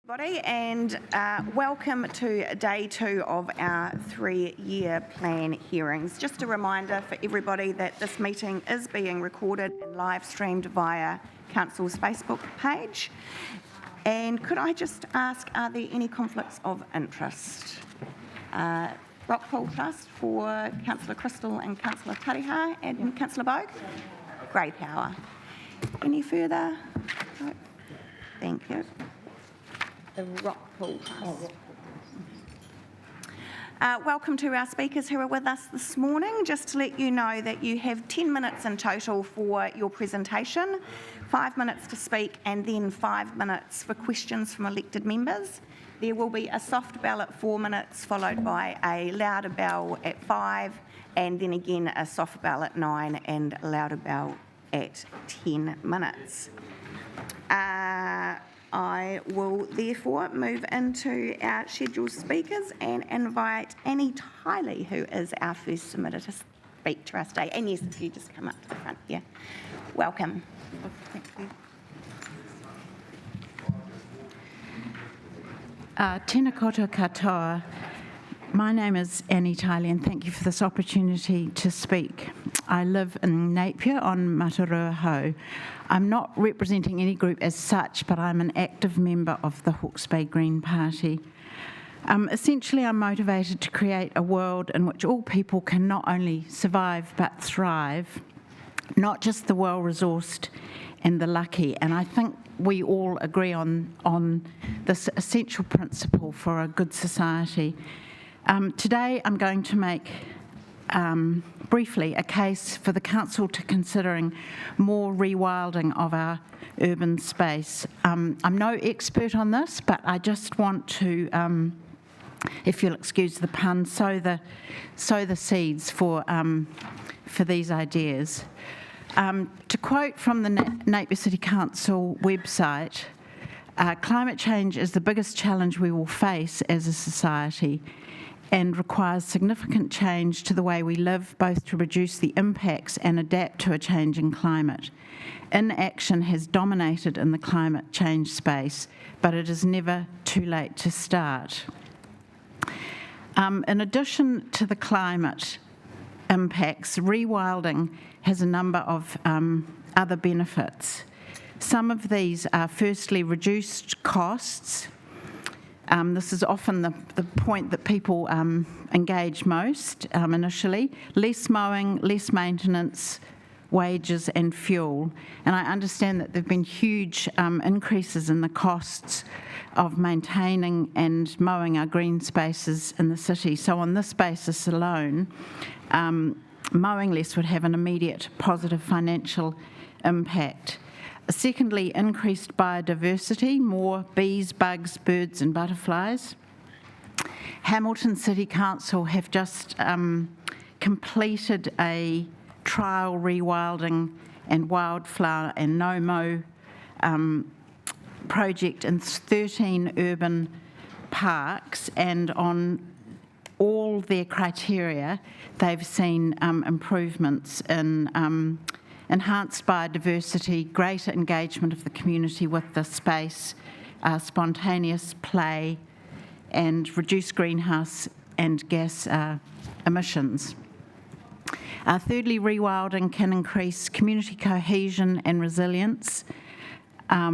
Everybody, and welcome to day 2 of our 3-year plan hearings. Just a reminder for everybody that this meeting is being recorded and live streamed via Council's Facebook page. And could I just ask, are there any conflicts of interest? Rockpool Trust for Councillor Crystal and Councillor Tariha and Councillor Bogue? Grey Power. Any further? No. Thank you. The Rockpool Trust. Welcome to our speakers who are with us this morning. Just to let you know that you have 10 minutes in total for your presentation, 5 minutes to speak, and then 5 minutes for questions from elected members. There will be a soft bell at 4 minutes, followed by a louder bell at 5, and then again a soft bell at 9 and a louder bell at 10 minutes. I will therefore move into our scheduled speakers and invite Annie Tiley, who is our first submitter to speak to us today. And yes, if you just come up to the front here. Welcome. Thank you. Tēnā koutou katoa. My name is Annie Tiley and thank you for this opportunity to speak. I live in Napier on Matarua Hau. I'm not representing any group as such, but I'm an active member of the Hawke's Bay Green Party. Essentially, I'm motivated to create a world in which all people can not only survive but thrive, not just the well-resourced and the lucky. And I think we all agree on this essential principle for a good society. Today, I'm going to make briefly a case for the Council to considering more rewilding of our urban space. I'm no expert on this, but I just want to, if you'll excuse the pun, sow the seeds for these ideas. To quote from the Napier City Council website, climate change is the biggest challenge we will face as a society and requires significant change to the way we live, both to reduce the impacts and adapt to a changing climate. Inaction has dominated in the climate change space, but it is never too late to start. In addition to the climate impacts, rewilding has a number of other benefits. Some of these are firstly reduced costs. This is often the point that people engage most initially. Less mowing, less maintenance, wages and fuel. And I understand that there have been huge increases in the costs of maintaining and mowing our green spaces in the city. So on this basis alone, mowing less would have an immediate positive financial impact. Secondly, increased biodiversity, more bees, bugs, birds and butterflies. Hamilton City Council have just completed a trial rewilding and wildflower and no-mow project in 13 urban parks, and on all their criteria they've seen improvements in enhanced biodiversity, greater engagement of the community with the space, spontaneous play, and reduced greenhouse and gas emissions. Thirdly, rewilding can increase community cohesion and resilience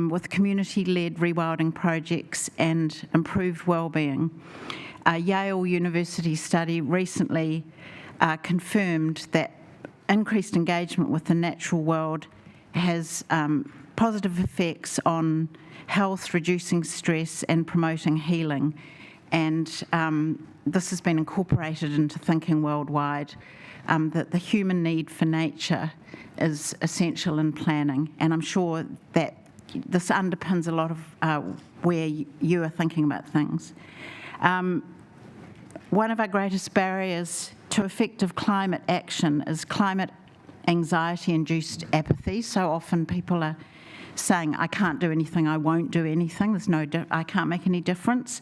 with community-led rewilding projects and improved wellbeing. A Yale University study recently confirmed that increased engagement with the natural world has positive effects on health, reducing stress and promoting healing. And this has been incorporated into thinking worldwide, that the human need for nature is essential in planning. And I'm sure that this underpins a lot of where you are thinking about things. One of our greatest barriers to effective climate action is climate anxiety-induced apathy. So often people are saying, I can't do anything, I won't do anything, I can't make any difference.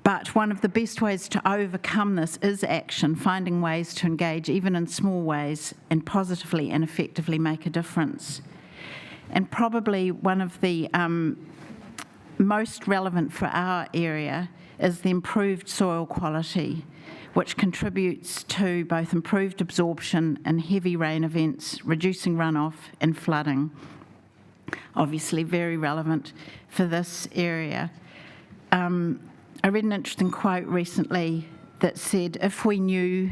But one of the best ways to overcome this is action, finding ways to engage even in small ways and positively and effectively make a difference. and probably one of the most relevant for our area is the improved soil quality, which contributes to both improved absorption in heavy rain events, reducing runoff and flooding. Obviously very relevant for this area. I read an interesting quote recently that said, if we knew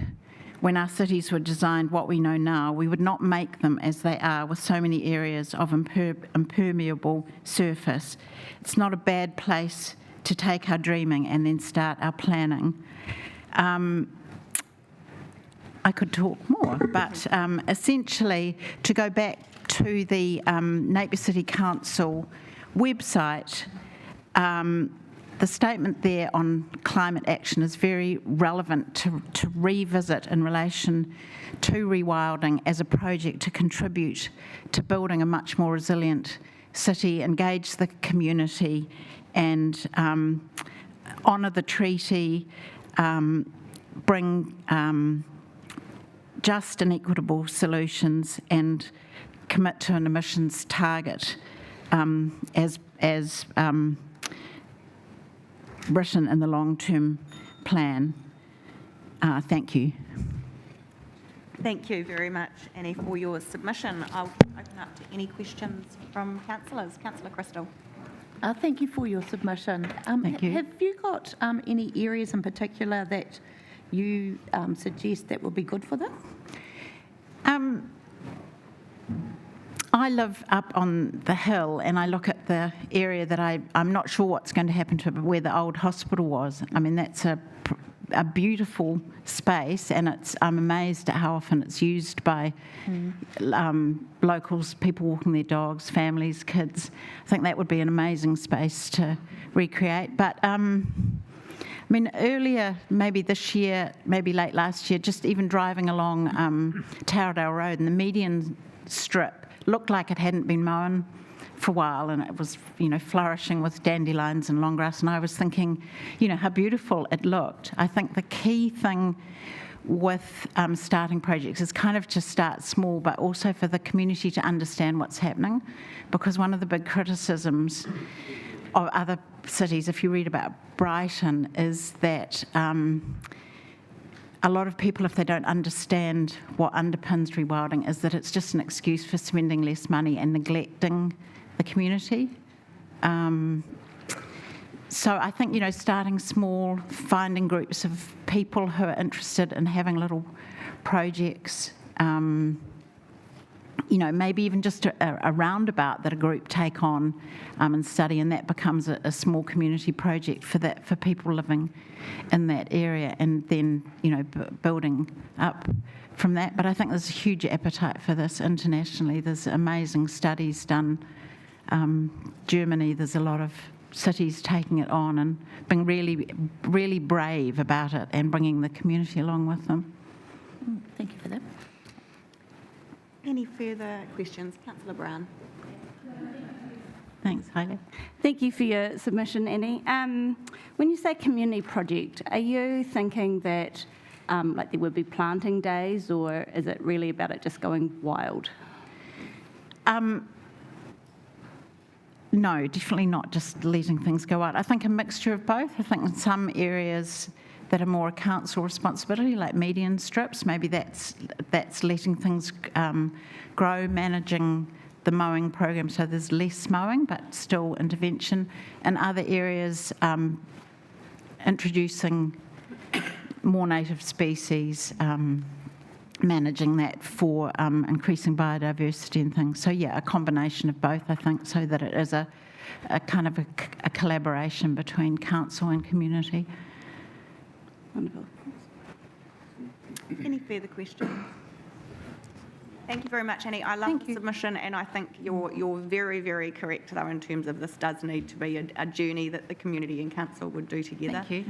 when our cities were designed what we know now, we would not make them as they are with so many areas of impermeable surface. It's not a bad place to take our dreaming and then start our planning. I could talk more, but essentially, to go back to the Napier City Council website, the statement there on climate action is very relevant to revisit in relation to rewilding as a project to contribute to building a much more resilient city, engage the community, and honour the treaty, bring just and equitable solutions, and commit to an emissions target as written in the long-term plan. Thank you. Thank you very much, Annie, for your submission. I'll open up to any questions from councillors. Councillor Crystal. Thank you for your submission. Thank you. Have you got any areas in particular that you suggest that would be good for this? I live up on the hill, and I look at the area that I'm not sure what's going to happen to where the old hospital was. I mean, that's a beautiful space, and I'm amazed at how often it's used by locals, people walking their dogs, families, kids. I think that would be an amazing space to recreate. But I mean, earlier, maybe this year, maybe late last year, just even driving along Towerdale Road, and the median strip looked like it hadn't been mown for a while, and it was, flourishing with dandelions and long grass, and I was thinking, how beautiful it looked. I think the key thing with starting projects is kind of to start small, but also for the community to understand what's happening, because one of the big criticisms of other cities, if you read about Brighton, is that a lot of people, if they don't understand what underpins rewilding, is that it's just an excuse for spending less money and neglecting the community. So I think, starting small, finding groups of people who are interested in having little projects, maybe even just a roundabout that a group take on and study, and that becomes a small community project for people living in that area, and then building up from that. But I think there's a huge appetite for this internationally. There's amazing studies done. Germany, there's a lot of cities taking it on and being really, really brave about it and bringing the community along with them. Thank you for that. Any further questions? Councillor Brown. Thanks, Hayley. Thank you for your submission, Annie. When you say community project, are you thinking that there would be planting days, or is it really about it just going wild? No, definitely not just letting things go out. I think a mixture of both. I think in some areas that are more a council responsibility, like median strips, maybe that's letting things grow, managing the mowing program so there's less mowing but still intervention. In other areas, introducing more native species, managing that for increasing biodiversity and things. So yeah, a combination of both, I think, so that it is a kind of a collaboration between council and community. Wonderful. Any further questions? Thank you very much, Annie. I love the submission, and I think you're very, very correct, though, in terms of this does need to be a journey that the community and council would do together. Thank you.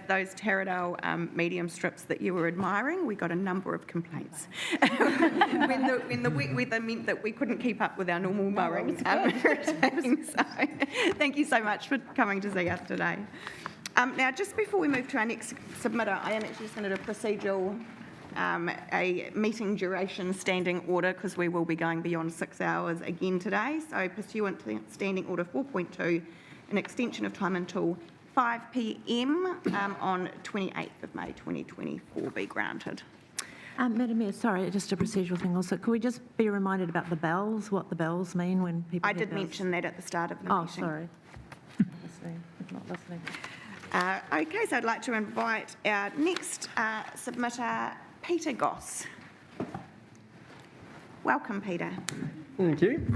Those Taradale medium strips that you were admiring, we got a number of complaints when the wet weather meant that we couldn't keep up with our normal mowing routine. So, thank you so much for coming to see us today. Now, just before we move to our next submitter, I am actually just going to do a procedural a meeting duration standing order because we will be going beyond 6 hours again today. So pursuant to Standing Order 4.2, an extension of time until 5 p.m. On 28th of May 2024 be granted. Madam Mayor, sorry, just a procedural thing also. Could we just be reminded about the bells, what the bells mean when people I hear did bells? mention that at the start of the Oh, meeting. sorry. Not listening. Okay, so I'd like to invite our next submitter, Peter Goss. Welcome, Peter. Thank you.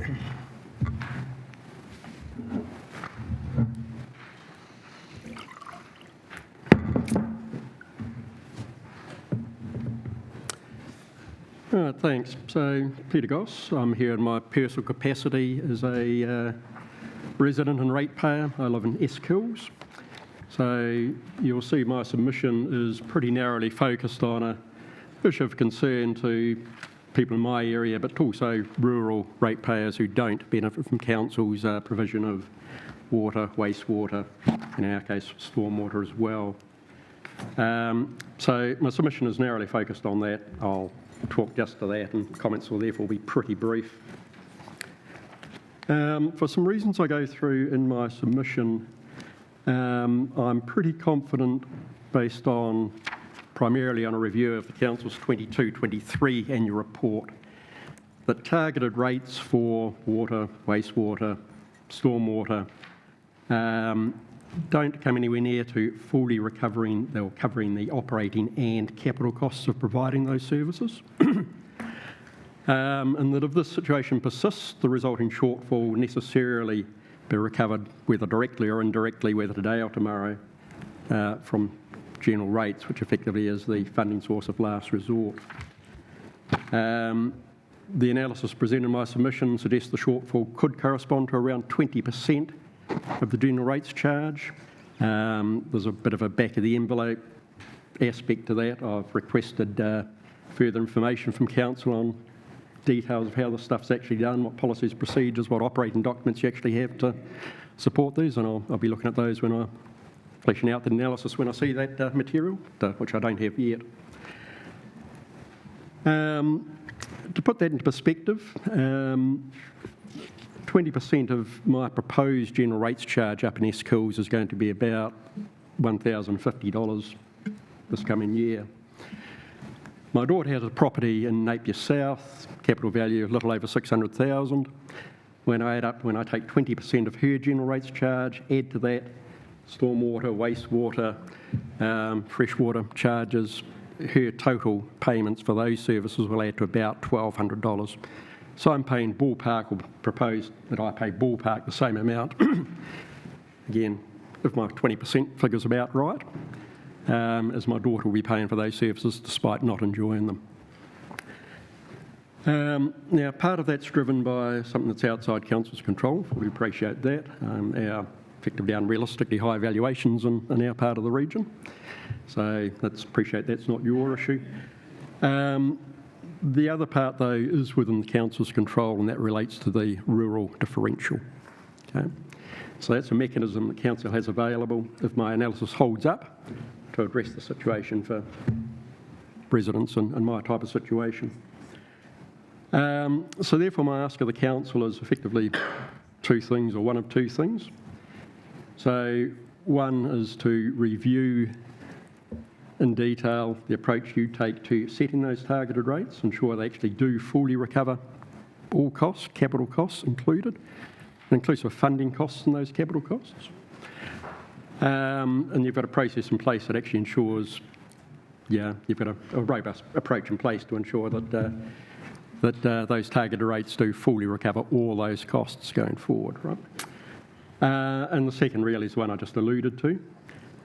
Thanks. So, Peter Goss, I'm here in my personal capacity as a resident and ratepayer. I live in Eskills. So you'll see my submission is pretty narrowly focused on a issue of concern to people in my area, but also rural ratepayers who don't benefit from council's provision of water, wastewater, in our case stormwater as well. So my submission is narrowly focused on that. I'll talk just to that, and comments will therefore be pretty brief. For some reasons I go through in my submission, I'm pretty confident, based on primarily on a review of the Council's 22-23 annual report, that targeted rates for water, wastewater, stormwater don't come anywhere near to fully covering the operating and capital costs of providing those services. And that if this situation persists, the resulting shortfall will necessarily be recovered, whether directly or indirectly, whether today or tomorrow, from general rates, which effectively is the funding source of last resort. The analysis presented in my submission suggests the shortfall could correspond to around 20% of the general rates charge. There's a bit of a back of the envelope aspect to that. I've requested further information from Council on details of how the stuff's actually done, what policies, procedures, what operating documents you actually have to support these, and I'll be looking at those when I'm fleshing out the analysis when I see that material, which I don't have yet. To put that into perspective, 20% of my proposed general rates charge up in Eskills is going to be about $1,050 this coming year. My daughter has a property in Napier South, capital value of a little over $600,000. When I take 20% of her general rates charge, add to that stormwater, wastewater, freshwater charges, her total payments for those services will add to about $1,200. So I'm paying ballpark, or proposed that I pay ballpark the same amount. Again, if my 20% figure's about right, as my daughter will be paying for those services despite not enjoying them. Now, part of that's driven by something that's outside Council's control. We appreciate that. Our effectively unrealistically high valuations in our part of the region. So let's appreciate that's not your issue. The other part, though, is within the Council's control, and that relates to the rural differential. Okay? So that's a mechanism that Council has available if my analysis holds up to address the situation for residents in my type of situation. So therefore my ask of the Council is effectively two things, or one of two things. So one is to review in detail the approach you take to setting those targeted rates, ensure they actually do fully recover all costs, capital costs included, inclusive of funding costs in those capital costs. And you've got a process in place that actually ensures, you've got a robust approach in place to ensure that those targeted rates do fully recover all those costs going forward, right? And the second really is the one I just alluded to.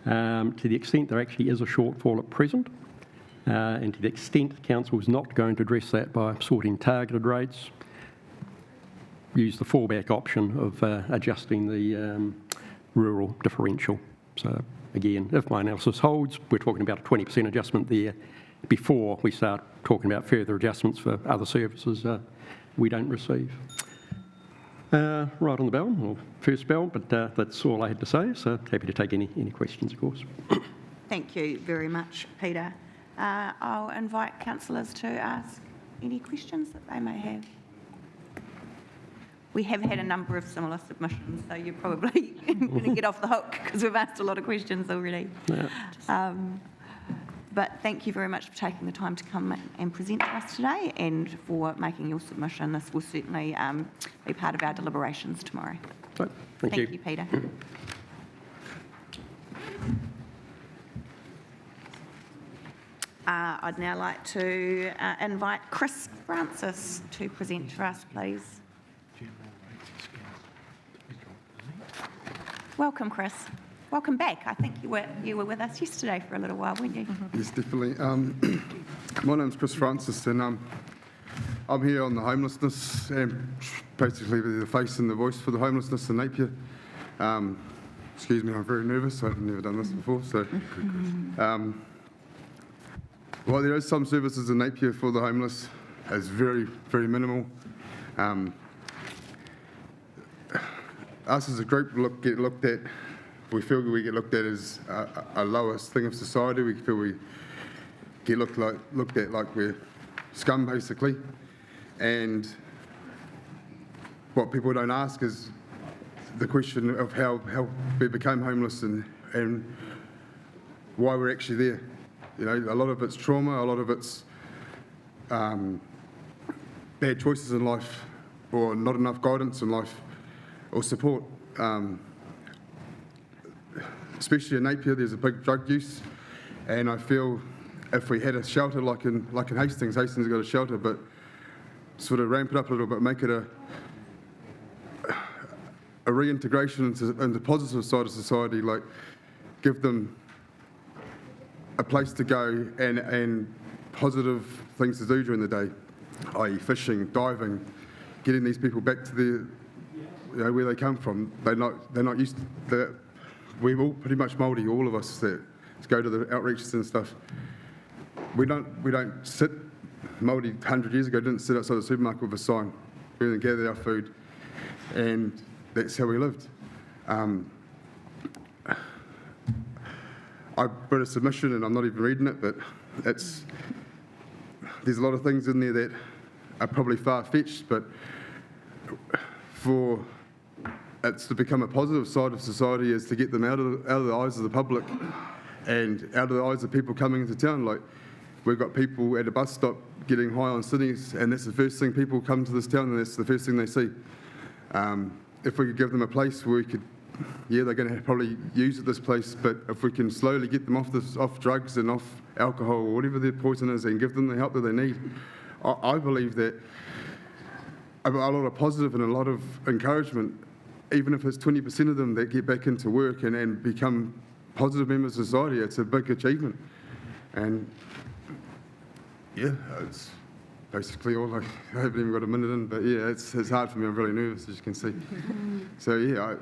To the extent there actually is a shortfall at present, and to the extent Council is not going to address that by sorting targeted rates, use the fallback option of adjusting the rural differential. So again, if my analysis holds, we're talking about a 20% adjustment there before we start talking about further adjustments for other services we don't receive. Right on the bell, or first bell, but that's all I had to say, so happy to take any questions, of course. Thank you very much, Peter. I'll invite councillors to ask any questions that they may have. We have had a number of similar submissions, so you're probably going to get off the hook because we've asked a lot of questions already. Yeah. But thank you very much for taking the time to come and present to us today and for making your submission. This will certainly be part of our deliberations tomorrow. So, thank you. Thank you, Peter. I'd now like to invite Chris Francis to present to us, please. Welcome, Chris. Welcome back. I think you were with us yesterday for a little while, weren't you? Yes, definitely. My name's Chris Francis, and I'm here on the homelessness and basically the face and the voice for the homelessness in Napier. Excuse me, I'm very nervous. I've never done this before. So, while there is some services in Napier for the homeless, it's very, very minimal. Us as a group get looked at. We feel we get looked at as a lowest thing of society. We feel we get looked at like we're scum, basically. And what people don't ask is the question of how we became homeless and why we're actually there. You know, a lot of it's trauma, a lot of it's bad choices in life, or not enough guidance in life, or support. Especially in Napier, there's a big drug use, and I feel if we had a shelter like in Hastings has got a shelter, but sort of ramp it up a little bit, make it a reintegration into the positive side of society, like give them a place to go and positive things to do during the day, i.e. fishing, diving, getting these people back to where they come from. They're not used to that. We're all pretty much Māori, all of us that go to the outreaches and stuff. We don't sit. Māori 100 years ago didn't sit outside the supermarket with a sign. We didn't gather our food, and that's how we lived. I put a submission, and I'm not even reading it, but there's a lot of things in there that are probably far-fetched, but for it's to become a positive side of society is to get them out of the eyes of the public and out of the eyes of people coming into town. Like, we've got people at a bus stop getting high on cities, and that's the first thing people come to this town, and that's the first thing they see. If we could give them a place where we could, they're going to probably use this place, but if we can slowly get them off drugs and off alcohol or whatever their poison is and give them the help that they need, I believe that a lot of positive and a lot of encouragement, even if it's 20% of them that get back into work and become positive members of society, it's a big achievement. And it's basically all. I haven't even got a minute in, but it's hard for me. I'm really nervous, as you can see. So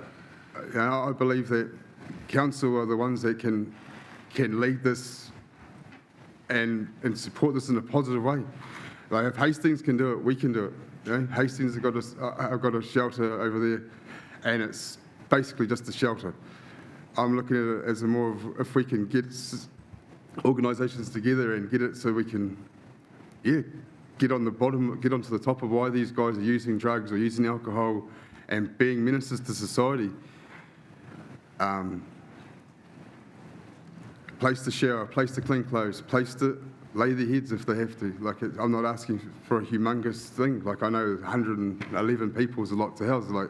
I believe that council are the ones that can lead this and support this in a positive way. Like, if Hastings can do it, we can do it. You know, Hastings have got a shelter over there, and it's basically just a shelter. I'm looking at it as a more of, if we can get organisations together and get it so we can, get on the bottom, get onto the top of why these guys are using drugs or using alcohol and being menaces to society. Place to shower, place to clean clothes, place to lay their heads if they have to. Like, I'm not asking for a humongous thing. Like, I know 111 people is a lot to house. Like,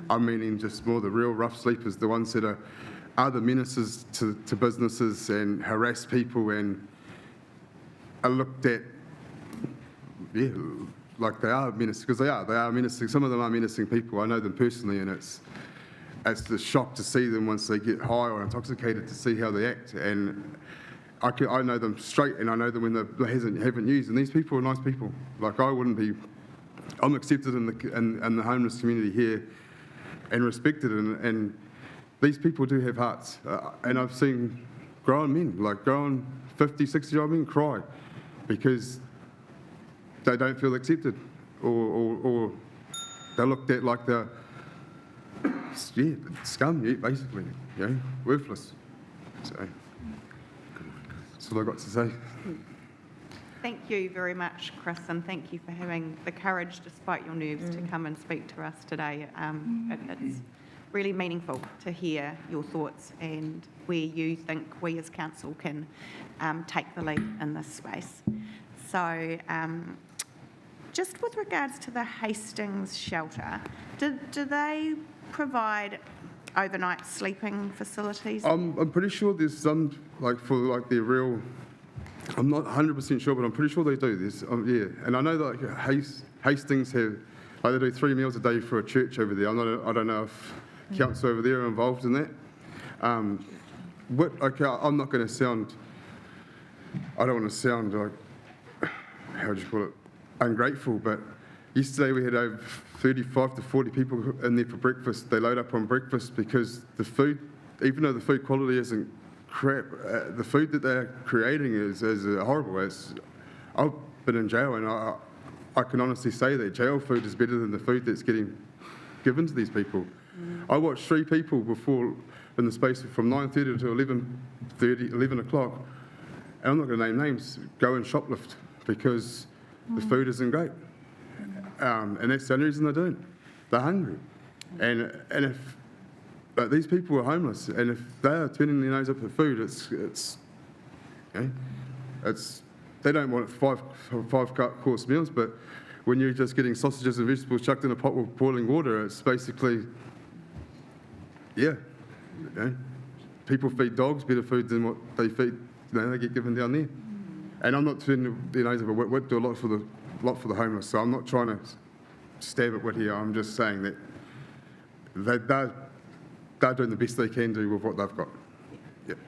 I'm meaning just more the real rough sleepers, the ones that are the menaces to businesses and harass people and are looked at, like they are menacing, because they are menacing. Some of them are menacing people. I know them personally, and it's the shock to see them once they get high or intoxicated, to see how they act. And I know them straight, and I know them when they haven't used. And these people are nice people. Like, I'm accepted in the homeless community here and respected, and these people do have hearts. And I've seen grown men, like grown 50, 60-year-old men cry because they don't feel accepted, or they're looked at like they're scum, basically, worthless. That's all I've got to say. Thank you very much, Chris, and thank you for having the courage, despite your nerves, to come and speak to us today. It's really meaningful to hear your thoughts and where you think we as council can take the lead in this space. So just with regards to the Hastings shelter, do they provide overnight sleeping facilities? I'm pretty sure there's some, like, for, like, their real... I'm not 100% sure, but I'm pretty sure they do this. Yeah, and I know that like, Hastings have, like, they do 3 meals a day for a church over there. I don't know if council over there are involved in that. Okay, I'm not going to sound, I don't want to sound like, how would you call it, ungrateful, but yesterday we had over 35 to 40 people in there for breakfast. They load up on breakfast because the food, even though the food quality isn't crap, the food that they're creating is horrible. I've been in jail, and I can honestly say that jail food is better than the food that's getting given to these people. I watched 3 people before, in the space from 9:30 to 11 o'clock, and I'm not going to name names, go and shoplift because the food isn't great. And that's the only reason they're doing it. They're hungry. And if these people are homeless, and if they are turning their nose up at food, it's they don't want 5-course meals, but when you're just getting sausages and vegetables chucked in a pot with boiling water, it's basically, people feed dogs better food than what they feed, they get given down there. And I'm not turning their nose up, we do a lot for the homeless, so I'm not trying to stab at Whit here. I'm just saying that they're doing the best they can do with what they've got. Yep.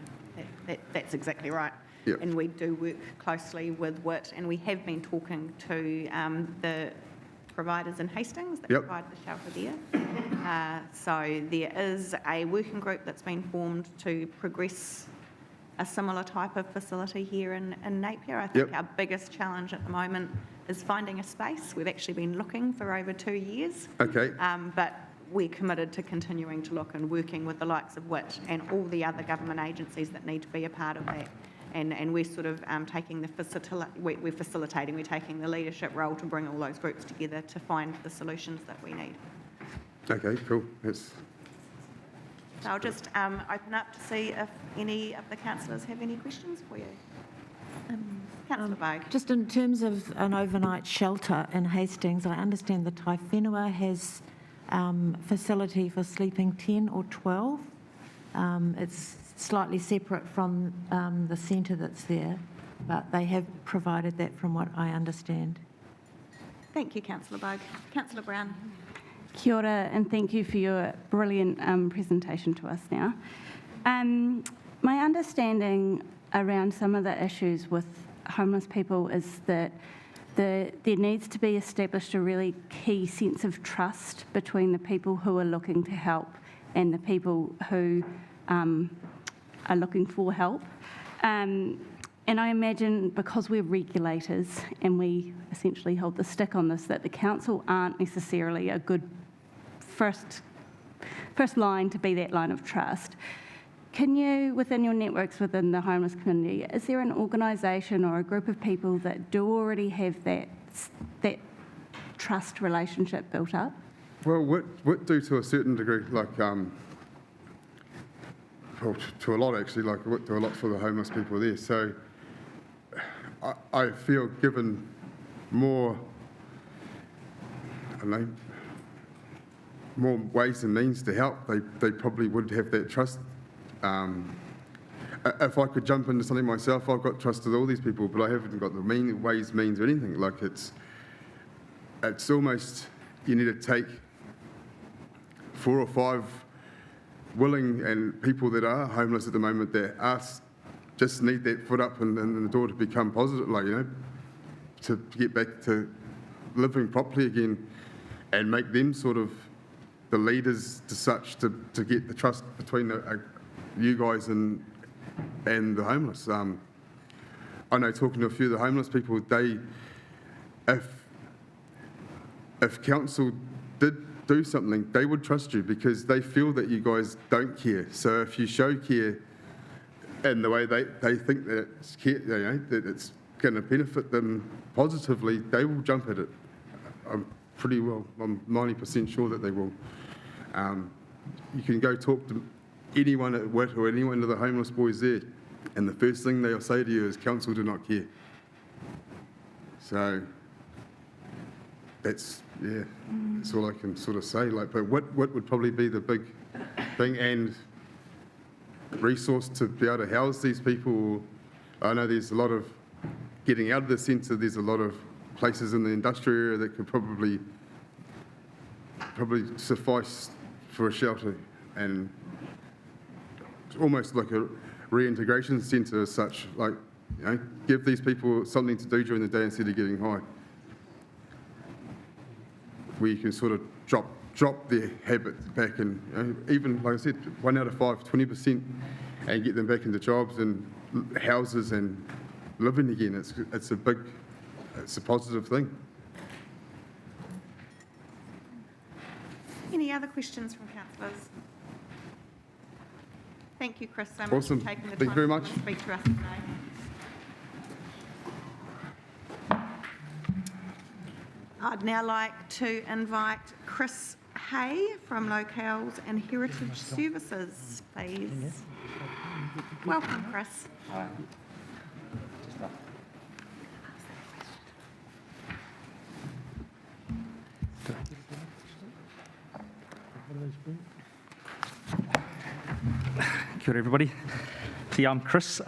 That's exactly right. Yep. And we do work closely with WIT, and we have been talking to the providers in Hastings that provide the shelter there. So there is a working group that's been formed to progress a similar type of facility here in Napier. I think our biggest challenge at the moment is finding a space. We've actually been looking for over 2 years. Okay. But we're committed to continuing to look and working with the likes of WIT and all the other government agencies that need to be a part of that. And we're sort of taking we're facilitating, we're taking the leadership role to bring all those groups together to find the solutions that we need. Okay, cool. So I'll just open up to see if any of the councillors have any questions for you. Councillor Bogue. Just in terms of an overnight shelter in Hastings, I understand the Tai Whenua has facility for sleeping 10 or 12. It's slightly separate from the centre that's there, but they have provided that from what I understand. Thank you, Councillor Bogue. Councillor Brown. Kia ora, and thank you for your brilliant presentation to us now. My understanding around some of the issues with homeless people is that there needs to be established a really key sense of trust between the people who are looking to help and the people who are looking for help. And I imagine because we're regulators and we essentially hold the stick on this, that the council aren't necessarily a good first line to be that line of trust. Can you, within your networks within the homeless community, is there an organisation or a group of people that do already have that trust relationship built up? Well, WIT do to a certain degree, like, well, to a lot actually, like WIT do a lot for the homeless people there. So I feel given more, I don't know, more ways and means to help, they probably would have that trust. If I could jump into something myself, I've got trust with all these people, but I haven't got the means or anything. Like it's almost, you need to take 4 or 5 willing and people that are homeless at the moment that just need that foot up and the door to become positive, like, to get back to living properly again and make them sort of the leaders to such to get the trust between you guys and the homeless. I know, talking to a few of the homeless people, if council did do something, they would trust you because they feel that you guys don't care. So if you show care, and the way they think that that it's going to benefit them positively, they will jump at it. I'm 90% sure that they will. You can go talk to anyone at WIT or anyone of the homeless boys there, and the first thing they'll say to you is, council do not care. So that's all I can sort of say. But what would probably be the big thing, and resource to be able to house these people. I know there's a lot of getting out of the centre. There's a lot of places in the industrial area that could probably suffice for a shelter, and almost like a reintegration centre as such. Give these people something to do during the day instead of getting high, where you can sort of drop their habits back, and even, like I said, 1 out of 5, 20%, and get them back into jobs and houses and living again. It's a positive thing. Any other questions from councillors? Thank you, Chris, so much Awesome. for taking the Thank you time very to much. speak to us today. I'd now like to invite Chris Hay from Locales and Heritage Services, please. Welcome, Chris. Kia ora, everybody. I'm Chris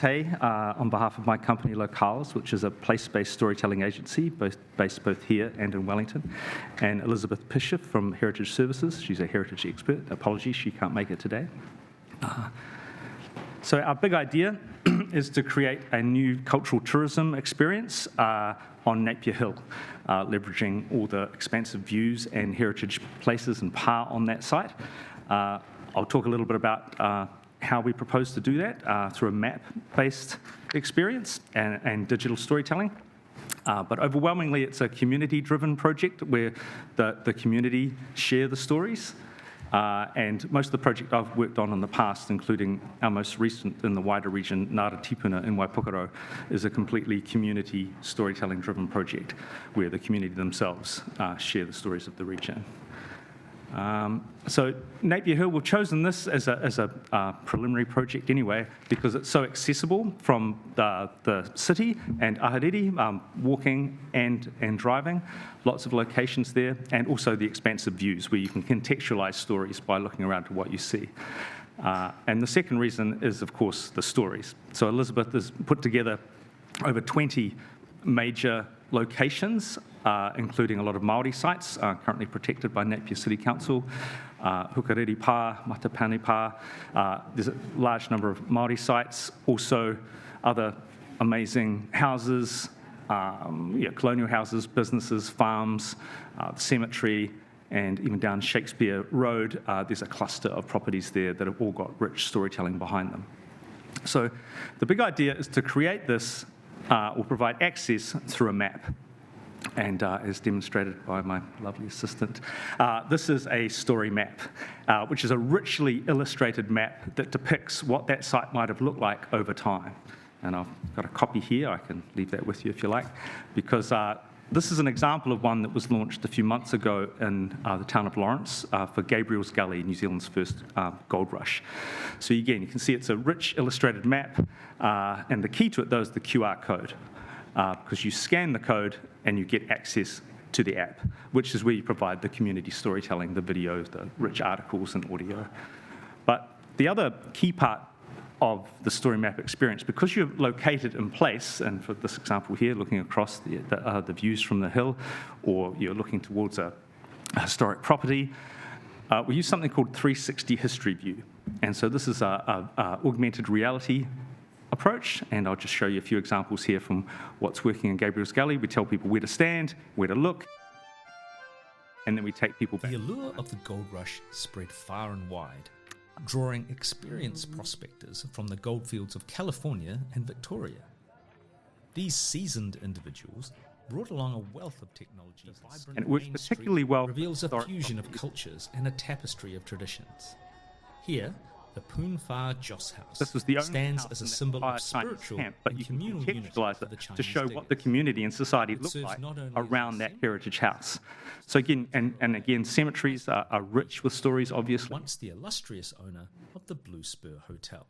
Hay, on behalf of my company Locales, which is a place-based storytelling agency based both here and in Wellington, and Elizabeth Pisher from Heritage Services. She's a heritage expert. Apologies, she can't make it today. So our big idea is to create a new cultural tourism experience on Napier Hill, leveraging all the expansive views and heritage places and pa on that site. I'll talk a little bit about how we propose to do that through a map-based experience and digital storytelling. But overwhelmingly, it's a community-driven project where the community share the stories. And most of the project I've worked on in the past, including our most recent in the wider region, Ngāra Tipuna in Waipokoro, is a completely community storytelling-driven project where the community themselves share the stories of the region. So Napier Hill, we've chosen this as a preliminary project anyway because it's so accessible from the city and Ahuriri, walking and driving. Lots of locations there, and also the expansive views where you can contextualise stories by looking around to what you see. And the second reason is, of course, the stories. So Elizabeth has put together over 20 major locations, including a lot of Māori sites currently protected by Napier City Council, Hukariri Pa, Matapani Pa. There's a large number of Māori sites, also other amazing houses, colonial houses, businesses, farms, the cemetery, and even down Shakespeare Road, there's a cluster of properties there that have all got rich storytelling behind them. So the big idea is to create this or provide access through a map. And as demonstrated by my lovely assistant, this is a story map, which is a richly illustrated map that depicts what that site might have looked like over time. And I've got a copy here. I can leave that with you if you like, because this is an example of one that was launched a few months ago in the town of Lawrence for Gabriel's Gully, New Zealand's first gold rush. So again, you can see it's a rich illustrated map, and the key to it, though, is the QR code, because you scan the code and you get access to the app, which is where you provide the community storytelling, the videos, the rich articles and audio. But the other key part of the story map experience, because you're located in place, and for this example here, looking across the views from the hill, or you're looking towards a historic property, we use something called 360 history view. And so this is a augmented reality approach, and I'll just show you a few examples here from what's working in Gabriel's Gully. We tell people where to stand, where to look, and then we take people back. The allure of the gold rush spread far and wide, drawing experienced prospectors from the goldfields of California and Victoria. These seasoned individuals brought along a wealth of technologies. And it works particularly well reveals a fusion of cultures and a tapestry of traditions. Here, The Poon Wha Joss House This was the only stands house as a in that symbol entire of Chinese spiritual camp, but and you can communal unity contextualise for the it to Chinese show what the diggers. community and society It looked serves like not only as around a that symbol heritage house. So again, and again, cemeteries are rich with stories, obviously. once the illustrious owner of the Blue Spur Hotel.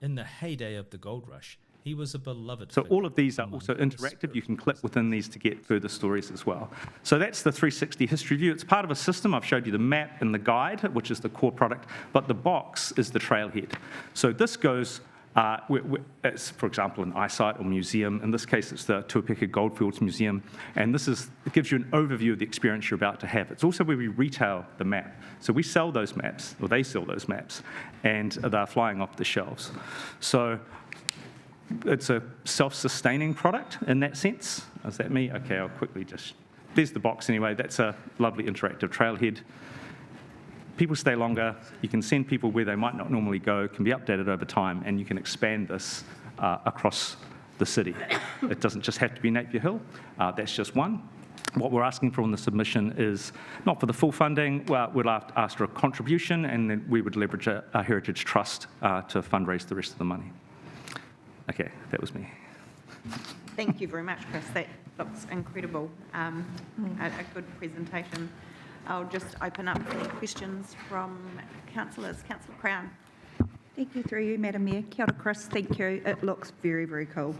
In the heyday of the gold rush, he was a beloved So figure all of these are among also the interactive. You can spiritual click within these to get further stories as well. So that's the 360 history view. It's part of a system. I've showed you the map and the guide, which is the core product, but the box is the trailhead. So this goes, it's, for example, an eyesight or museum. In this case, it's the Tuapeka Goldfields Museum. And it gives you an overview of the experience you're about to have. It's also where we retail the map. So we sell those maps, or they sell those maps, and they're flying off the shelves. So it's a self-sustaining product in that sense. Is that me? Okay, I'll quickly there's the box anyway. That's a lovely interactive trailhead. People stay longer. You can send people where they might not normally go, can be updated over time, and you can expand this across the city. It doesn't just have to be Napier Hill. That's just one. What we're asking for in the submission is not for the full funding. Well, we'd ask for a contribution, and then we would leverage a heritage trust to fundraise the rest of the money. Okay, that was me. Thank you very much, Chris. That looks incredible. A good presentation. I'll just open up for any questions from councillors. Councillor Crown. Thank you, through you, Madam Mayor. Kia ora, Chris. Thank you. It looks very, very cool.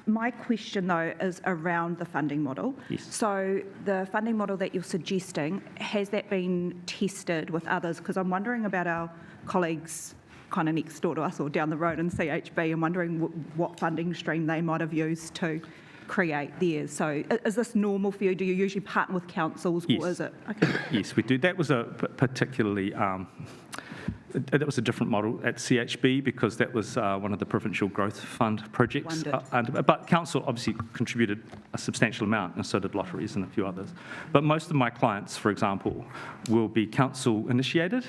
My question, though, is around the funding model. Yes. So the funding model that you're suggesting, has that been tested with others? Because I'm wondering about our colleagues kind of next door to us or down the road in CHB and wondering what funding stream they might have used to create theirs. So is this normal for you? Do you usually partner with councils, Yes. or is it? Okay. Yes, we do. That was a particularly, that was a different model at CHB because that was one of the Provincial Growth Fund projects. But council obviously contributed a substantial amount, and so did lotteries and a few others. But most of my clients, for example, will be council initiated,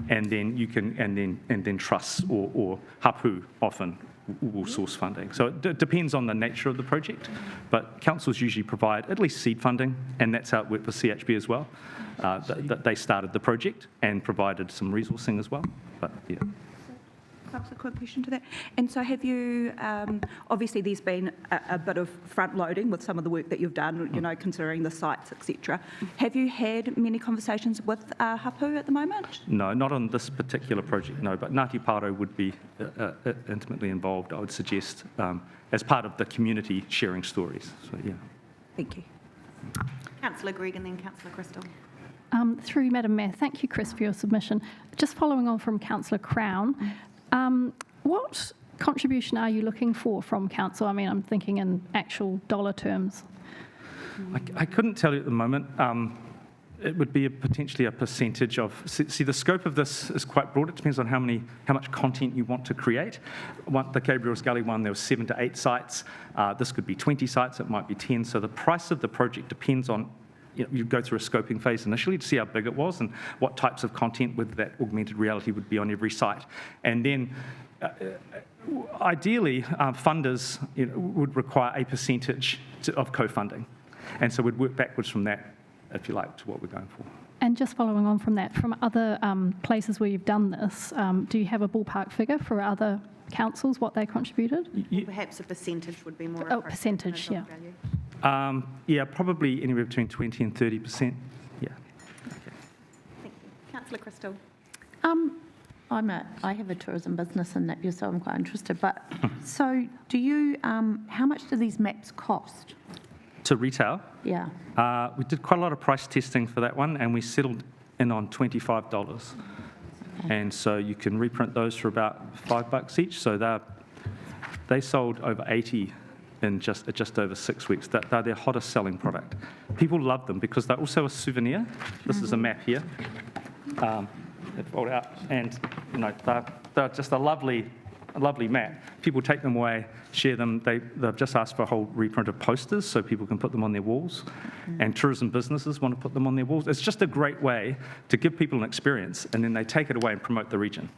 and then you can, and then trusts or hapu often will source funding. So it depends on the nature of the project, but councils usually provide at least seed funding, and that's how it worked for CHB as well. They started the project and provided some resourcing as well, but yeah. Perhaps a quick question to that. And so have you, obviously there's been a bit of front loading with some of the work that you've done, you know, considering the sites, etc. Have you had many conversations with hapu at the moment? No, not on this particular project, no, but Ngāti Paro would be intimately involved, I would suggest, as part of the community sharing stories, so yeah. Thank you. Councillor Gregg and then Councillor Crystal. Through Madam Mayor, thank you, Chris, for your submission. Just following on from Councillor Crown, what contribution are you looking for from council? I mean, I'm thinking in actual dollar terms. I couldn't tell you at the moment. It would be potentially a percentage of. See, the scope of this is quite broad. It depends on how much content you want to create. The Gabriel's Gully one, there were 7 to 8 sites. This could be 20 sites. It might be 10. So the price of the project depends on. You go through a scoping phase initially to see how big it was and what types of content with that augmented reality would be on every site. And then, ideally, funders would require a percentage of co-funding. And so we'd work backwards from that, if you like, to what we're going for. And just following on from that, from other places where you've done this, do you have a ballpark figure for other councils, what they contributed? Perhaps a percentage would be more Oh, appropriate percentage, than a yeah. dollar value. Yeah, probably anywhere between 20 and 30%. Yeah. Thank you. Councillor Crystal. I have a tourism business in Napier, so I'm quite interested. But so, do you? How much do these maps cost? To retail? Yeah. We did quite a lot of price testing for that one, and we settled in on $25. Okay. And so you can reprint those for about $5 each. So they sold over 80 in just over 6 weeks. They're their hottest selling product. People love them because they're also a souvenir. This is a map here. They fold out, and they're just a lovely map. People take them away, share them. They've just asked for a whole reprint of posters so people can put them on their walls, and tourism businesses want to put them on their walls. It's just a great way to give people an experience, and then they take it away and promote the region.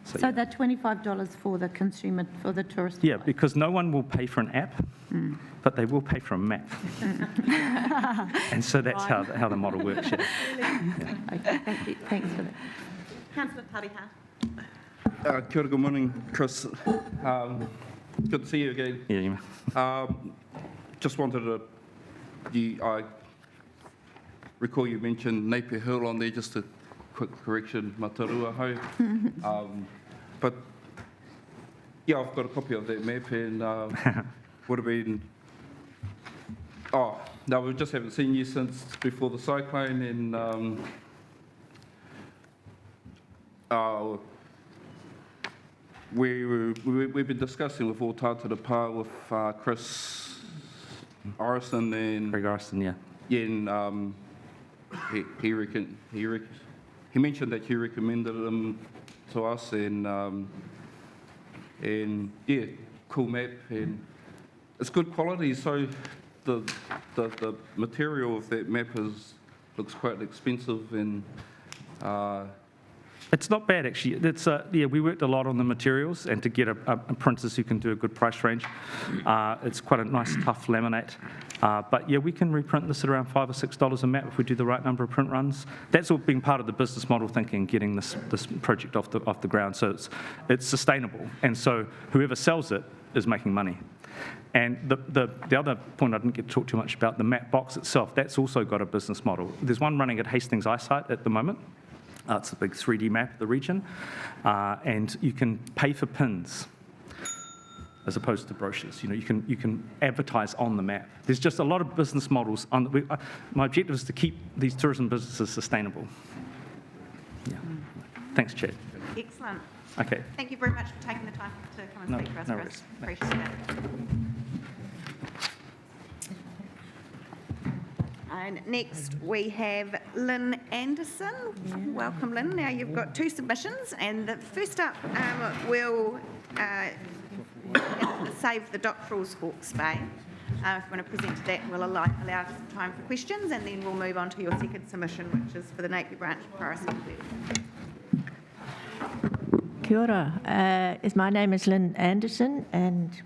So yeah. they're $25 for the consumer, for the tourist. Yeah, because no one will pay for an app, but they will pay for a map. And so that's how the model works. Yeah. Okay, thank you. Thanks for that. Councillor Tariha. Kia ora, good morning, Chris. Good to see you again. Yeah, Just wanted to, I recall you mentioned Napier Hill on there, just a quick correction, Matarua Hau. But yeah, I've got a copy of that map and would have been, no, we just haven't seen you since before the cyclone and we've been discussing with all Tātara Pā with Chris Orison and Craig Orison, yeah. yeah, and he mentioned that he recommended them to us and yeah, cool map and it's good quality. So the material of that map looks quite expensive and. It's not bad, actually. It's, yeah, we worked a lot on the materials and to get a printers who can do a good price range. It's quite a nice, tough laminate. But yeah, we can reprint this at around $5 or $6 a map if we do the right number of print runs. That's all been part of the business model thinking, getting this project off the ground. So it's sustainable. And so whoever sells it is making money. And the other point I didn't get to talk too much about, the map box itself, that's also got a business model. There's one running at Hastings Eyesight at the moment. It's a big 3D map of the region, and you can pay for pins as opposed to brochures. You know, you can advertise on the map. There's just a lot of business models. My objective is to keep these tourism businesses sustainable. Yeah. Thanks, Chad. Excellent. Okay. Thank you very much for taking the time to come and speak to us, no Chris. worries. Appreciate it. And next we have Lynn Anderson. Welcome, Lynn. Now you've got two submissions, and the first up will save the Doctorals Hawke's Bay. If you want to present to that, we'll allow some time for questions, and then we'll move on to your second submission, which is for the Napier Branch Forest Complex. Kia ora. My name is Lynn Anderson and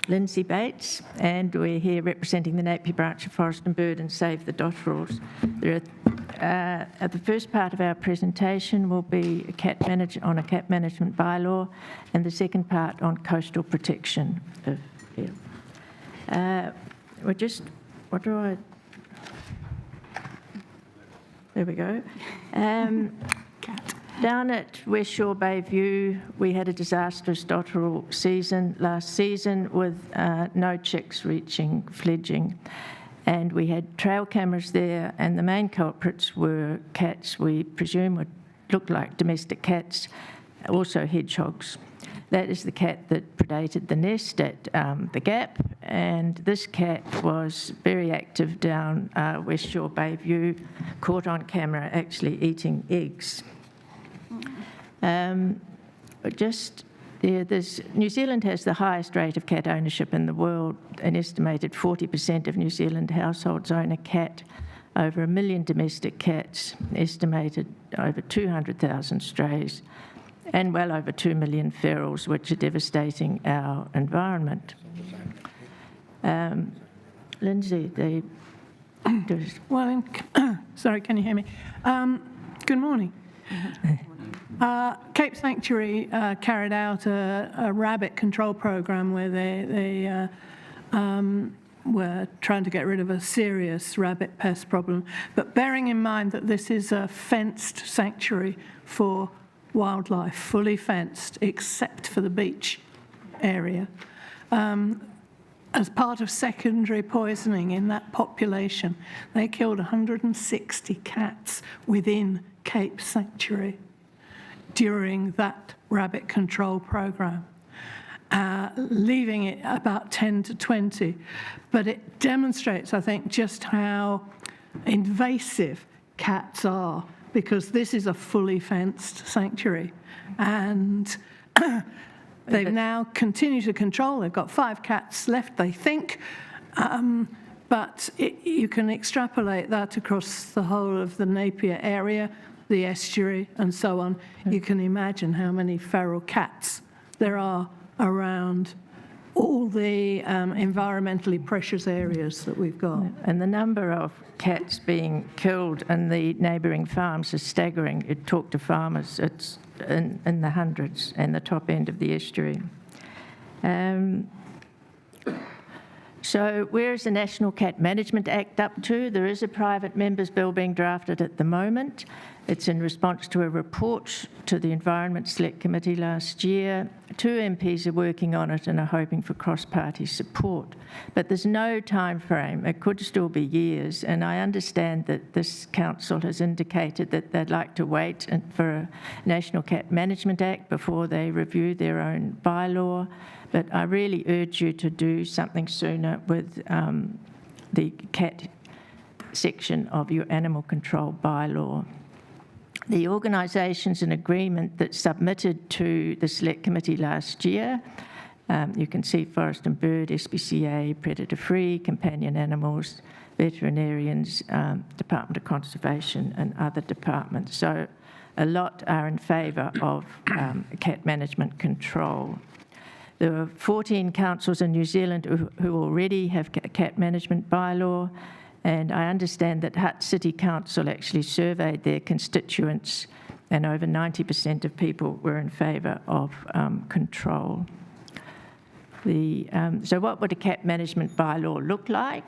Lindsay Bates, and we're here representing the Napier Branch of Forest and Bird and Save the Dotterels. The first part of our presentation will be a cat management bylaw, and the second part on coastal protection. There we go. Down at West Shore Bay View, we had a disastrous dotterel season last season with no chicks reaching fledging. And we had trail cameras there, and the main culprits were cats we presume looked like domestic cats, also hedgehogs. That is the cat that predated the nest at the Gap, and this cat was very active down West Shore Bay View, caught on camera actually eating eggs. New Zealand has the highest rate of cat ownership in the world. An estimated 40% of New Zealand households own a cat, over 1 million domestic cats, estimated over 200,000 strays, and well over 2 million ferals, which are devastating our environment. Lindsay, Well, sorry, can you hear me? Good morning. Cape Sanctuary carried out a rabbit control program where they were trying to get rid of a serious rabbit pest problem, but bearing in mind that this is a fenced sanctuary for wildlife, fully fenced except for the beach area. As part of secondary poisoning in that population, they killed 160 cats within Cape Sanctuary during that rabbit control program, leaving it about 10 to 20. But it demonstrates, I think, just how invasive cats are, because this is a fully fenced sanctuary. And they've now continued to control. They've got 5 cats left, they think. But you can extrapolate that across the whole of the Napier area, the estuary, and so on. You can imagine how many feral cats there are around all the environmentally precious areas that we've got. And the number of cats being killed in the neighbouring farms is staggering. You talk to farmers, it's in the hundreds and the top end of the estuary. So where is the National Cat Management Act up to? There is a private members' bill being drafted at the moment. It's in response to a report to the Environment Select Committee last year. 2 MPs are working on it and are hoping for cross-party support. But there's no time frame. It could still be years. And I understand that this council has indicated that they'd like to wait for a National Cat Management Act before they review their own bylaw. But I really urge you to do something sooner with the cat section of your animal control bylaw. The organisations in agreement that submitted to the Select Committee last year, you can see Forest and Bird, SPCA, Predator Free, Companion Animals, Veterinarians, Department of Conservation and other departments. So a lot are in favour of cat management control. There are 14 councils in New Zealand who already have a cat management bylaw, and I understand that Hutt City Council actually surveyed their constituents, and over 90% of people were in favour of control. So what would a cat management bylaw look like?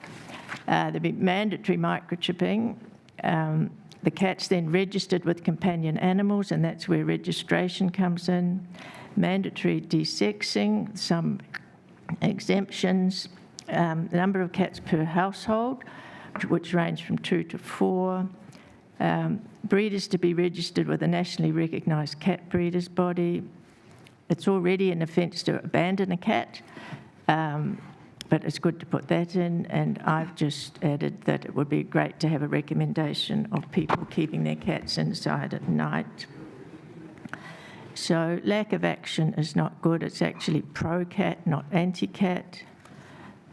There'd be mandatory microchipping. The cat's then registered with companion animals, and that's where registration comes in. Mandatory desexing, some exemptions, the number of cats per household, which range from 2 to 4, breeders to be registered with a nationally recognised cat breeders body. It's already an offence to abandon a cat, but it's good to put that in, and I've just added that it would be great to have a recommendation of people keeping their cats inside at night. So lack of action is not good. It's actually pro-cat, not anti-cat.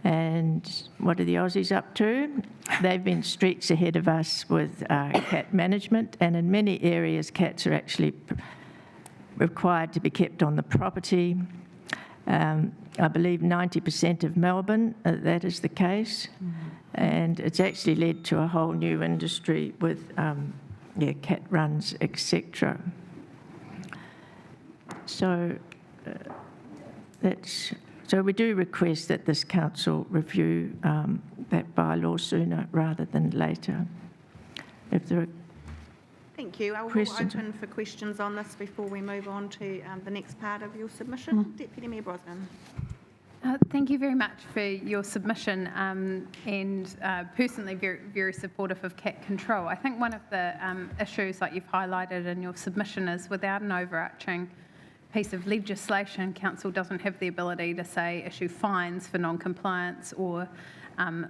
And what are the Aussies up to? They've been streets ahead of us with cat management, and in many areas cats are actually required to be kept on the property. I believe 90% of Melbourne, that is the case. And it's actually led to a whole new industry with cat runs, etc. So so we do request that this council review that bylaw sooner rather than later. If there are Thank you. I will questions. open for questions on this before we move on to the next part of your submission. Deputy Mayor Brosnan. Thank you very much for your submission and personally very, very supportive of cat control. I think one of the issues like you've highlighted in your submission is without an overarching piece of legislation, council doesn't have the ability to say issue fines for non-compliance or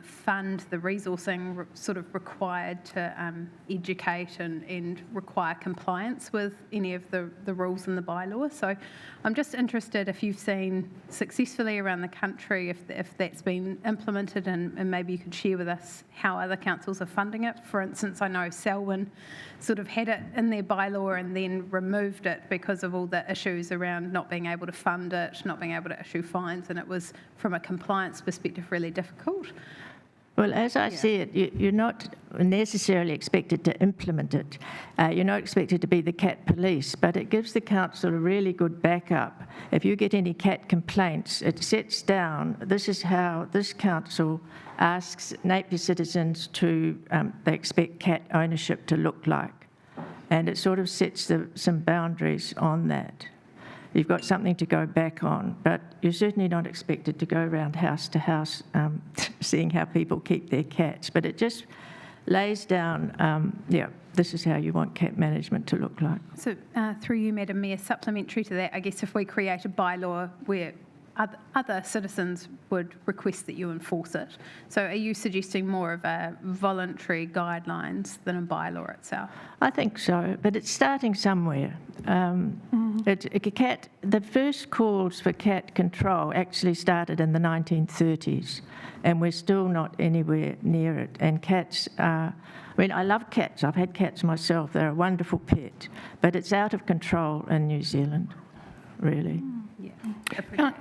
fund the resourcing sort of required to educate and require compliance with any of the rules in the bylaw. So I'm just interested if you've seen successfully around the country, if that's been implemented, and maybe you could share with us how other councils are funding it. For instance, I know Selwyn sort of had it in their bylaw and then removed it because of all the issues around not being able to fund it, not being able to issue fines, and it was, from a compliance perspective, really difficult. Well, as I see it, you're not necessarily expected to implement it. You're not expected to be the cat police, but it gives the council a really good backup. If you get any cat complaints, it sets down, this is how this council asks Napier citizens to, they expect cat ownership to look like. And it sort of sets some boundaries on that. You've got something to go back on, but you're certainly not expected to go around house to house seeing how people keep their cats. But it just lays down, this is how you want cat management to look like. So through you, Madam Mayor, supplementary to that, I guess if we create a bylaw where other citizens would request that you enforce it. So are you suggesting more of a voluntary guidelines than a bylaw itself? I think so, but it's starting somewhere. The first calls for cat control actually started in the 1930s, and we're still not anywhere near it. And cats are, I love cats. I've had cats myself. They're a wonderful pet, but it's out of control in New Zealand, really.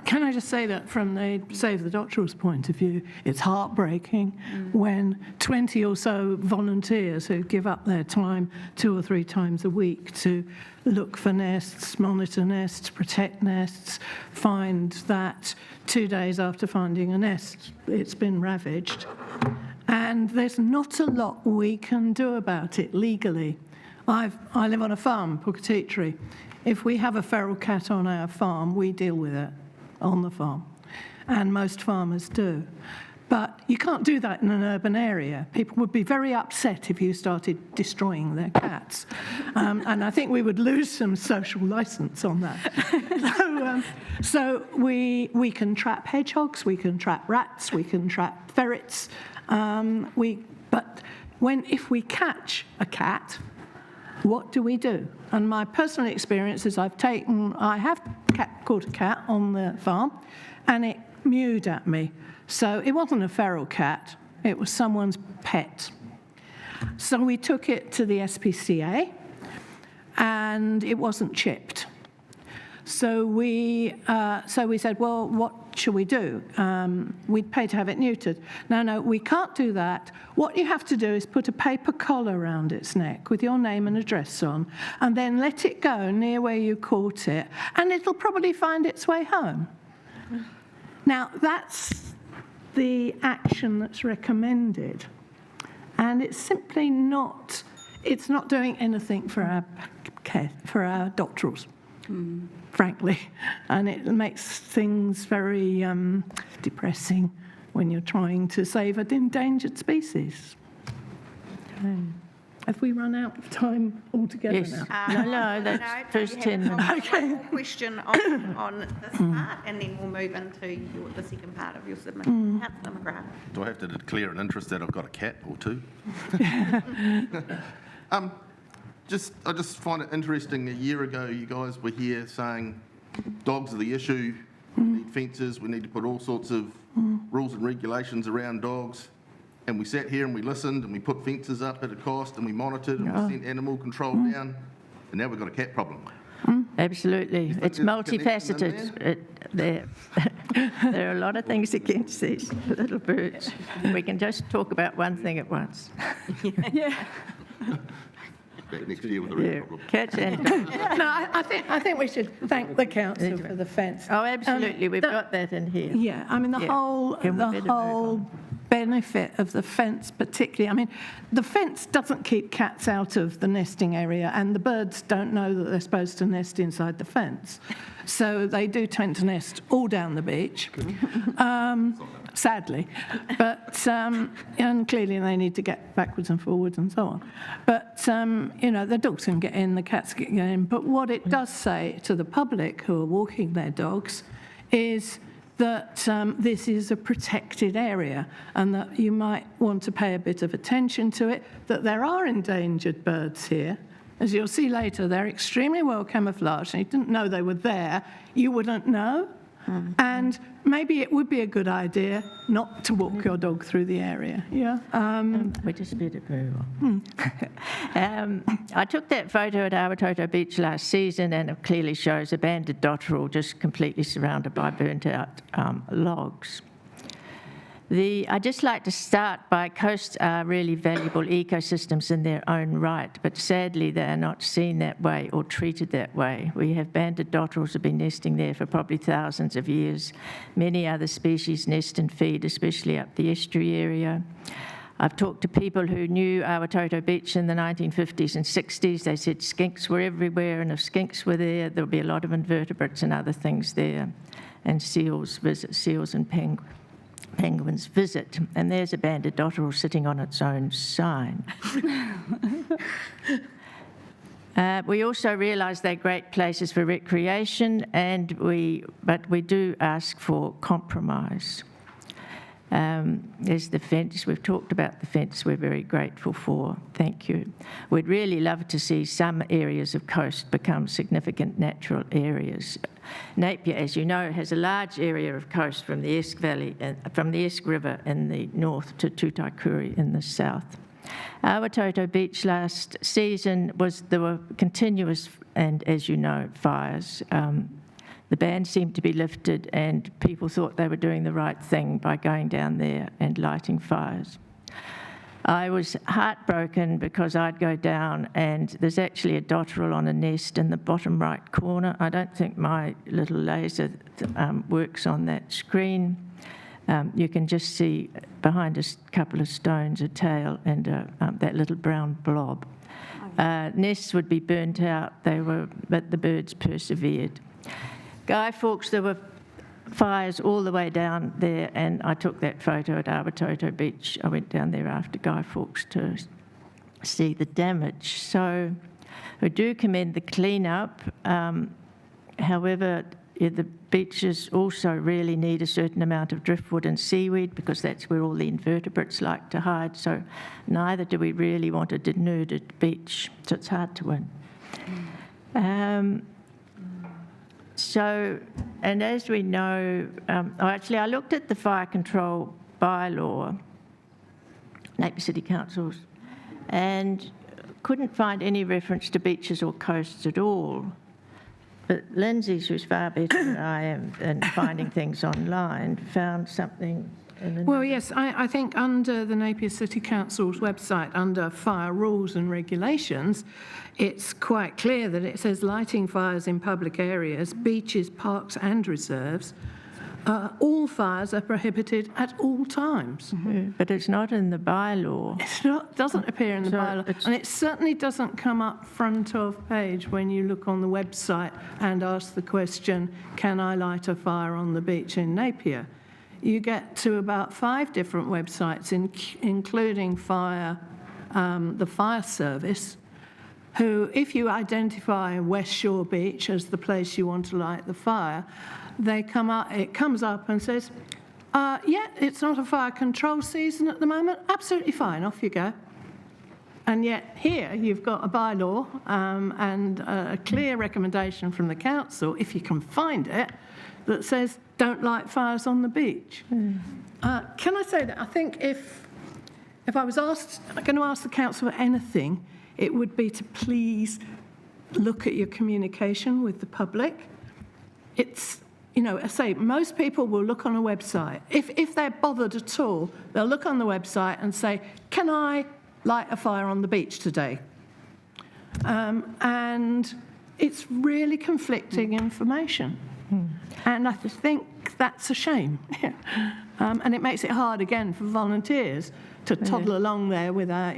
Can I just say that from the Save the Doctorals point of view, it's heartbreaking when 20 or so volunteers who give up their time 2 or 3 times a week to look for nests, monitor nests, protect nests, find that 2 days after finding a nest, it's been ravaged. And there's not a lot we can do about it legally. I live on a farm, Pukatitri. If we have a feral cat on our farm, we deal with it on the farm, and most farmers do. But you can't do that in an urban area. People would be very upset if you started destroying their cats. And I think we would lose some social license on that. So we can trap hedgehogs, we can trap rats, we can trap ferrets. But if we catch a cat, what do we do? And my personal experience is I have caught a cat on the farm, and it mewed at me. So it wasn't a feral cat, it was someone's pet. So we took it to the SPCA, and it wasn't chipped. So we said, well, what should we do? We'd pay to have it neutered. No, we can't do that. What you have to do is put a paper collar around its neck with your name and address on, and then let it go near where you caught it, and it'll probably find its way home. Now, that's the action that's recommended, and it's simply not, it's not doing anything for our doctorals. Frankly, and it makes things very depressing when you're trying to save an endangered species. Have we run out of time altogether now? No, that's first 10 minutes. Okay. Question on this part, and then we'll move into the second part of your submission. Councillor McGrath. Do I have to declare an interest that I've got a cat or 2? I just find it interesting. A year ago, you guys were here saying dogs are the issue. We need fences. We need to put all sorts of rules and regulations around dogs. And we sat here and we listened and we put fences up at a cost and we monitored and we sent animal control down. And now we've got a cat problem. Absolutely. It's multifaceted. There are a lot of things against these little birds. We can just talk about one thing at once. Back next year with a real problem. Cats and No, I think we should thank the council for the fence. Oh, absolutely. We've got that in here. Yeah, I mean, the whole benefit of the fence particularly, I mean, the fence doesn't keep cats out of the nesting area, and the birds don't know that they're supposed to nest inside the fence. So they do tend to nest all down the beach, sadly. But, and clearly they need to get backwards and forwards and so on. But, the dogs can get in, the cats can get in. But what it does say to the public who are walking their dogs is that this is a protected area and that you might want to pay a bit of attention to it, that there are endangered birds here. As you'll see later, they're extremely well camouflaged, and you didn't know they were there, you wouldn't know. And maybe it would be a good idea not to walk your dog through the area. Yeah. We just did it very well. I took that photo at Awatoto Beach last season, and it clearly shows a banded dotterel just completely surrounded by burnt-out logs. I'd just like to start by coasts are really valuable ecosystems in their own right, but sadly they are not seen that way or treated that way. We have banded dotterels have been nesting there for probably thousands of years. Many other species nest and feed, especially up the estuary area. I've talked to people who knew Awatoto Beach in the 1950s and 60s. They said skinks were everywhere, and if skinks were there, there would be a lot of invertebrates and other things there. And seals and penguins visit, and there's a banded dotterel sitting on its own sign. We also realise they're great places for recreation, but we do ask for compromise. There's the fence. We've talked about the fence. We're very grateful for. Thank you. We'd really love to see some areas of coast become significant natural areas. Napier, as you know, has a large area of coast from the Esk Valley, from the Esk River in the north to Tutaikuri in the south. Awatoto Beach last season there were continuous and, as you know, fires. the ban seemed to be lifted and people thought they were doing the right thing by going down there and lighting fires. I was heartbroken because I'd go down and there's actually a dotterel on a nest in the bottom right corner. I don't think my little laser works on that screen. You can just see behind a couple of stones a tail and that little brown blob. Nests would be burnt out, but the birds persevered. Guy Fawkes, there were fires all the way down there, and I took that photo at Awatoto Beach. I went down there after Guy Fawkes to see the damage. So we do commend the clean-up. However, the beaches also really need a certain amount of driftwood and seaweed because that's where all the invertebrates like to hide. So neither do we really want a denuded beach, so it's hard to win. And as we know, I looked at the fire control bylaw, Napier City Council's, and couldn't find any reference to beaches or coasts at all. But Lindsay, who's far better than I am in finding things online, found something in the... Well, yes, I think under the Napier City Council's website, under fire rules and regulations, it's quite clear that it says lighting fires in public areas, beaches, parks and reserves, all fires are prohibited at all times. Mm-hmm. But it's not in the bylaw. It doesn't appear in the bylaw. And it certainly doesn't come up front of page when you look on the website and ask the question, can I light a fire on the beach in Napier? You get to about 5 different websites, including the fire service, who, if you identify West Shore Beach as the place you want to light the fire, it comes up and says, yeah, it's not a fire control season at the moment. Absolutely fine, off you go. And yet here you've got a bylaw and a clear recommendation from the council, if you can find it, that says don't light fires on the beach. Can I say that I think if I was going to ask the council for anything, it would be to please look at your communication with the public. It's, I say most people will look on a website. If they're bothered at all, they'll look on the website and say, can I light a fire on the beach today? And it's really conflicting information. And I think that's a shame. And it makes it hard again for volunteers to toddle along there with our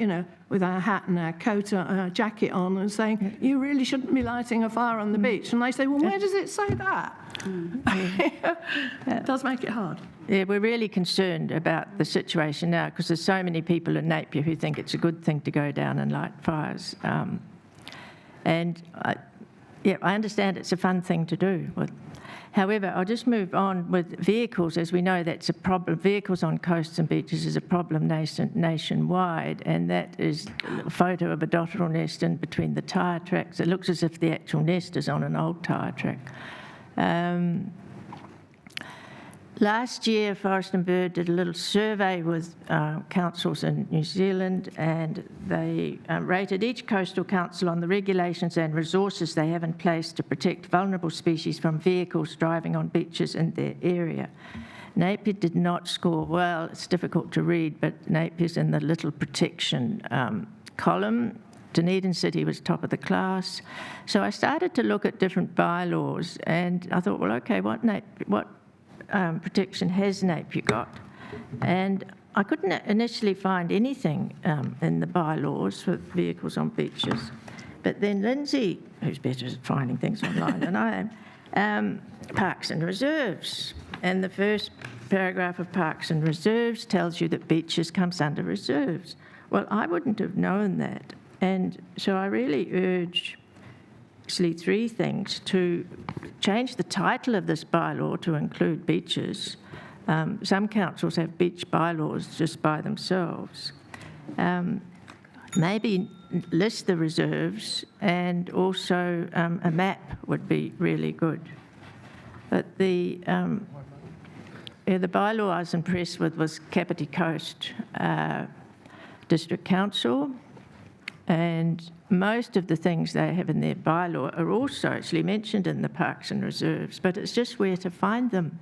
hat and our coat, our jacket on, and saying, you really shouldn't be lighting a fire on the beach. And they say, well, where does it say that? It does make it hard. Yeah, we're really concerned about the situation now because there's so many people in Napier who think it's a good thing to go down and light fires. I understand it's a fun thing to do. However, I'll just move on with vehicles. As we know, that's a problem. Vehicles on coasts and beaches is a problem nationwide, and that is a photo of a dotterel nest in between the tyre tracks. It looks as if the actual nest is on an old tyre track. Last year, Forest and Bird did a little survey with councils in New Zealand, and they rated each coastal council on the regulations and resources they have in place to protect vulnerable species from vehicles driving on beaches in their area. Napier did not score well. It's difficult to read, but Napier's in the little protection column. Dunedin City was top of the class. So I started to look at different bylaws, and I thought, well, okay, what protection has Napier got? And I couldn't initially find anything in the bylaws for vehicles on beaches. But then Lindsay, who's better at finding things online than I am, parks and reserves. And the first paragraph of parks and reserves tells you that beaches comes under reserves. Well, I wouldn't have known that. And so I really urge actually 3 things: to change the title of this bylaw to include beaches. Some councils have beach bylaws just by themselves. Maybe list the reserves, and also a map would be really good. But the bylaw I was impressed with was Kapiti Coast District Council. And most of the things they have in their bylaw are also actually mentioned in the parks and reserves, but it's just where to find them.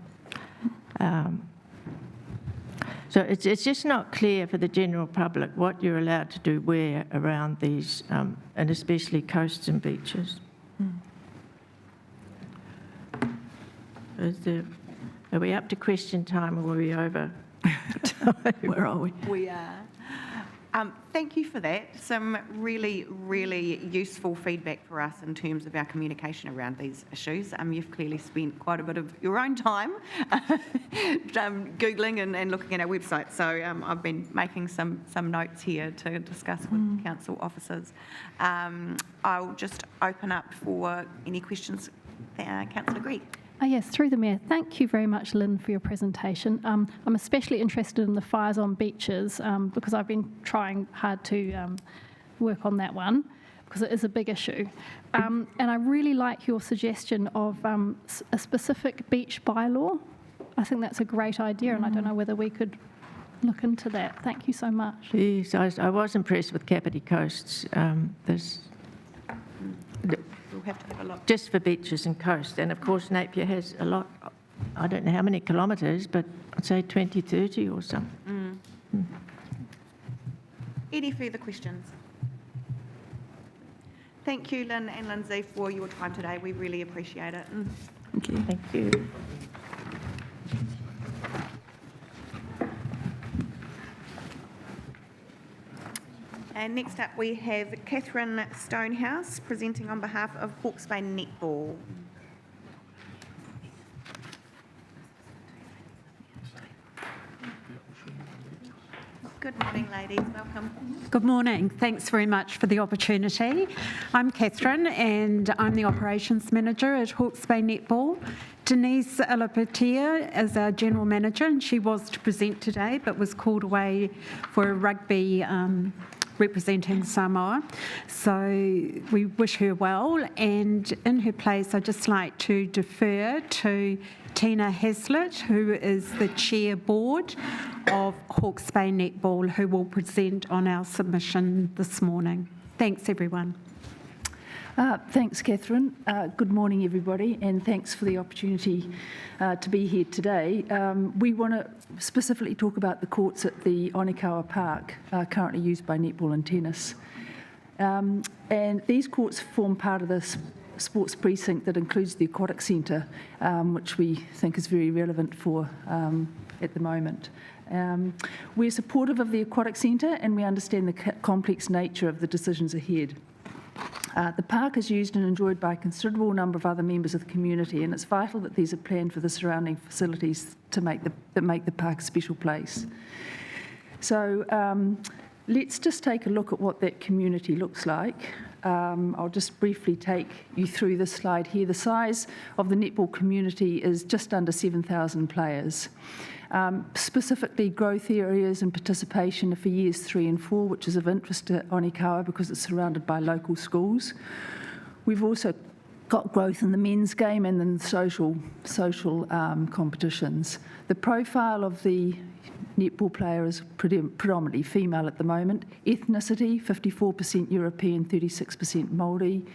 So it's just not clear for the general public what you're allowed to do where around these, and especially coasts and beaches. Are we up to question time, or are we over time? Where are we? We are. Thank you for that. Some really, really useful feedback for us in terms of our communication around these issues. You've clearly spent quite a bit of your own time Googling and looking at our website. So I've been making some notes here to discuss with council officers. I'll just open up for any questions. Councillor Greig. Yes, through the Mayor. Thank you very much, Lynn, for your presentation. I'm especially interested in the fires on beaches because I've been trying hard to work on that one because it is a big issue. And I really like your suggestion of a specific beach bylaw. I think that's a great idea, and I don't know whether we could look into that. Thank you so much. Yes, I was impressed with Kapiti Coasts. We'll have to have a look. Just for beaches and coast. And of course, Napier has a lot, I don't know how many kilometres, but I'd say 20, 30 or something. Any further questions? Thank you, Lynn and Lindsay, for your time today. We really appreciate it. Thank you. Thank you. And next up, we have Catherine Stonehouse presenting on behalf of Hawke's Bay Netball. Good morning, ladies. Welcome. Good morning. Thanks very much for the opportunity. I'm Catherine and I'm the Operations Manager at Hawke's Bay Netball. Denise Alapatia is our General Manager, and she was to present today but was called away for a rugby representing Samoa. So we wish her well, and in her place I'd just like to defer to Tina Haslett, who is the Chair Board of Hawke's Bay Netball, who will present on our submission this morning. Thanks, everyone. Thanks, Catherine. Good morning, everybody, and thanks for the opportunity to be here today. We want to specifically talk about the courts at the Onikawa Park, currently used by netball and tennis. And these courts form part of the sports precinct that includes the aquatic centre, which we think is very relevant for at the moment. We're supportive of the aquatic centre, and we understand the complex nature of the decisions ahead. The park is used and enjoyed by a considerable number of other members of the community, and it's vital that these are planned for the surrounding facilities that make the park a special place. So let's just take a look at what that community looks like. I'll just briefly take you through this slide here. The size of the netball community is just under 7,000 players. Specifically, growth areas and participation are for years 3 and 4, which is of interest to Onikawa because it's surrounded by local schools. We've also got growth in the men's game and in social competitions. The profile of the netball player is predominantly female at the moment. Ethnicity, 54% European, 36% Māori.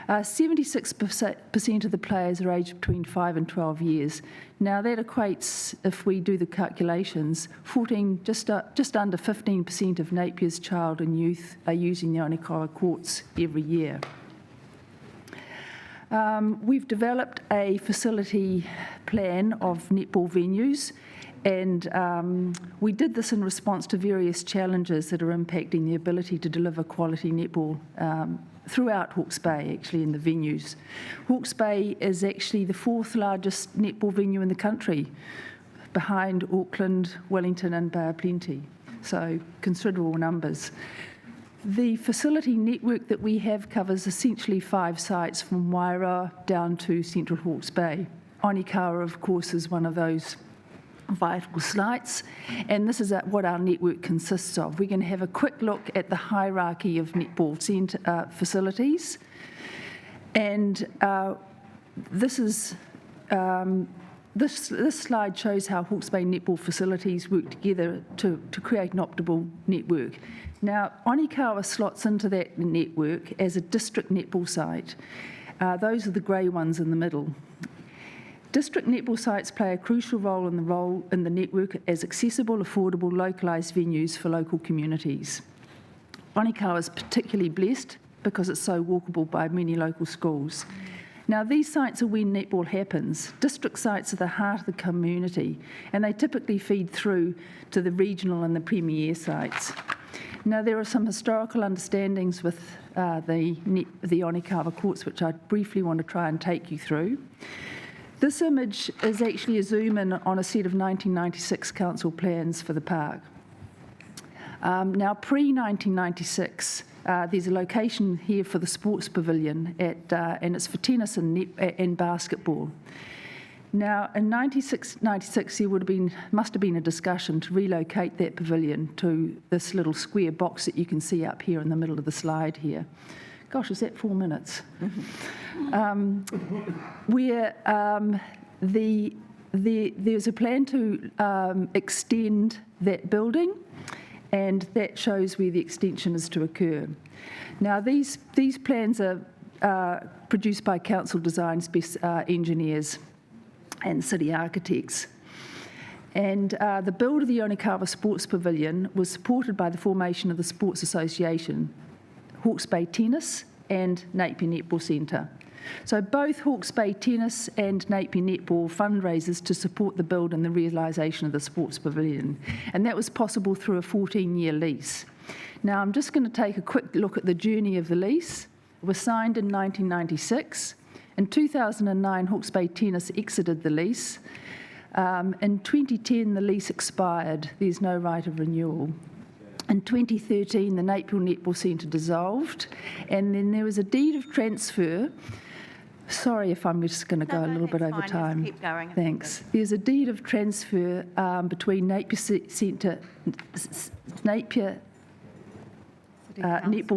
76% of the players are aged between 5 and 12 years. Now that equates, if we do the calculations, just under 15% of Napier's child and youth are using the Onikawa courts every year. We've developed a facility plan of netball venues, and we did this in response to various challenges that are impacting the ability to deliver quality netball throughout Hawke's Bay, actually, in the venues. Hawke's Bay is actually the 4th largest netball venue in the country, behind Auckland, Wellington and Bay of Plenty, so considerable numbers. The facility network that we have covers essentially 5 sites from Wairoa down to central Hawke's Bay. Onikawa, of course, is one of those vital sites, and this is what our network consists of. We can have a quick look at the hierarchy of netball facilities, and this is This slide shows how Hawke's Bay netball facilities work together to create an optimal network. Now, Onikawa slots into that network as a district netball site. Those are the grey ones in the middle. District netball sites play a crucial role in the network as accessible, affordable, localised venues for local communities. Onikawa is particularly blessed because it's so walkable by many local schools. Now, these sites are where netball happens. District sites are the heart of the community, and they typically feed through to the regional and the premier sites. Now, there are some historical understandings with the Onikawa courts, which I briefly want to try and take you through. This image is actually a zoom in on a set of 1996 council plans for the park. Now, pre-1996, there's a location here for the sports pavilion, and it's for tennis and basketball. Now, in 96, there must have been a discussion to relocate that pavilion to this little square box that you can see up here in the middle of the slide here. Gosh, is that 4 minutes? Where there's a plan to extend that building, and that shows where the extension is to occur. Now, these plans are produced by council design engineers and city architects. And the build of the Onikawa Sports Pavilion was supported by the formation of the Sports Association, Hawke's Bay Tennis and Napier Netball Centre. So both Hawke's Bay Tennis and Napier Netball fundraisers to support the build and the realisation of the Sports Pavilion. And that was possible through a 14-year lease. Now, I'm just going to take a quick look at the journey of the lease. It was signed in 1996. In 2009, Hawke's Bay Tennis exited the lease. In 2010, the lease expired. There's no right of renewal. In 2013, the Napier Netball Centre dissolved, and then there was a deed of transfer. Sorry if I'm just going to go a little bit over time. Keep going. Thanks. There's a deed of transfer between Napier Netball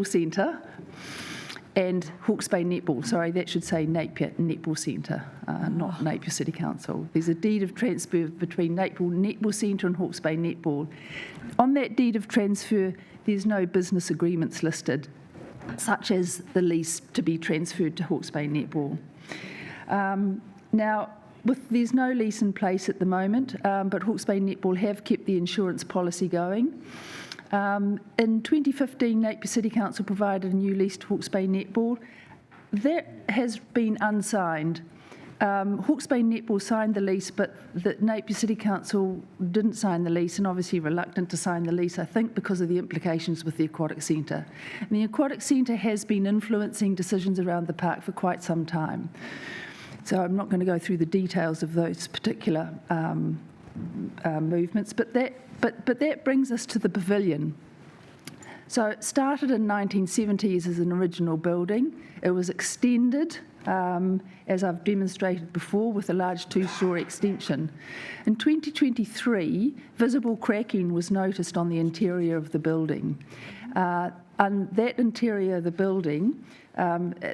Centre and Hawke's Bay Netball. Sorry, that should say Napier Netball Centre, not Napier City Council. There's a deed of transfer between Napier Netball Centre and Hawke's Bay Netball. On that deed of transfer, there's no business agreements listed, such as the lease to be transferred to Hawke's Bay Netball. Now, there's no lease in place at the moment, but Hawke's Bay Netball have kept the insurance policy going. In 2015, Napier City Council provided a new lease to Hawke's Bay Netball. That has been unsigned. Hawke's Bay Netball signed the lease, but the Napier City Council didn't sign the lease, and obviously reluctant to sign the lease, I think because of the implications with the aquatic centre. And the aquatic centre has been influencing decisions around the park for quite some time. So I'm not going to go through the details of those particular movements, but that brings us to the pavilion. So it started in 1970s as an original building. It was extended, as I've demonstrated before, with a large two-storey extension. In 2023, visible cracking was noticed on the interior of the building. And that interior of the building,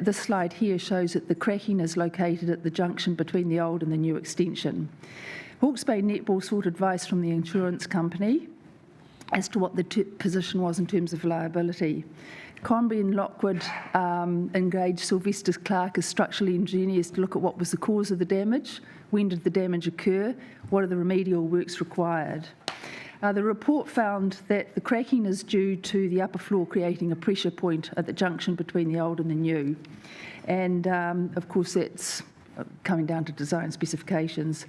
this slide here shows that the cracking is located at the junction between the old and the new extension. Hawke's Bay Netball sought advice from the insurance company as to what the position was in terms of liability. Conby and Lockwood engaged Sylvester Clark as structural engineers to look at what was the cause of the damage, when did the damage occur, what are the remedial works required. The report found that the cracking is due to the upper floor creating a pressure point at the junction between the old and the new. And of course that's coming down to design specifications.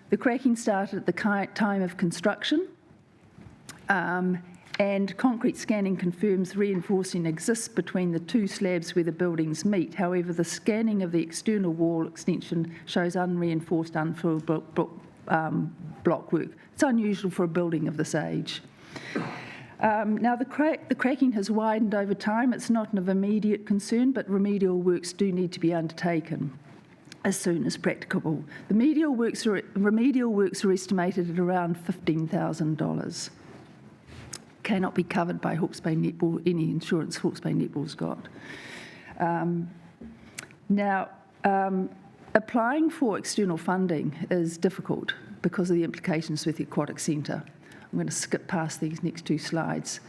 The cracking started at the time of construction, and concrete scanning confirms reinforcing exists between the two slabs where the buildings meet. However, the scanning of the external wall extension shows unreinforced, unfilled block work. It's unusual for a building of this age. Now, the cracking has widened over time. It's not of immediate concern, but remedial works do need to be undertaken as soon as practicable. The remedial works are estimated at around $15,000. Cannot be covered by Hawke's Bay Netball, any insurance Hawke's Bay Netball's got. Applying for external funding is difficult because of the implications with the aquatic centre. I'm going to skip past these next two slides.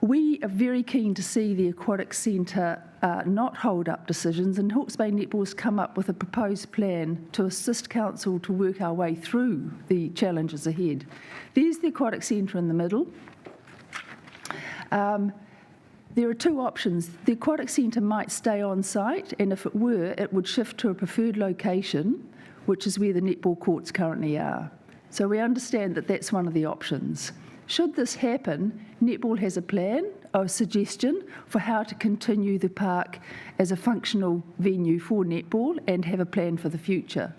We are very keen to see the aquatic centre not hold up decisions, and Hawke's Bay Netball has come up with a proposed plan to assist council to work our way through the challenges ahead. There's the aquatic centre in the middle. There are two options. The aquatic centre might stay on site, and if it were, it would shift to a preferred location, which is where the netball courts currently are. So we understand that that's one of the options. Should this happen, netball has a plan, or a suggestion for how to continue the park as a functional venue for netball and have a plan for the future.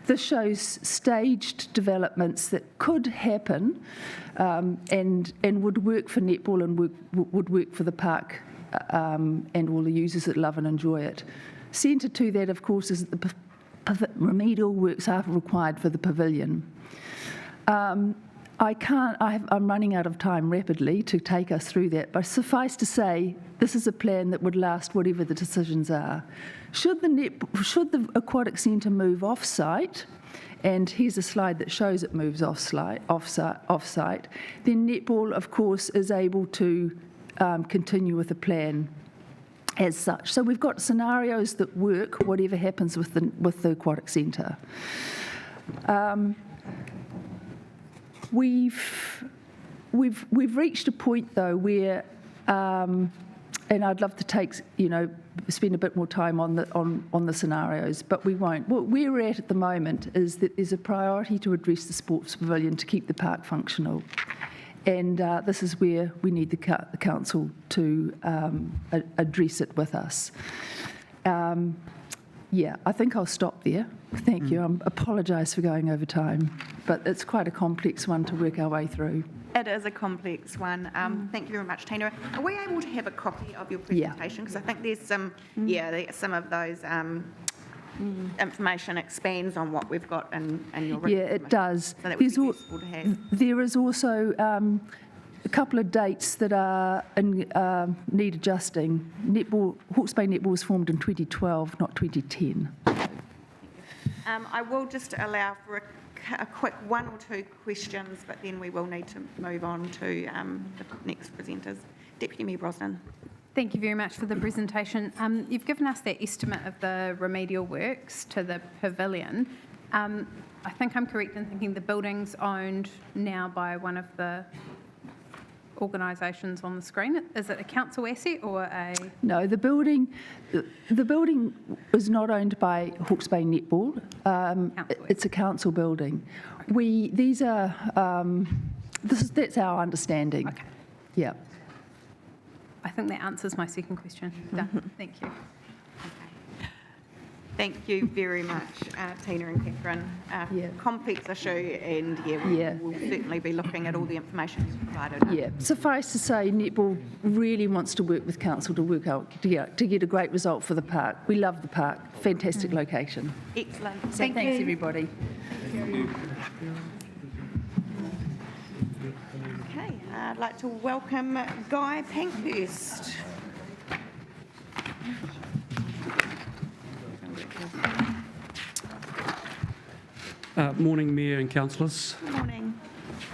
This shows staged developments that could happen and would work for netball and would work for the park and all the users that love and enjoy it. Centre to that, of course, is that the remedial works are required for the pavilion. I'm running out of time rapidly to take us through that, but suffice to say, this is a plan that would last whatever the decisions are. Should the aquatic centre move off-site, and here's a slide that shows it moves off-site, then netball, of course, is able to continue with the plan as such. So we've got scenarios that work, whatever happens with the aquatic centre. We've reached a point though where, and I'd love to spend a bit more time on the scenarios, but we won't. What we're at the moment is that there's a priority to address the sports pavilion to keep the park functional, and this is where we need the council to address it with us. I think I'll stop there. Thank you. I apologise for going over time, but it's quite a complex one to work our way through. It is a complex one. Thank you very much, Tina. Are we able to have a copy of your presentation? Because I think there's some of those information expands on what we've got in your written it does. So that would be useful to have. There is also a couple of dates that are need adjusting. Hawke's Bay Netball was formed in 2012, not 2010. I will just allow for a quick one or two questions, but then we will need to move on to the next presenters. Deputy Mayor Brosnan. Thank you very much for the presentation. You've given us that estimate of the remedial works to the pavilion. I think I'm correct in thinking the building's owned now by one of the organisations on the screen. Is it a council asset or a...? No, the building is not owned by Hawke's Bay Netball. It's a council building. That's our understanding. Okay. Yeah. I think that answers my second question. Done. Thank you. Thank you very much, Tina and Catherine. Complex issue, and we'll certainly be looking at all the information you've provided. Yeah, suffice to say, netball really wants to work with council to work out to get a great result for the park. We love the park. Fantastic location. Excellent. So thanks everybody. Okay, I'd like to welcome Guy Pankhurst. Morning, Mayor and councillors. Good morning.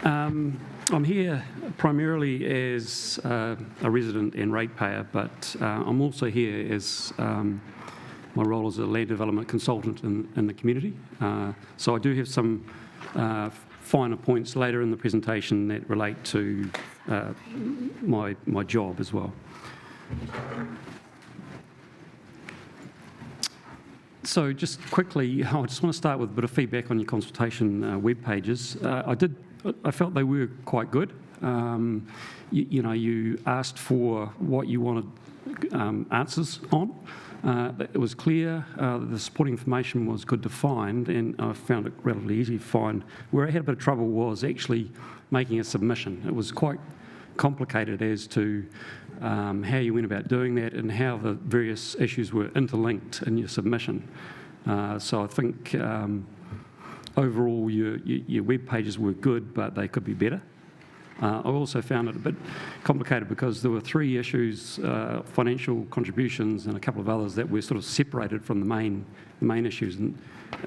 I'm here primarily as a resident and ratepayer, but I'm also here as my role as a land development consultant in the community. So I do have some finer points later in the presentation that relate to my job as well. So just quickly, I just want to start with a bit of feedback on your consultation web pages. I felt they were quite good. You asked for what you wanted answers on. It was clear. The supporting information was good to find, and I found it relatively easy to find. Where I had a bit of trouble was actually making a submission. It was quite complicated as to how you went about doing that and how the various issues were interlinked in your submission. So I think overall your web pages were good, but they could be better. I also found it a bit complicated because there were 3 issues, financial contributions and a couple of others that were sort of separated from the main issues, and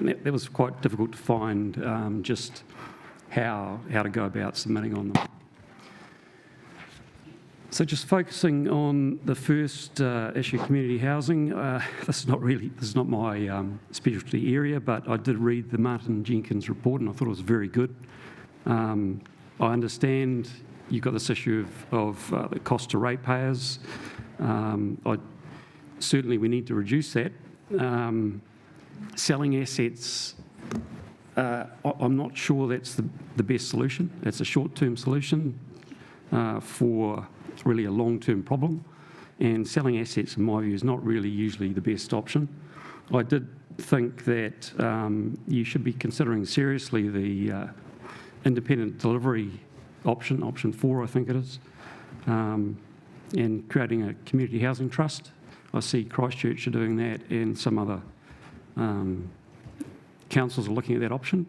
that was quite difficult to find just how to go about submitting on them. So just focusing on the first issue, community housing, this is not my specialty area, but I did read the Martin Jenkins report and I thought it was very good. I understand you've got this issue of the cost to ratepayers. Certainly we need to reduce that. Selling assets, I'm not sure that's the best solution. It's a short-term solution for really a long-term problem, and selling assets, in my view, is not really usually the best option. I did think that you should be considering seriously the independent delivery option 4, I think it is, and creating a community housing trust. I see Christchurch are doing that, and some other councils are looking at that option.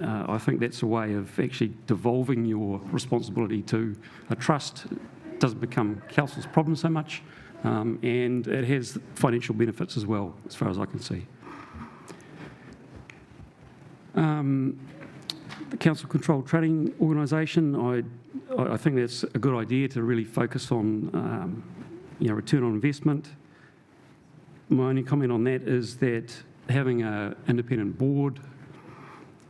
I think that's a way of actually devolving your responsibility to a trust. It doesn't become council's problem so much, and it has financial benefits as well, as far as I can see. The council controlled trading organisation, I think that's a good idea to really focus on return on investment. My only comment on that is that having an independent board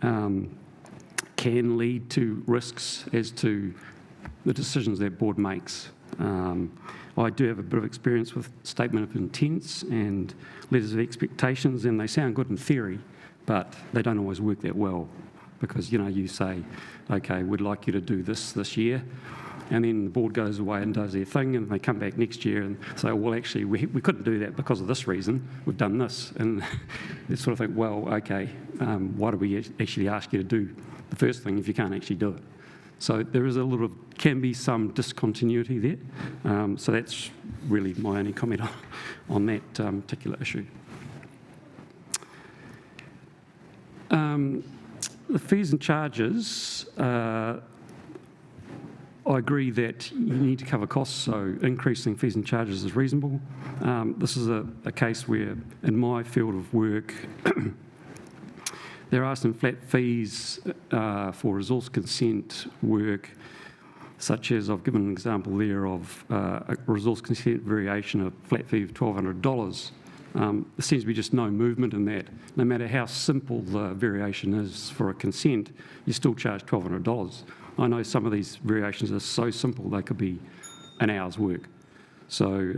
can lead to risks as to the decisions that board makes. I do have a bit of experience with statement of intents and letters of expectations, and they sound good in theory, but they don't always work that well, because you say, okay, we'd like you to do this year, and then the board goes away and does their thing, and they come back next year and say, well, actually, we couldn't do that because of this reason, we've done this. And they sort of think, well, okay, why do we actually ask you to do the first thing if you can't actually do it? So there is can be some discontinuity there. So that's really my only comment on that particular issue. The fees and charges, I agree that you need to cover costs, so increasing fees and charges is reasonable. This is a case where, in my field of work, there are some flat fees for resource consent work, such as I've given an example there of a resource consent variation of flat fee of $1,200. There seems to be just no movement in that. No matter how simple the variation is for a consent, you still charge $1,200. I know some of these variations are so simple they could be an hour's work. So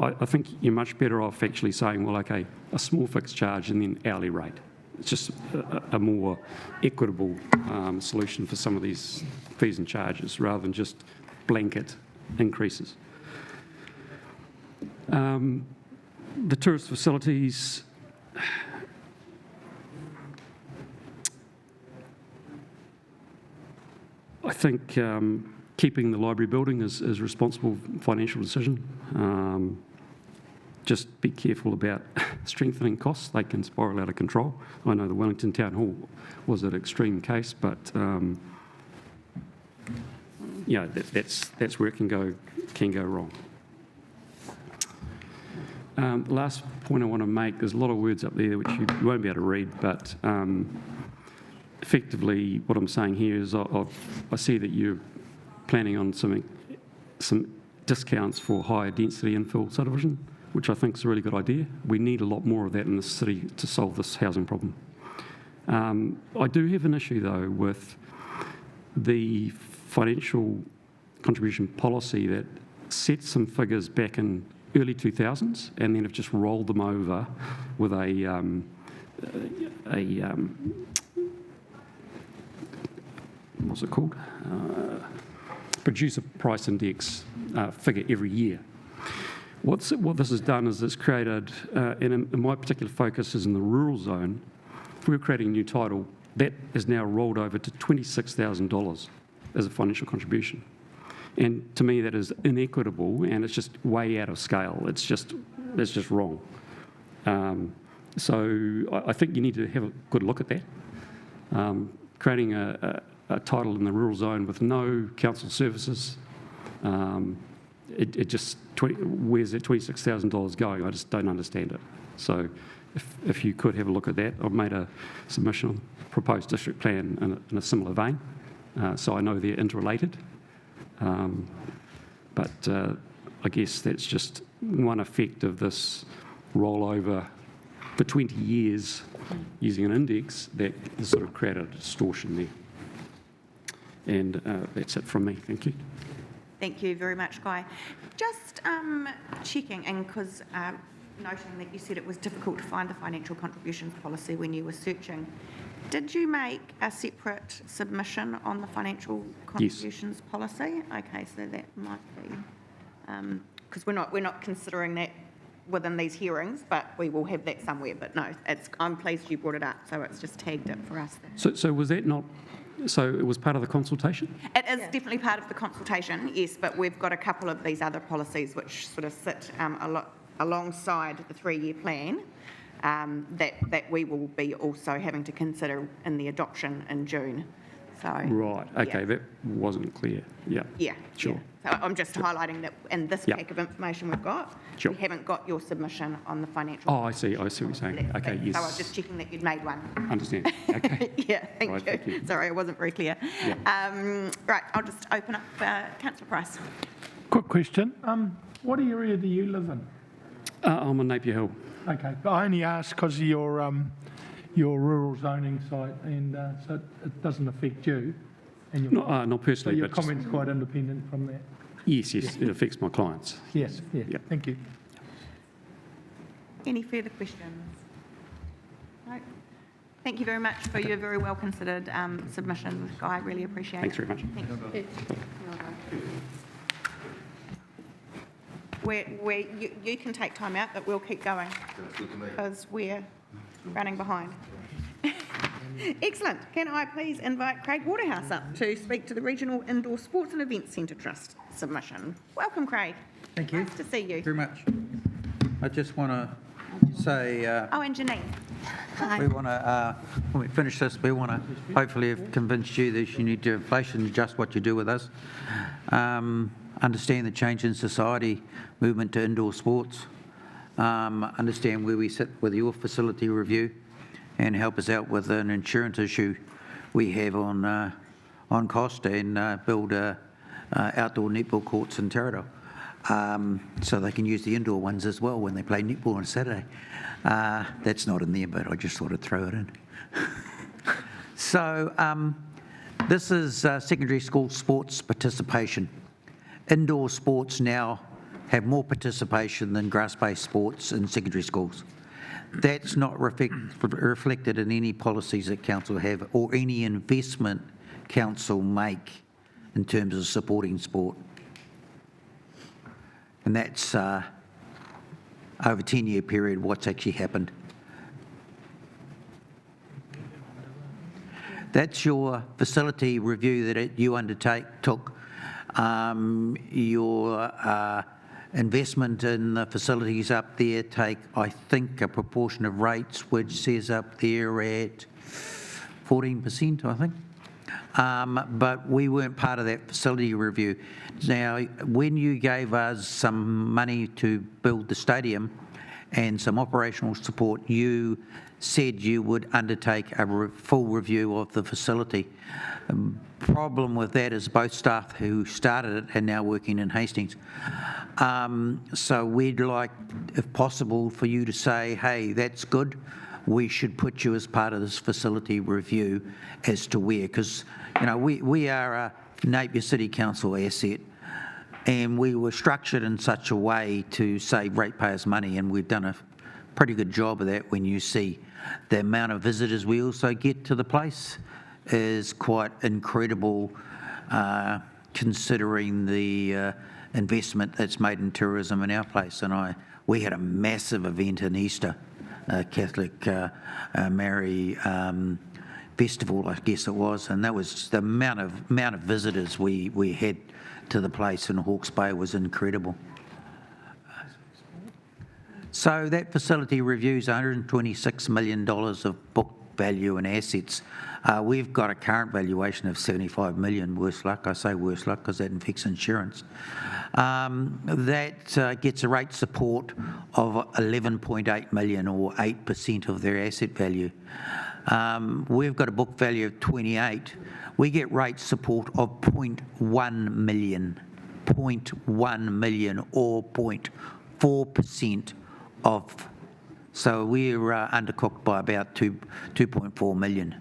I think you're much better off actually saying, well, okay, a small fixed charge and then hourly rate. It's just a more equitable solution for some of these fees and charges rather than just blanket increases. The tourist facilities, I think keeping the library building is a responsible financial decision. Just be careful about strengthening costs. They can spiral out of control. I know the Wellington Town Hall was an extreme case, but that's where it can go wrong. The last point I want to make, there's a lot of words up there which you won't be able to read, but effectively what I'm saying here is I see that you're planning on some discounts for higher density infill subdivision, which I think is a really good idea. We need a lot more of that in the city to solve this housing problem. I do have an issue though with the financial contribution policy that set some figures back in early 2000s and then have just rolled them over with a what's it called? Producer price index figure every year. What this has done is it's created, and my particular focus is in the rural zone. If we're creating a new title, that is now rolled over to $26,000 as a financial contribution. And to me, that is inequitable, and it's just way out of scale. It's just wrong. So I think you need to have a good look at that. Creating a title in the rural zone with no council services. It just, where's that $26,000 going? I just don't understand it. So if you could have a look at that. I've made a submission on the proposed district plan in a similar vein, so I know they're interrelated. But I guess that's just one effect of this rollover for 20 years using an index that has sort of created a distortion there. And that's it from me. Thank you. Thank you very much, Guy. Just checking, and because noting that you said it was difficult to find the financial contributions policy when you were searching, did you make a separate submission on the financial contributions policy? Okay, so that might be, because we're not considering that within these hearings, but we will have that somewhere. But no, I'm pleased you brought it up, so it's just tagged it for us. So was that not? So it was part of the consultation? It is definitely part of the consultation, yes, but we've got a couple of these other policies which sort of sit alongside the 3-year plan that we will be also having to consider in the adoption in June. So, right, okay, yeah. that wasn't clear. Yeah. Yeah. Sure. Yeah. So I'm just highlighting that in this pack of information we've got, we haven't got your submission on the financial. Oh, I see what you're saying. Okay, yes. So I was just checking that you'd made one. Understand. Okay. Yeah, thank, right, you. Thank you. Sorry, I wasn't very clear. Yeah. Right, I'll just open up Councillor Price. Quick question. What area do you live in? I'm on Napier Hill. Okay, but I only ask because of your rural zoning site, and so it doesn't affect you. And your, not personally, so your but just, comment's quite independent from that. yes, it affects my clients. Yes, yeah. Yep. Thank you. Any further questions? No. Thank you very much for your very well considered submission, Guy. I really appreciate Thanks it. very much. Thank you. You can take time out, but we'll keep going because we're running behind. Excellent. Can I please invite Craig Waterhouse up to speak to the Regional Indoor Sports and Events Centre Trust submission? Welcome, Craig. Thank you. Nice to see you. Very much. I just want to say... oh, and Janine. We want to, when we finish this, we want to hopefully have convinced you that you need to inflation adjust what you do with us. Understand the change in society, movement to indoor sports. Understand where we sit with your facility review, and help us out with an insurance issue we have on cost, and build outdoor netball courts in Taradale, so they can use the indoor ones as well when they play netball on Saturday. That's not in there, but I just thought I'd throw it in. So this is secondary school sports participation. Indoor sports now have more participation than grass-based sports in secondary schools. That's not reflected in any policies that council have or any investment council make in terms of supporting sport. And that's over a 10-year period what's actually happened. That's your facility review that you took. Your investment in the facilities up there take, I think, a proportion of rates which says up there at 14%, I think. But we weren't part of that facility review. Now, when you gave us some money to build the stadium and some operational support, you said you would undertake a full review of the facility. Problem with that is both staff who started it are now working in Hastings. So we'd like, if possible, for you to say, hey, that's good. We should put you as part of this facility review as to where, because we are a Napier City Council asset, and we were structured in such a way to save ratepayers money, and we've done a pretty good job of that. When you see the amount of visitors we also get to the place is quite incredible, considering the investment that's made in tourism in our place. And we had a massive event in Easter, Catholic Mary Festival, I guess it was, and that was the amount of visitors we had to the place in Hawke's Bay was incredible. So that facility reviews $126 million of book value and assets. We've got a current valuation of 75 million, worse luck. I say worse luck because that affects insurance. That gets a rate support of 11.8 million, or 8% of their asset value. We've got a book value of 28. We get rate support of 0.1 million, 0.1 million, or 0.4% of. So we're undercooked by about 2.4 million.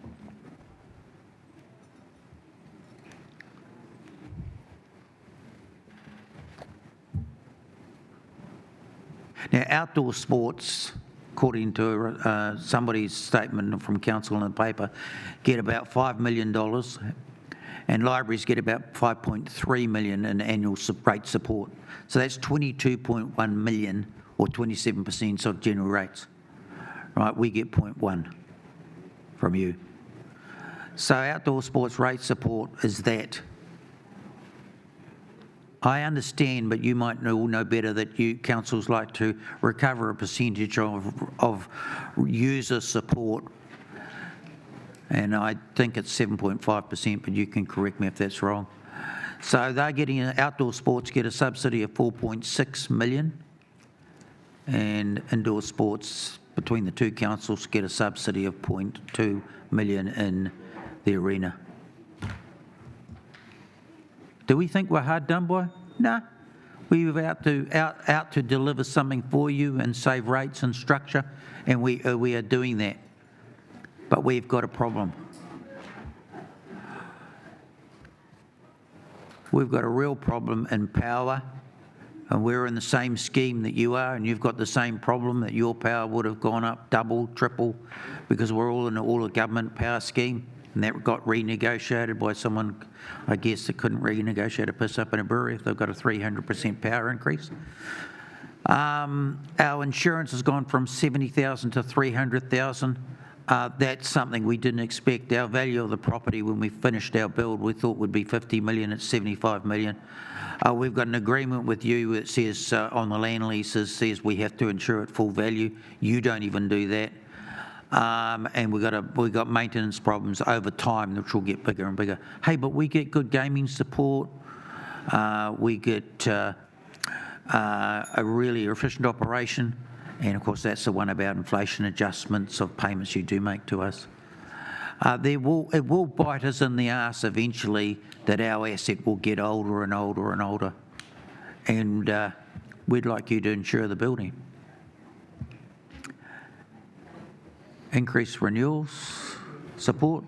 Now, outdoor sports, according to somebody's statement from council in the paper, get about $5 million, and libraries get about 5.3 million in annual rate support. So that's 22.1 million, or 27% of general rates. Right, we get 0.1 from you. So outdoor sports rate support is that. I understand, but you might all know better that councils like to recover a percentage of user support, and I think it's 7.5%, but you can correct me if that's wrong. So they're getting, outdoor sports get a subsidy of 4.6 million, and indoor sports between the two councils get a subsidy of 0.2 million in the arena. Do we think we're hard done by? No. We were out to deliver something for you and save rates and structure, and we are doing that. But we've got a problem. We've got a real problem in power, and we're in the same scheme that you are, and you've got the same problem that your power would have gone up double, triple, because we're all in a government power scheme. And that got renegotiated by someone, I guess, that couldn't renegotiate a piss up in a brewery if they've got a 300% power increase. Our insurance has gone from 70,000 to 300,000. That's something we didn't expect. Our value of the property when we finished our build, we thought would be 50 million, it's 75 million. We've got an agreement with you that says on the land leases, says we have to insure at full value. You don't even do that. And we've got maintenance problems over time, which will get bigger and bigger. Hey, but we get good gaming support. We get a really efficient operation, and of course that's the one about inflation adjustments of payments you do make to us. It will bite us in the arse eventually that our asset will get older and older and older, and we'd like you to insure the building. Increase renewals, support,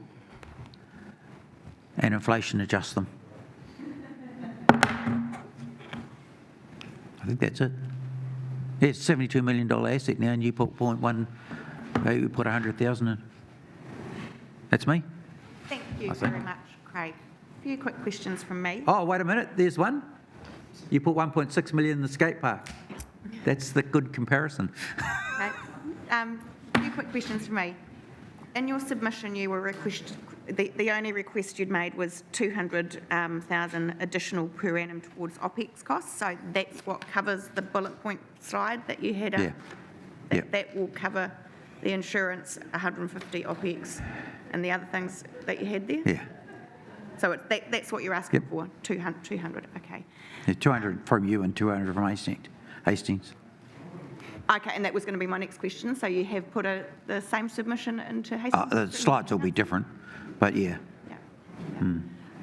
and inflation adjust them. I think that's it. It's a $72 million asset now, and you put 0.1, you put 100,000 in. That's me. Thank you very much, Craig. A few quick questions from me. Oh, wait a minute, there's one. You put 1.6 million in the skate park. That's the good comparison. Okay. A few quick questions from me. In your submission, you were the only request you'd made was 200,000 additional per annum towards OPEX costs. So that's what covers the bullet point slide that you had. That will cover the insurance, 150 OPEX, and the other things that you had there. Yeah. So that's what you're asking for. 200. Okay. Yeah, 200 from you and 200 from Hastings. Okay, and that was going to be my next question. So you have put the same submission into Hastings? The slides will be different, but yeah.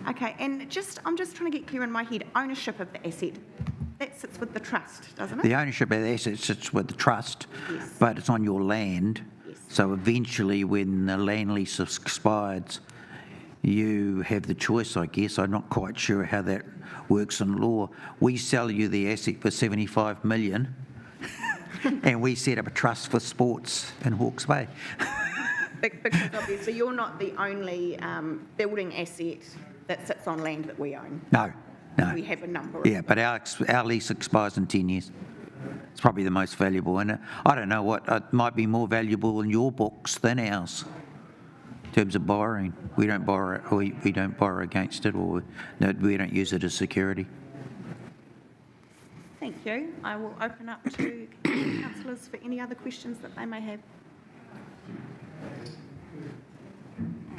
Okay, and I'm just trying to get clear in my head, ownership of the asset, that sits with the trust, doesn't it? The ownership of the asset sits with the trust, but it's on your land. So eventually when the land lease expires, you have the choice, I guess. I'm not quite sure how that works in law. We sell you the asset for 75 million. And we set up a trust for sports in Hawke's Bay. Because obviously you're not the only building asset that sits on land that we own. No. We have a number. Yeah, but our lease expires in 10 years. It's probably the most valuable. And I don't know what, it might be more valuable in your books than ours in terms of borrowing. We don't borrow, we don't borrow against it, or we don't use it as security. Thank you. I will open up to councillors for any other questions that they may have.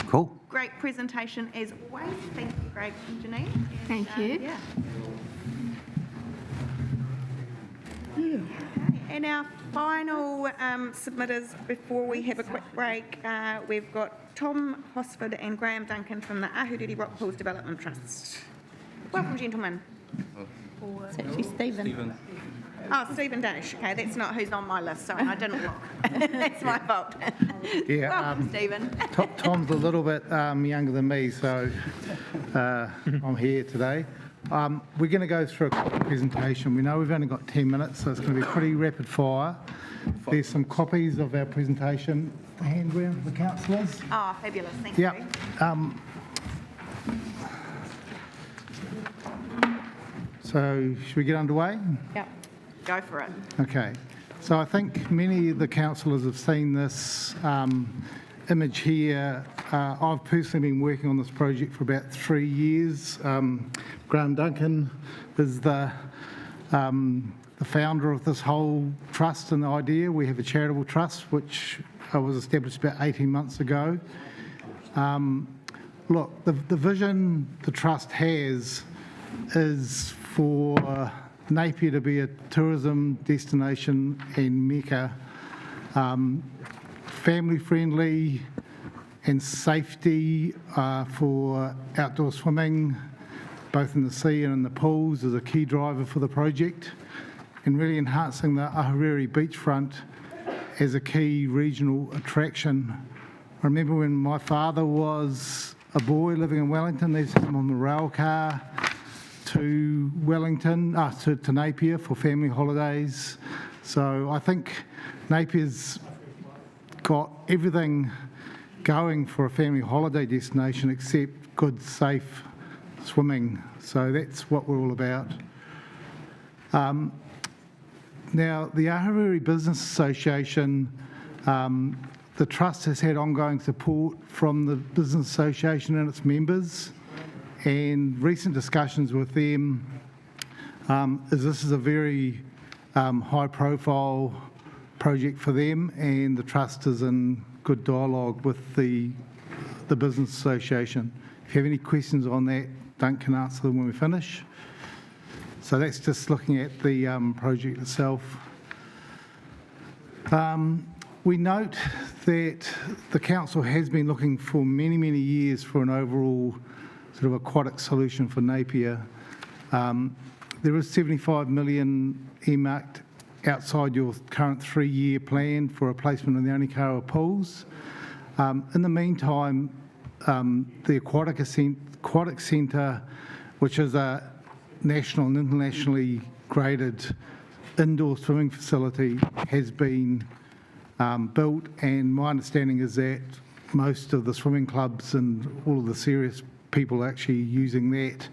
Cool. Great presentation as always. Thank you, Greg and Janine. Thank you. Yeah. Okay, and our final submitters before we have a quick break, we've got Tom Hosford and Graham Duncan from the Ahuriri Rock Pools Development Trust. Welcome, gentlemen. It's actually Stephen. Oh, Stephen Dash. Okay, that's not who's on my list. Sorry, I didn't look. That's my fault. Yeah, Welcome, Stephen. Tom's a little bit younger than me, so I'm here today. We're going to go through a quick presentation. We know we've only got 10 minutes, so it's going to be pretty rapid fire. There's some copies of our presentation to hand round to the councillors. Oh, fabulous. Thank you. So should we get underway? Yep. Go for it. Okay. So I think many of the councillors have seen this image here. I've personally been working on this project for about 3 years. Graham Duncan is the founder of this whole trust and the idea. We have a charitable trust which was established about 18 months ago. Look, the vision the trust has is for Napier to be a tourism destination and mecca, family-friendly and safety for outdoor swimming, both in the sea and in the pools, is a key driver for the project, and really enhancing the Ahuriri beachfront as a key regional attraction. I remember when my father was a boy living in Wellington, they used to come on the rail car to Wellington, to Napier for family holidays. So I think Napier's got everything going for a family holiday destination except good, safe swimming. So that's what we're all about. Now, the Ahuriri Business Association, the Trust has had ongoing support from the Business Association and its members, and recent discussions with them is this is a very high-profile project for them, and the Trust is in good dialogue with the Business Association. If you have any questions on that, Dunk can answer them when we finish. So that's just looking at the project itself. We note that the council has been looking for many, many years for an overall sort of aquatic solution for Napier. There is 75 million earmarked outside your current 3-year plan for replacement of the Onikawa pools. In the meantime, the Aquatic Centre, which is a national and internationally graded indoor swimming facility, has been built, and my understanding is that most of the swimming clubs and all of the serious people are actually using that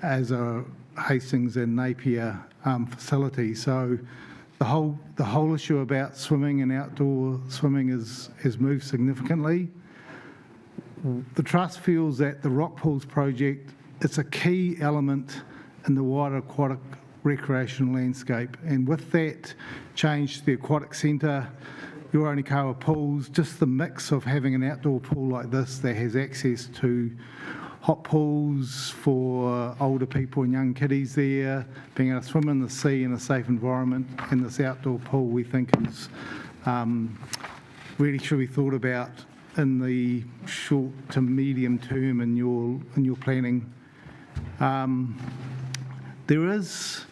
as a Hastings and Napier facility. So the whole issue about swimming and outdoor swimming has moved significantly. The Trust feels that the Rock Pools project is a key element in the wider aquatic recreational landscape, and with that change to the Aquatic Centre, your Onikawa pools, just the mix of having an outdoor pool like this that has access to hot pools for older people and young kiddies there, being able to swim in the sea in a safe environment, and this outdoor pool we think is really should be thought about in the short to medium term in your planning. There is,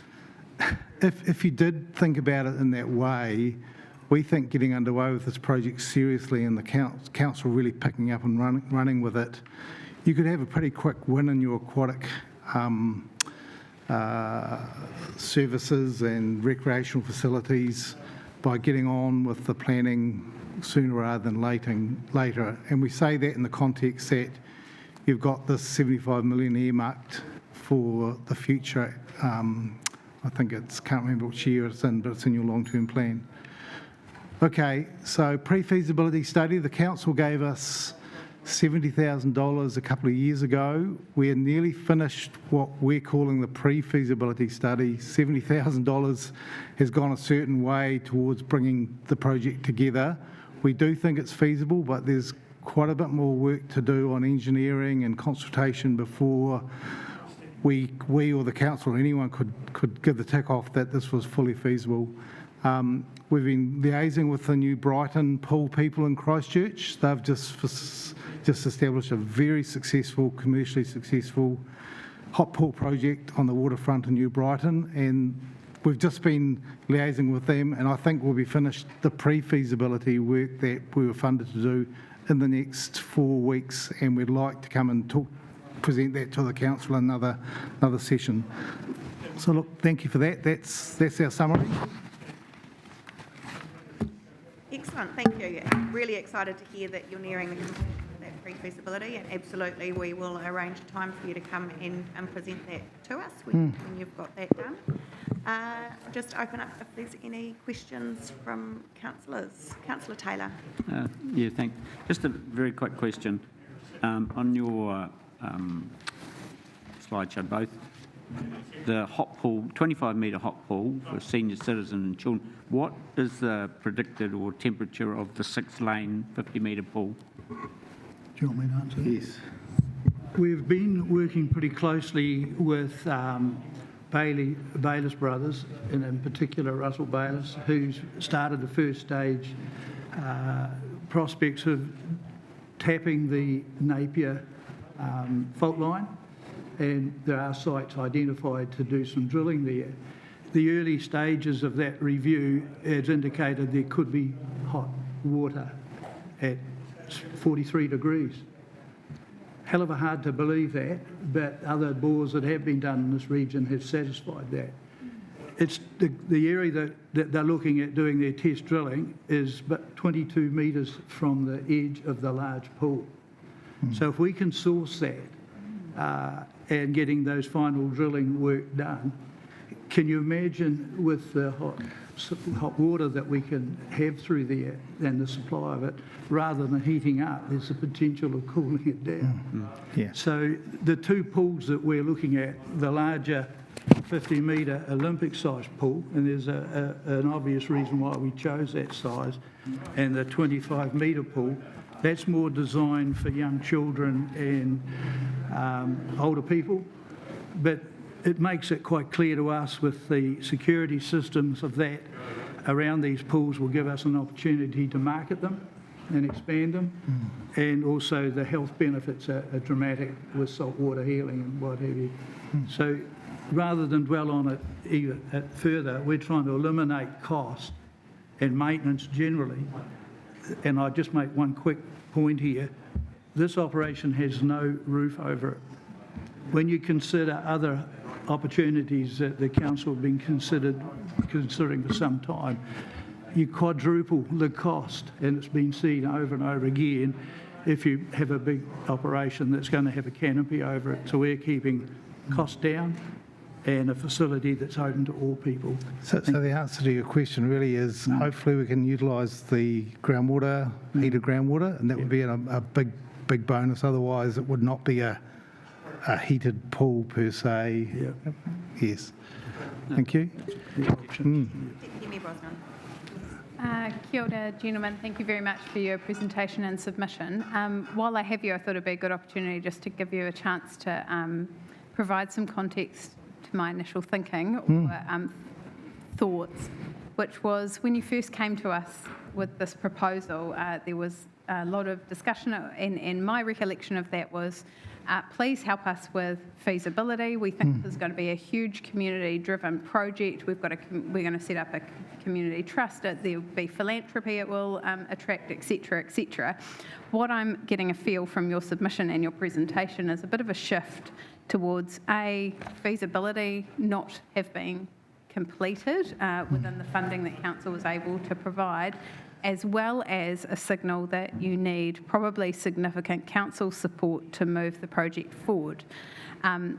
if you did think about it in that way, we think getting underway with this project seriously and the council really picking up and running with it, you could have a pretty quick win in your aquatic services and recreational facilities by getting on with the planning sooner rather than later. And we say that in the context that you've got this 75 million earmarked for the future. I think can't remember which year it's in, but it's in your long-term plan. Okay, so pre-feasibility study, the council gave us $70,000 a couple of years ago. We're nearly finished what we're calling the pre-feasibility study. $70,000 has gone a certain way towards bringing the project together. We do think it's feasible, but there's quite a bit more work to do on engineering and consultation before we or the council or anyone could give the tick off that this was fully feasible. We've been liaising with the new Brighton pool people in Christchurch. They've just established a very successful, commercially successful hot pool project on the waterfront in New Brighton, and we've just been liaising with them, and I think we'll be finished the pre-feasibility work that we were funded to do in the next 4 weeks, and we'd like to come and present that to the council in another session. So look, thank you for that. That's our summary. Excellent, thank you. I'm really excited to hear that you're nearing the completion of that pre-feasibility, and absolutely we will arrange a time for you to come in and present that to us when you've got that done. Just open up if there's any questions from councillors. Councillor Taylor. Yeah, thanks. Just a very quick question. On your slideshow, both the hot pool, 25-metre hot pool for senior citizens and children, what is the predicted or temperature of the 6-lane 50-metre pool? Do you want me to answer? Yes. We've been working pretty closely with Bayliss Brothers, and in particular Russell Bayliss, who's started the first stage prospects of tapping the Napier fault line, and there are sites identified to do some drilling there. The early stages of that review has indicated there could be hot water at 43 degrees. Hell of a hard to believe that, but other bores that have been done in this region have satisfied that. It's the area that they're looking at doing their test drilling is but 22 metres from the edge of the large pool. So if we can source that and getting those final drilling work done, can you imagine with the hot water that we can have through there and the supply of it, rather than heating up, there's the potential of cooling it down. Yeah. So the two pools that we're looking at, the larger 50-metre Olympic-sized pool, and there's an obvious reason why we chose that size, and the 25-metre pool, that's more designed for young children and older people, but it makes it quite clear to us with the security systems of that around these pools will give us an opportunity to market them and expand them, and also the health benefits are dramatic with saltwater healing and what have you. So rather than dwell on it even further, we're trying to eliminate cost and maintenance generally. And I just make one quick point here. This operation has no roof over it. When you consider other opportunities that the council have been considering for some time, you quadruple the cost, and it's been seen over and over again if you have a big operation that's going to have a canopy over it. So we're keeping costs down and a facility that's open to all people. So the answer to your question really is hopefully we can utilise the groundwater, heated groundwater, and that would be a big bonus. Otherwise it would not be a heated pool per se. Yep. Yes. Thank you. Yemi Brosnan. Kia ora, gentlemen. Thank you very much for your presentation and submission. While I have you, I thought it'd be a good opportunity just to give you a chance to provide some context to my initial thinking or thoughts, which was when you first came to us with this proposal, there was a lot of discussion, and my recollection of that was, please help us with feasibility. We think there's going to be a huge community-driven project. We're going to set up a community trust. There'll be philanthropy it will attract, etc., etc. What I'm getting a feel from your submission and your presentation is a bit of a shift towards feasibility not have been completed within the funding that council was able to provide, as well as a signal that you need probably significant council support to move the project forward.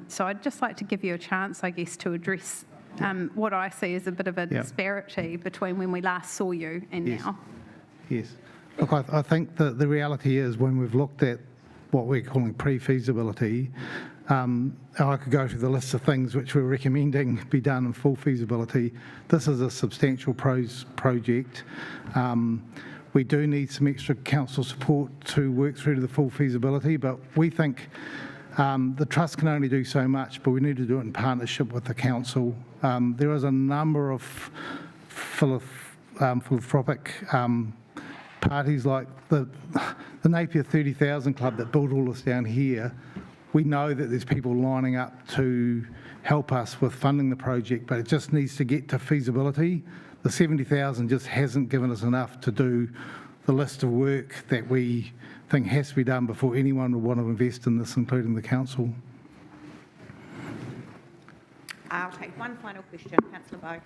So I'd just like to give you a chance, I guess, to address what I see as a bit of a disparity between when we last saw you and now. Yes. Look, I think that the reality is when we've looked at what we're calling pre-feasibility, I could go through the list of things which we're recommending be done in full feasibility. This is a substantial project. We do need some extra council support to work through to the full feasibility, but we think the trust can only do so much, but we need to do it in partnership with the council. There is a number of philanthropic parties like the Napier 30,000 Club that built all this down here. We know that there's people lining up to help us with funding the project, but it just needs to get to feasibility. The 70,000 just hasn't given us enough to do the list of work that we think has to be done before anyone would want to invest in this, including the council. I'll take one final question. Councillor Bowe.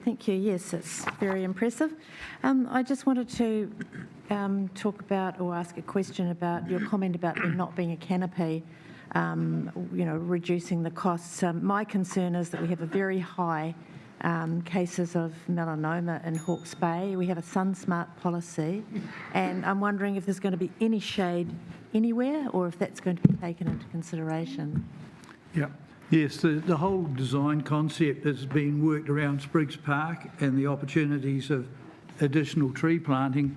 Thank you. Yes, it's very impressive. I just wanted to talk about or ask a question about your comment about there not being a canopy, reducing the costs. My concern is that we have a very high cases of melanoma in Hawke's Bay. We have a SunSmart policy, and I'm wondering if there's going to be any shade anywhere or if that's going to be taken into consideration. Yeah. Yes, the whole design concept has been worked around Spriggs Park and the opportunities of additional tree planting,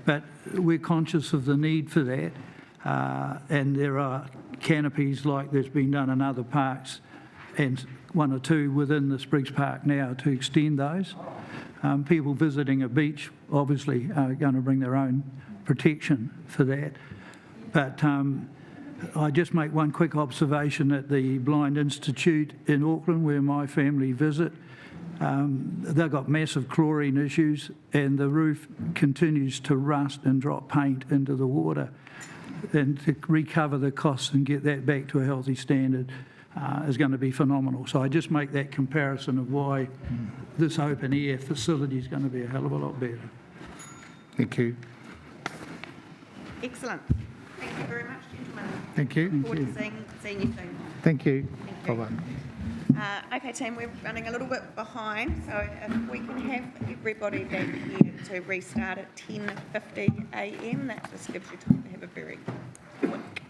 but we're conscious of the need for that, and there are canopies like there's been done in other parks and one or two within the Spriggs Park now to extend those. People visiting a beach obviously are going to bring their own protection for that, but I just make one quick observation at the Blind Institute in Auckland, where my family visit. They've got massive chlorine issues, and the roof continues to rust and drop paint into the water. And to recover the costs and get that back to a healthy standard is going to be phenomenal. So I just make that comparison of why this open air facility is going to be a hell of a lot better. Thank you. Excellent. Thank you very much, gentlemen. Thank you. Look forward to seeing you soon. Thank you. Thank you. Bye-bye. Okay, team, we're running a little bit behind, so if we can have everybody back here to restart at 10:50 a.m., that just gives you time to have a very quick break.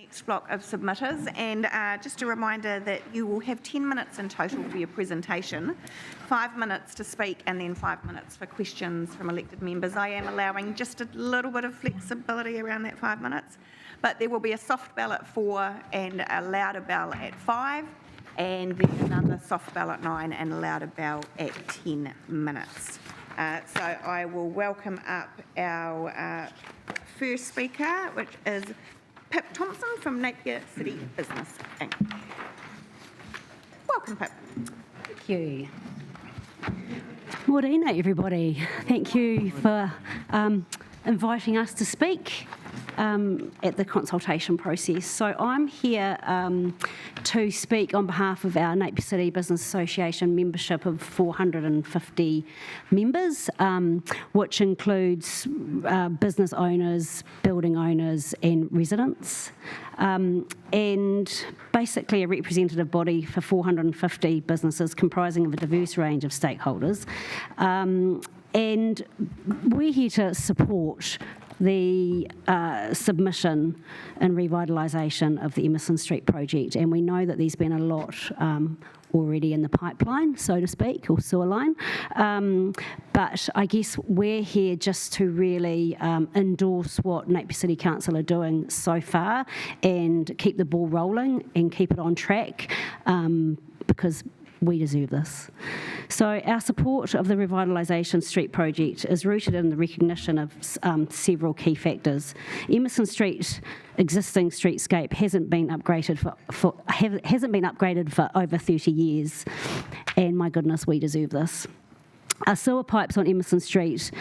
next block of submitters, and just a reminder that you will have 10 minutes in total for your presentation, 5 minutes to speak, and then 5 minutes for questions from elected members. I am allowing just a little bit of flexibility around that 5 minutes, but there will be a soft bell at 4 and a louder bell at 5, and then another soft bell at 9 and a louder bell at 10 minutes. So I will welcome up our first speaker, which is Pip Thompson from Napier City Business Inc. Welcome, Pip. Thank you. Morena, everybody. Thank you for inviting us to speak at the consultation process. So I'm here to speak on behalf of our Napier City Business Association membership of 450 members, which includes business owners, building owners and residents. And basically a representative body for 450 businesses comprising of a diverse range of stakeholders. And we're here to support the submission and revitalisation of the Emerson Street project, and we know that there's been a lot already in the pipeline, so to speak, or sewer line. But I guess we're here just to really endorse what Napier City Council are doing so far and keep the ball rolling and keep it on track, because we deserve this. So our support of the Revitalisation Street project is rooted in the recognition of several key factors. Emerson Street existing streetscape hasn't been upgraded for over 30 years, and my goodness, we deserve this. Our sewer pipes on Emerson Street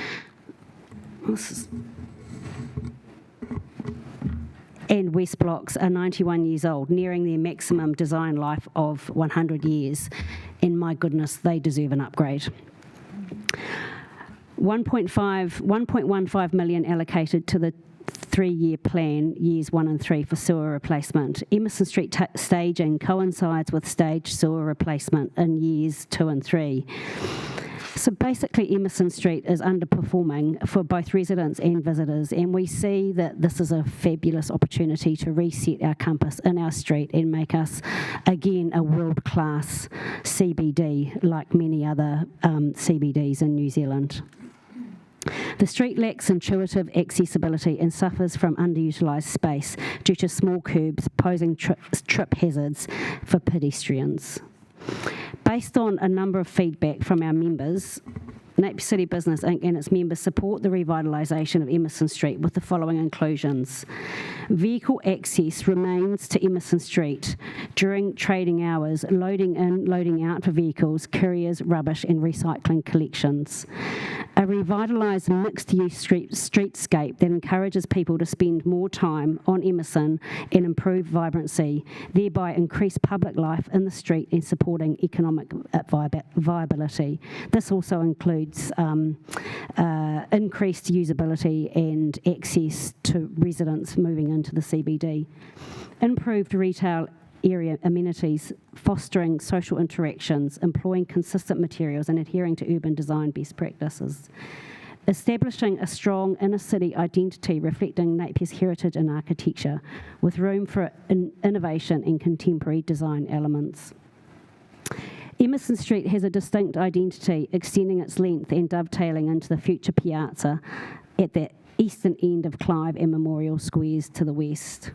and West Blocks are 91 years old, nearing their maximum design life of 100 years. And my goodness, they deserve an upgrade. 1.15 million allocated to the 3-year plan, years 1 and 3, for sewer replacement. Emerson Street staging coincides with staged sewer replacement in years 2 and 3. So basically, Emerson Street is underperforming for both residents and visitors, and we see that this is a fabulous opportunity to reset our compass in our street and make us, again, a world-class CBD like many other CBDs in New Zealand. The street lacks intuitive accessibility and suffers from underutilised space due to small curbs posing trip hazards for pedestrians. Based on a number of feedback from our members, Napier City Business Inc. and its members support the revitalisation of Emerson Street with the following inclusions. Vehicle access remains to Emerson Street during trading hours, loading in, loading out for vehicles, couriers, rubbish and recycling collections. A revitalised mixed-use streetscape that encourages people to spend more time on Emerson and improve vibrancy, thereby increase public life in the street and supporting economic viability. This also includes increased usability and access to residents moving into the CBD. Improved retail area amenities, fostering social interactions, employing consistent materials and adhering to urban design best practices. Establishing a strong inner city identity reflecting Napier's heritage and architecture, with room for innovation and contemporary design elements. Emerson Street has a distinct identity, extending its length and dovetailing into the future piazza at the eastern end of Clive and Memorial Squares to the west.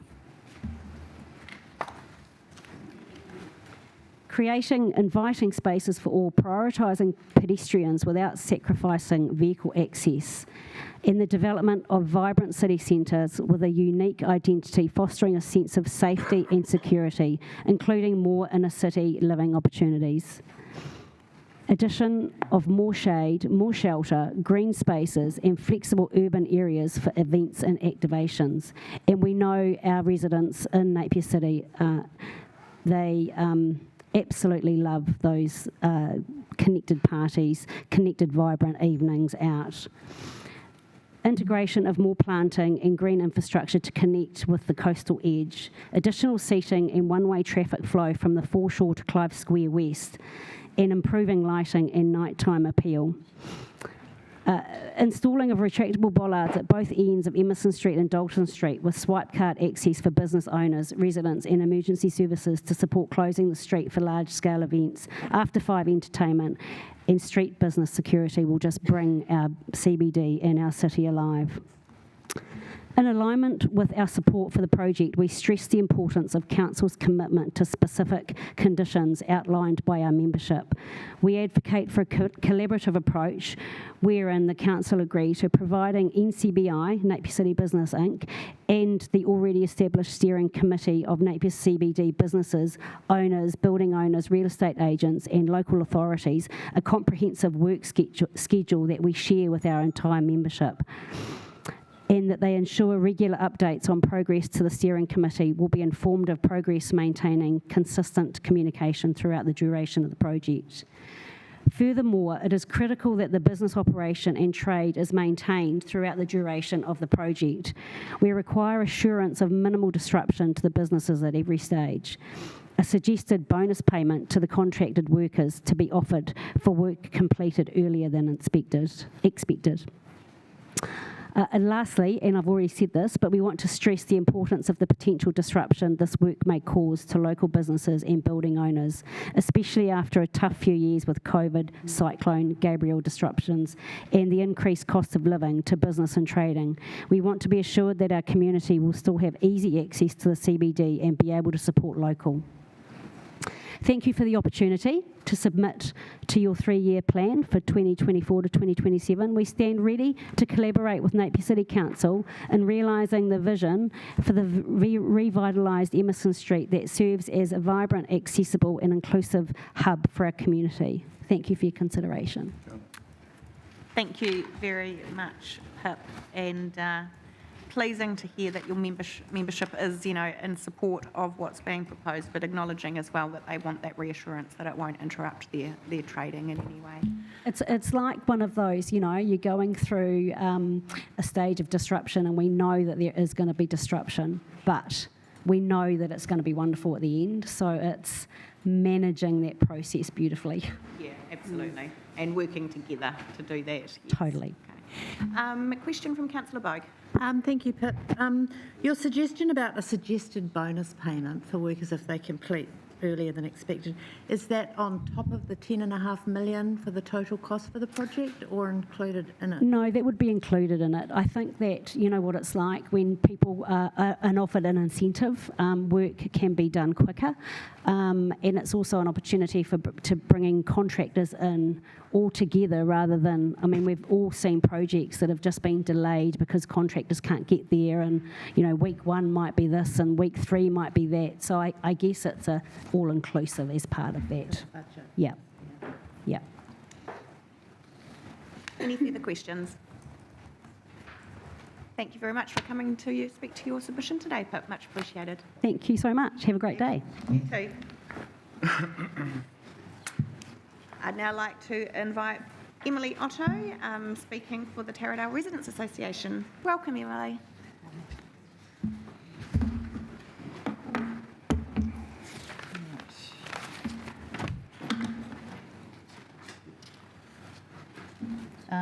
Creating inviting spaces for all, prioritising pedestrians without sacrificing vehicle access, and the development of vibrant city centres with a unique identity, fostering a sense of safety and security, including more inner city living opportunities. Addition of more shade, more shelter, green spaces and flexible urban areas for events and activations. And we know our residents in Napier City, they absolutely love those connected parties, connected vibrant evenings out. Integration of more planting and green infrastructure to connect with the coastal edge. Additional seating and one-way traffic flow from the foreshore to Clive Square West, and improving lighting and nighttime appeal. Installing of retractable bollards at both ends of Emerson Street and Dalton Street with swipe card access for business owners, residents and emergency services to support closing the street for large-scale events, after 5 entertainment and street business security will just bring our CBD and our city alive. In alignment with our support for the project, we stress the importance of Council's commitment to specific conditions outlined by our membership. We advocate for a collaborative approach wherein the Council agree to providing NCBI, Napier City Business Inc., and the already established steering committee of Napier CBD businesses, owners, building owners, real estate agents and local authorities a comprehensive work schedule that we share with our entire membership, and that they ensure regular updates on progress to the steering committee will be informed of progress, maintaining consistent communication throughout the duration of the project. Furthermore, it is critical that the business operation and trade is maintained throughout the duration of the project. We require assurance of minimal disruption to the businesses at every stage. A suggested bonus payment to the contracted workers to be offered for work completed earlier than expected. And lastly, and I've already said this, but we want to stress the importance of the potential disruption this work may cause to local businesses and building owners, especially after a tough few years with COVID, Cyclone Gabrielle disruptions, and the increased cost of living to business and trading. We want to be assured that our community will still have easy access to the CBD and be able to support local. Thank you for the opportunity to submit to your 3-year plan for 2024 to 2027. We stand ready to collaborate with Napier City Council in realising the vision for the revitalised Emerson Street that serves as a vibrant, accessible and inclusive hub for our community. Thank you for your consideration. Thank you very much, Pip, and pleasing to hear that your membership is, in support of what's being proposed, but acknowledging as well that they want that reassurance that it won't interrupt their trading in any way. It's like one of those, you're going through a stage of disruption, and we know that there is going to be disruption, but we know that it's going to be wonderful at the end. So it's managing that process beautifully. Yeah, absolutely, and working together to do that. Yes. Totally. Okay. A question from Councillor Bogue. Thank you, Pip. Your suggestion about a suggested bonus payment for workers if they complete earlier than expected, is that on top of the $10.5 million for the total cost for the project or included in it? No, that would be included in it. I think that, you know what it's like when people are offered an incentive, work can be done quicker, and it's also an opportunity to bring in contractors in all together rather than, we've all seen projects that have just been delayed because contractors can't get there, and, week 1 might be this and week 3 might be that. So I guess it's a all-inclusive as part of that. Yeah. Yeah. Any further questions? Thank you very much for coming to speak to your submission today, Pip. Much appreciated. Thank you so much. Have a great day. You too. I'd now like to invite Emily Otto, speaking for the Taradale Residents Association. Welcome, Emily.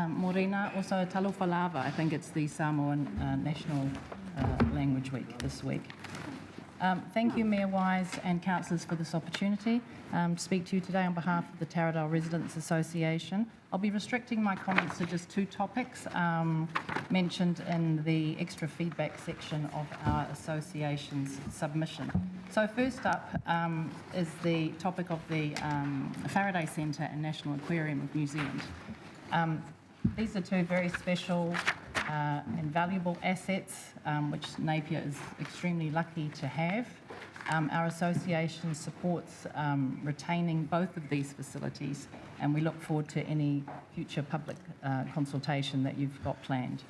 Morena, also Talofalava. I think it's the Samoan National Language Week this week. Thank you, Mayor Wise and councillors, for this opportunity to speak to you today on behalf of the Taradale Residents Association. I'll be restricting my comments to just 2 topics mentioned in the extra feedback section of our association's submission. So first up is the topic of the Faraday Centre and National Aquarium of New Zealand. These are 2 very special and valuable assets, which Napier is extremely lucky to have. Our association supports retaining both of these facilities, and we look forward to any future public consultation that you've got planned.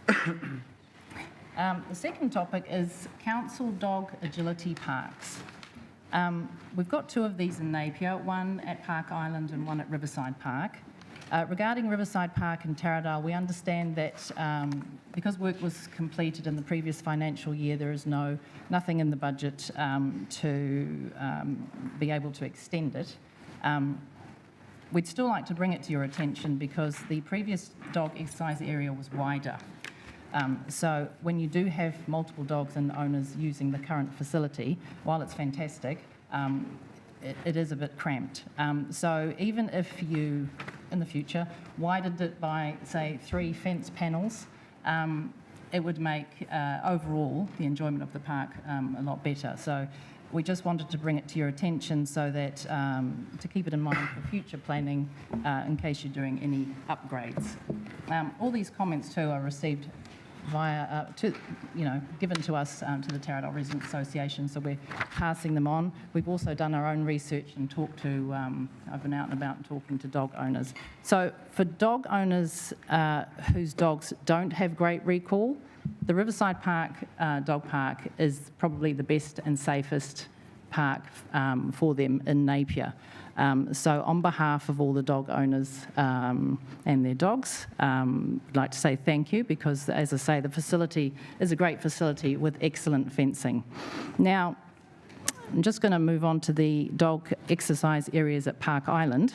The second topic is council dog agility parks. We've got 2 of these in Napier, one at Park Island and one at Riverside Park. Regarding Riverside Park and Taradale, we understand that because work was completed in the previous financial year, there is nothing in the budget to be able to extend it. we'd still like to bring it to your attention because the previous dog exercise area was wider. So when you do have multiple dogs and owners using the current facility, while it's fantastic, it is a bit cramped. So even if you, in the future, widened it by, say, 3 fence panels, it would make overall the enjoyment of the park a lot better. So we just wanted to bring it to your attention so that to keep it in mind for future planning in case you're doing any upgrades. All these comments too are received via, given to us to the Taradale Residents Association, so we're passing them on. We've also done our own research and talked to, I've been out and about talking to dog owners. So for dog owners whose dogs don't have great recall, the Riverside Park Dog Park is probably the best and safest park for them in Napier. So on behalf of all the dog owners and their dogs, I'd like to say thank you because, as I say, the facility is a great facility with excellent fencing. Now, I'm just going to move on to the dog exercise areas at Park Island.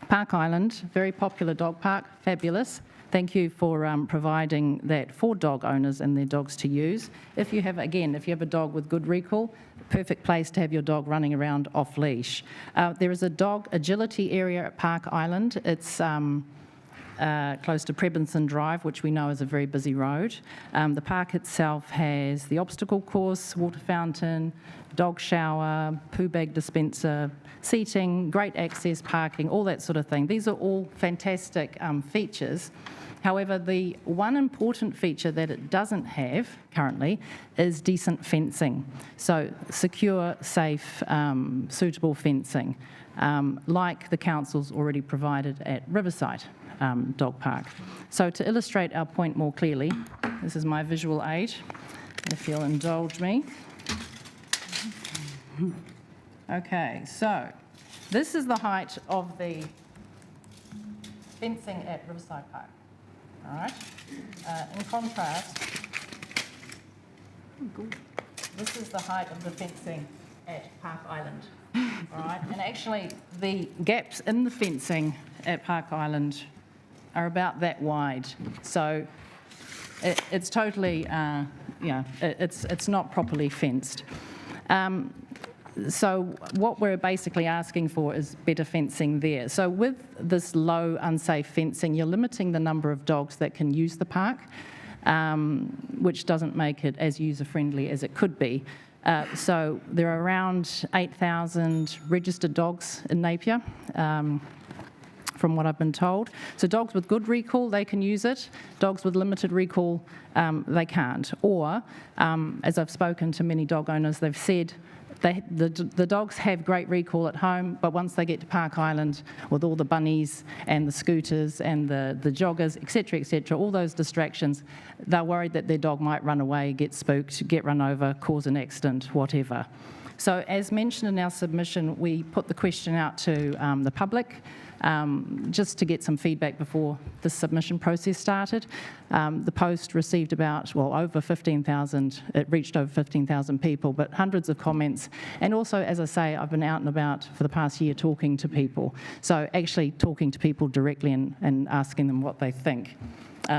Park Island, very popular dog park, fabulous. Thank you for providing that for dog owners and their dogs to use. If you have a dog with good recall, perfect place to have your dog running around off leash. There is a dog agility area at Park Island. It's close to Prebinson Drive, which we know is a very busy road. The park itself has the obstacle course, water fountain, dog shower, poo bag dispenser, seating, great access parking, all that sort of thing. These are all fantastic features. However, the one important feature that it doesn't have currently is decent fencing. So secure, safe, suitable fencing, like the council's already provided at Riverside Dog Park. So to illustrate our point more clearly, this is my visual aid, if you'll indulge me. Okay, so this is the height of the fencing at Riverside Park. All right. In contrast, this is the height of the fencing at Park Island. All right. And actually, the gaps in the fencing at Park Island are about that wide. So it's totally, it's not properly fenced. So what we're basically asking for is better fencing there. So with this low, unsafe fencing, you're limiting the number of dogs that can use the park, which doesn't make it as user-friendly as it could be. So there are around 8,000 registered dogs in Napier, from what I've been told. So dogs with good recall, they can use it. Dogs with limited recall, they can't. Or, as I've spoken to many dog owners, they've said the dogs have great recall at home, but once they get to Park Island with all the bunnies and the scooters and the joggers, etc., all those distractions, they're worried that their dog might run away, get spooked, get run over, cause an accident, whatever. So as mentioned in our submission, we put the question out to the public just to get some feedback before the submission process started. The post received over 15,000, it reached over 15,000 people, but hundreds of comments. And also, as I say, I've been out and about for the past year talking to people. So actually talking to people directly and asking them what they think.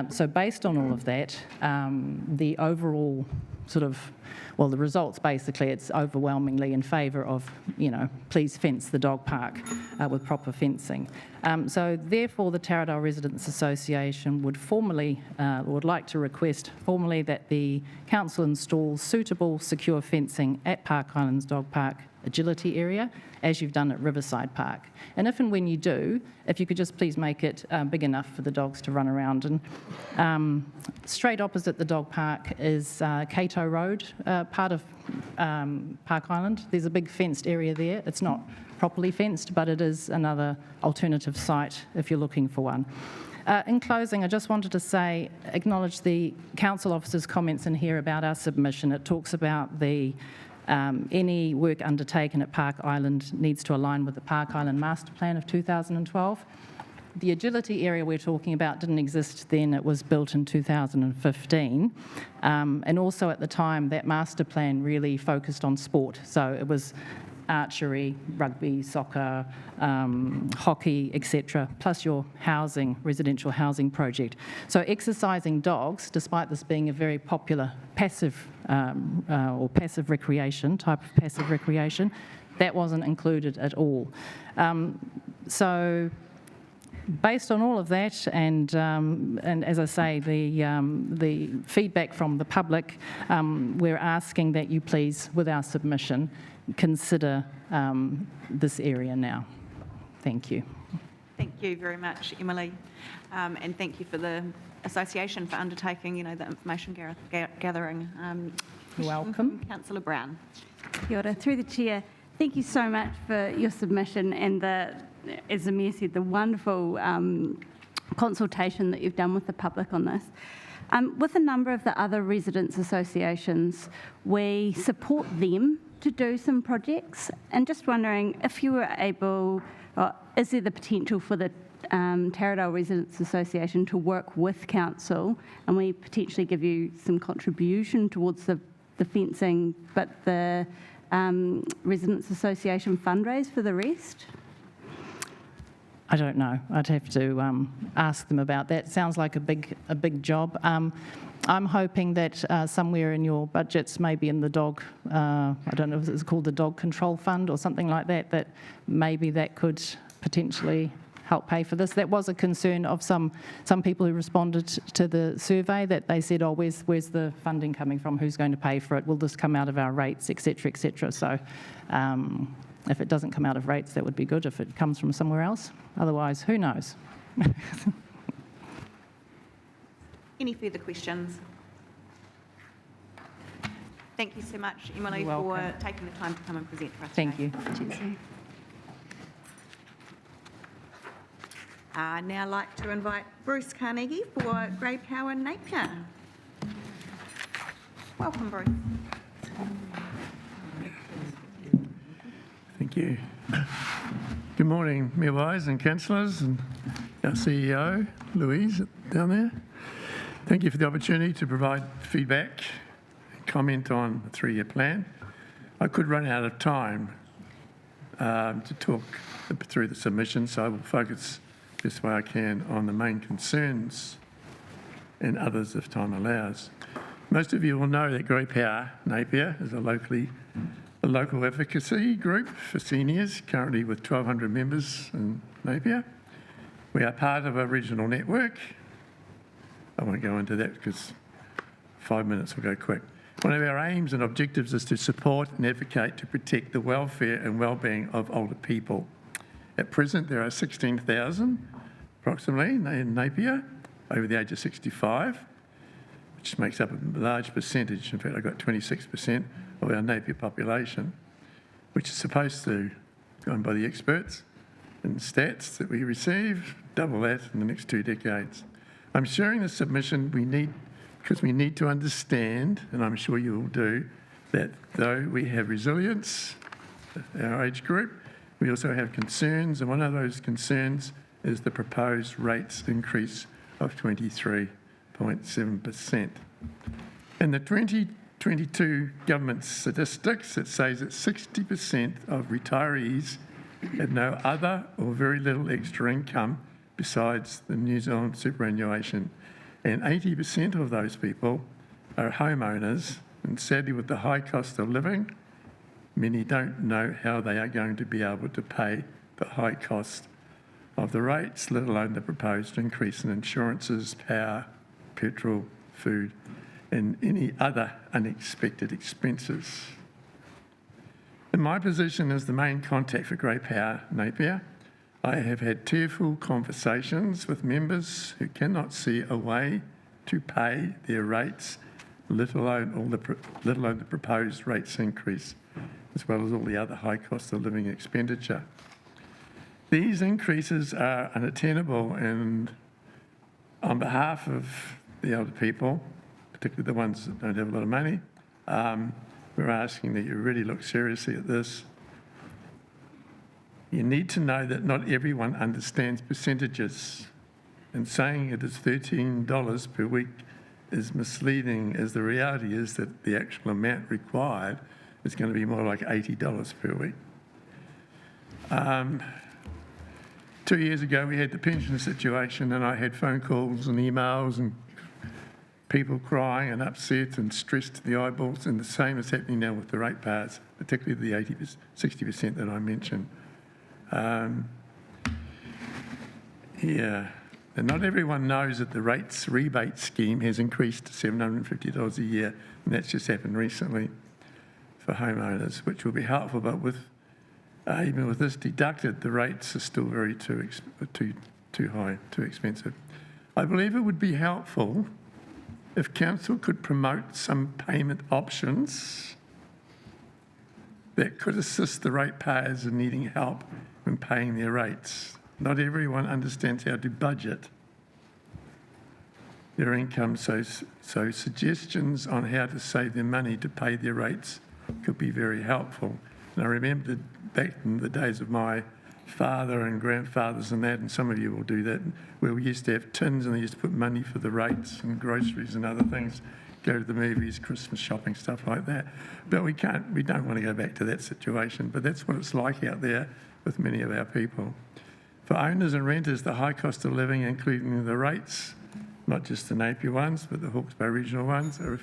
So based on all of that, the overall the results basically, it's overwhelmingly in favour of, please fence the dog park with proper fencing. So therefore, the Taradale Residents Association would like to request formally that the council installs suitable secure fencing at Park Island's dog park agility area, as you've done at Riverside Park. And if and when you do, if you could just please make it big enough for the dogs to run around. And straight opposite the dog park is Cato Road, part of Park Island. There's a big fenced area there. It's not properly fenced, but it is another alternative site if you're looking for one. In closing, I just wanted to acknowledge the council officer's comments in here about our submission. It talks about any work undertaken at Park Island needs to align with the Park Island Master Plan of 2012. The agility area we're talking about didn't exist then, it was built in 2015. And also at the time, that master plan really focused on sport. So it was archery, rugby, soccer, hockey, etc., plus your housing, residential housing project. So exercising dogs, despite this being a very popular passive or passive recreation, type of passive recreation, that wasn't included at all. So based on all of that, and as I say, the feedback from the public, we're asking that you please, with our submission, consider this area now. Thank you. Thank you very much, Emily, and thank you for the association for undertaking, the information gathering. You're welcome. Councillor Brown. Kia ora. Through the chair, thank you so much for your submission and as Amir said, the wonderful consultation that you've done with the public on this. With a number of the other residents' associations, we support them to do some projects, and just wondering if you were able, or is there the potential for the Taradale Residents Association to work with council, and we potentially give you some contribution towards the fencing, but the Residents Association fundraise for the rest? I don't know. I'd have to ask them about that. Sounds like a big job. I'm hoping that somewhere in your budgets, maybe in the dog, I don't know if it's called the Dog Control Fund or something like that, that maybe that could potentially help pay for this. That was a concern of some people who responded to the survey, that they said, oh, where's the funding coming from? Who's going to pay for it? Will this come out of our rates, et cetera, et cetera? So if it doesn't come out of rates, that would be good if it comes from somewhere else. Otherwise, who knows? Any further questions? Thank you so much, Emily, You're for welcome. taking the time to come and present for us Thank today. you. Cheers. I'd now like to invite Bruce Carnegie for Grey Power Napier. Welcome, Bruce. Thank you. Good morning, Mayor Wise and councillors and our CEO, Louise, down there. Thank you for the opportunity to provide feedback and comment on the 3-year plan. I could run out of time to talk through the submission, so I will focus best way I can on the main concerns and others if time allows. Most of you will know that Grey Power Napier is a local advocacy group for seniors, currently with 1,200 members in Napier. We are part of a regional network. I won't go into that because 5 minutes will go quick. One of our aims and objectives is to support and advocate to protect the welfare and well-being of older people. At present, there are 16,000 approximately in Napier over the age of 65, which makes up a large percentage. In fact, I've got 26% of our Napier population, which is supposed to, going by the experts and stats that we receive, double that in the next 2 decades. I'm sharing this submission because we need to understand, and I'm sure you will do, that though we have resilience, our age group, we also have concerns, and one of those concerns is the proposed rates increase of 23.7%. In the 2022 government statistics, it says that 60% of retirees have no other or very little extra income besides the New Zealand superannuation, and 80% of those people are homeowners, and sadly with the high cost of living, many don't know how they are going to be able to pay the high cost of the rates, let alone the proposed increase in insurances, power, petrol, food, and any other unexpected expenses. In my position as the main contact for Grey Power Napier, I have had tearful conversations with members who cannot see a way to pay their rates, let alone the proposed rates increase, as well as all the other high cost of living expenditure. These increases are unattainable, and on behalf of the elder people, particularly the ones that don't have a lot of money, we're asking that you really look seriously at this. You need to know that not everyone understands percentages, and saying it is $13 per week is misleading, as the reality is that the actual amount required is going to be more like $80 per week. 2 years ago, we had the pension situation, and I had phone calls and emails and people crying and upset and stressed to the eyeballs, and the same is happening now with the ratepayers, particularly the 60% that I mentioned. And not everyone knows that the rates rebate scheme has increased to $750 a year, and that's just happened recently for homeowners, which will be helpful, but with even with this deducted, the rates are still very too high, too expensive. I believe it would be helpful if council could promote some payment options that could assist the ratepayers in needing help when paying their rates. Not everyone understands how to budget their income, so suggestions on how to save their money to pay their rates could be very helpful. And I remember back in the days of my father and grandfathers and that, and some of you will do that, where we used to have tins and they used to put money for the rates and groceries and other things, go to the movies, Christmas shopping, stuff like that. But we don't want to go back to that situation, but that's what it's like out there with many of our people. For owners and renters, the high cost of living, including the rates, not just the Napier ones, but the Hawke's Bay regional ones, are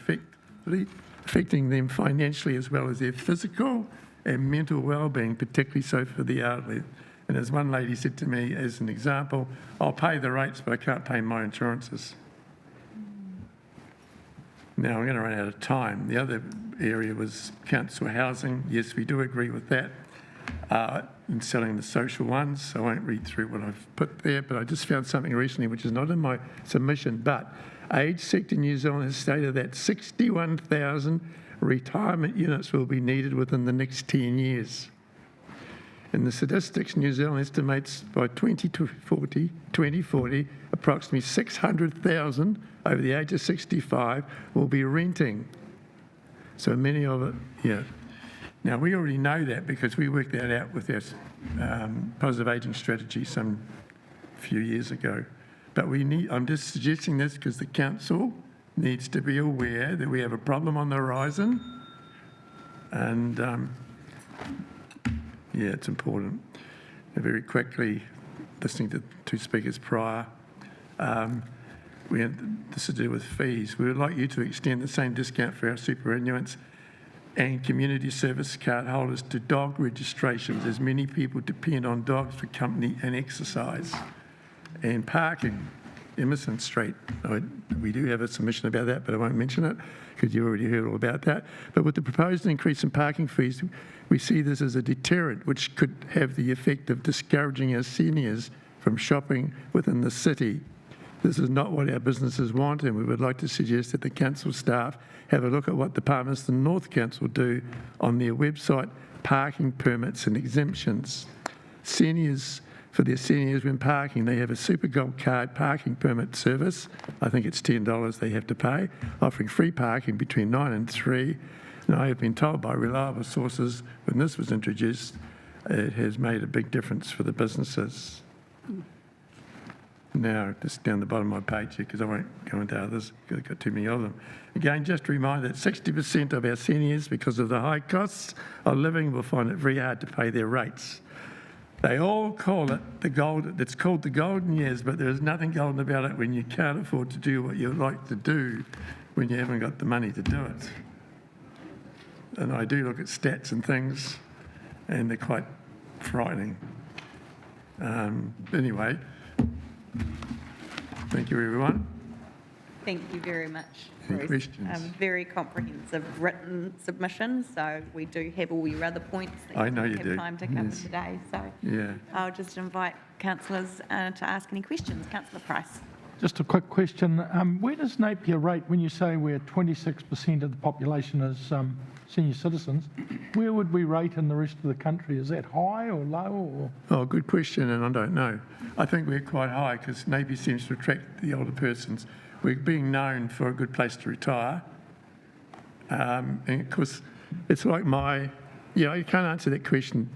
affecting them financially as well as their physical and mental well-being, particularly so for the elderly. And as one lady said to me, as an example, I'll pay the rates, but I can't pay my insurances. Now, I'm going to run out of time. The other area was council housing. Yes, we do agree with that. In selling the social ones, so I won't read through what I've put there, but I just found something recently which is not in my submission, but Aged Sector New Zealand has stated that 61,000 retirement units will be needed within the next 10 years. In the statistics, New Zealand estimates by 2040, approximately 600,000 over the age of 65 will be renting. So many of it, Now, we already know that because we worked that out with our positive ageing strategy some few years ago. But I'm just suggesting this because the council needs to be aware that we have a problem on the horizon. And it's important. And very quickly, listening to two speakers prior, this is to do with fees. We would like you to extend the same discount for our superannuants and community service card holders to dog registrations, as many people depend on dogs for company and exercise. And parking, Emerson Street, we do have a submission about that, but I won't mention it because you already heard all about that. But with the proposed increase in parking fees, we see this as a deterrent, which could have the effect of discouraging our seniors from shopping within the city. This is not what our businesses want, and we would like to suggest that the council staff have a look at what the Palmerston North Council do on their website, parking permits and exemptions. For their seniors when parking, they have a Super Gold card parking permit service. I think it's $10 they have to pay, offering free parking between 9 and 3. And I have been told by reliable sources when this was introduced, it has made a big difference for the businesses. Now, just down the bottom of my page here, because I won't go into others, because I've got too many of them. Again, just a reminder that 60% of our seniors, because of the high costs of living, will find it very hard to pay their rates. They all call it it's called the golden years, but there is nothing golden about it when you can't afford to do what you like to do when you haven't got the money to do it. And I do look at stats and things, and they're quite frightening. Anyway, thank you, everyone. Thank you very much. Any questions? Very comprehensive written submission, so we do have all your other points that I know you have do. time to cover Yes. today. So Yeah. I'll just invite councillors to ask any questions. Councillor Price. Just a quick question. Where does Napier rate, when you say we're 26% of the population is senior citizens, where would we rate in the rest of the country? Is that high or low? Oh, good question, and I don't know. I think we're quite high because Napier seems to attract the older persons. We're being known for a good place to retire. And of course, it's like I can't answer that question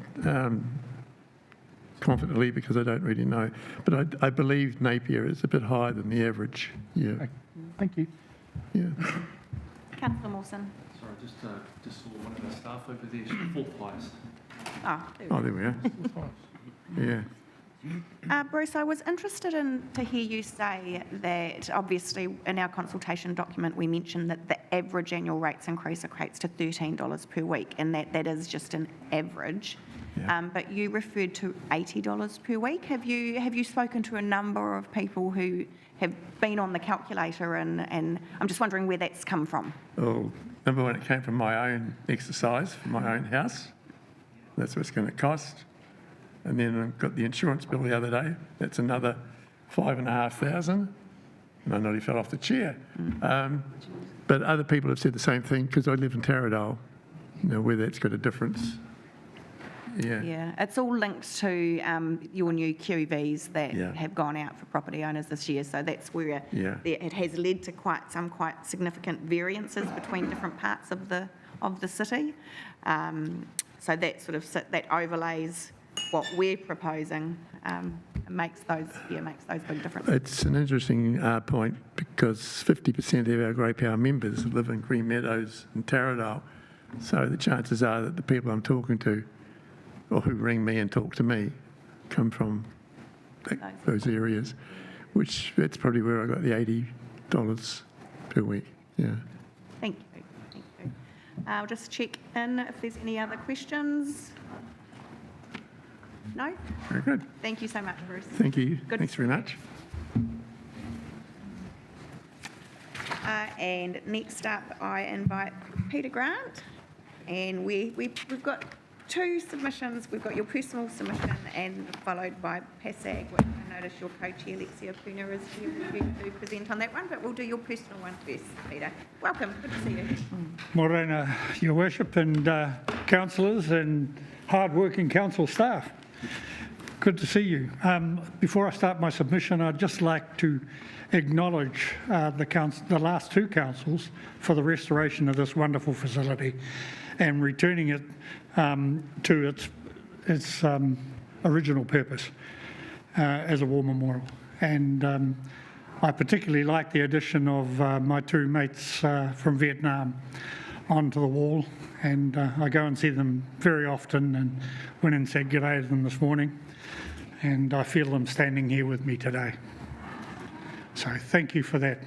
confidently because I don't really know. But I believe Napier is a bit higher than the average. Yeah. Okay. Thank you. Yeah. Councillor Mawson. Sorry, just saw one of our staff over there, fault pies. Oh, there we are. Yeah. Bruce, I was interested to hear you say that obviously in our consultation document we mentioned that the average annual rates increase equates to $13 per week, and that is just an average. Yeah. But you referred to $80 per week. Have you spoken to a number of people who have been on the calculator, and I'm just wondering where that's come from? Oh, number one, it came from my own exercise for my own house. That's what it's going to cost. And then I got the insurance bill the other day. That's another $5,500. And I nearly fell off the chair. But other people have said the same thing, because I live in Taradale, where that's got a difference. Yeah, it's all linked to your new QVs that have gone out for property owners this year. So that's where it has led to quite significant variances between different parts of the city. So that sort of that overlays what we're proposing, makes those big differences. It's an interesting point, because 50% of our Grey Power members live in Green Meadows and Taradale. So the chances are that the people I'm talking to, or who ring me and talk to me, come from those areas, which that's probably where I got the $80 per week. Yeah. Thank you. I'll just check in if there's any other questions. No? Very good. Thank you so much, Bruce. Thank you. Good. Thanks very much. And next up, I invite Peter Grant. And we've got two submissions. We've got your personal submission and followed by PASAG, which I notice your co-chair, Lexia Puna, is here with you to present on that one, but we'll do your personal one first, Peter. Welcome. Good to see you. Morena, Your Worship, and councillors and hard-working council staff. Good to see you. Before I start my submission, I'd just like to acknowledge the last two councils for the restoration of this wonderful facility and returning it to its original purpose as a war memorial. And I particularly like the addition of my two mates from Vietnam onto the wall, and I go and see them very often, and went and said g'day to them this morning, and I feel them standing here with me today. So thank you for that.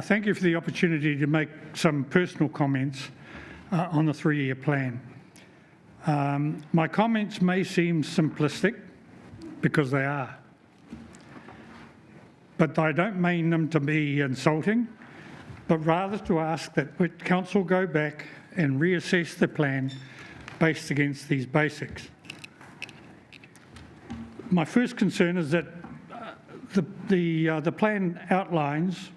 Thank you for the opportunity to make some personal comments on the 3-year plan. My comments may seem simplistic, because they are, but I don't mean them to be insulting, but rather to ask that Council go back and reassess the plan based against these basics. My first concern is that the plan outlines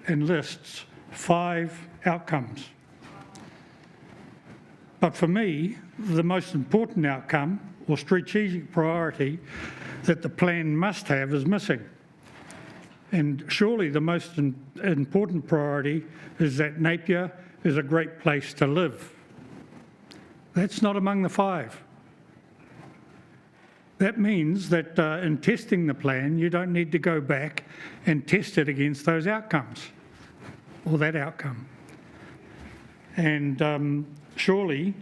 and lists 5 outcomes. But for me, the most important outcome or strategic priority that the plan must have is missing. And surely the most important priority is that Napier is a great place to live. That's not among the 5. That means that in testing the plan, you don't need to go back and test it against those outcomes, or that outcome. And surely,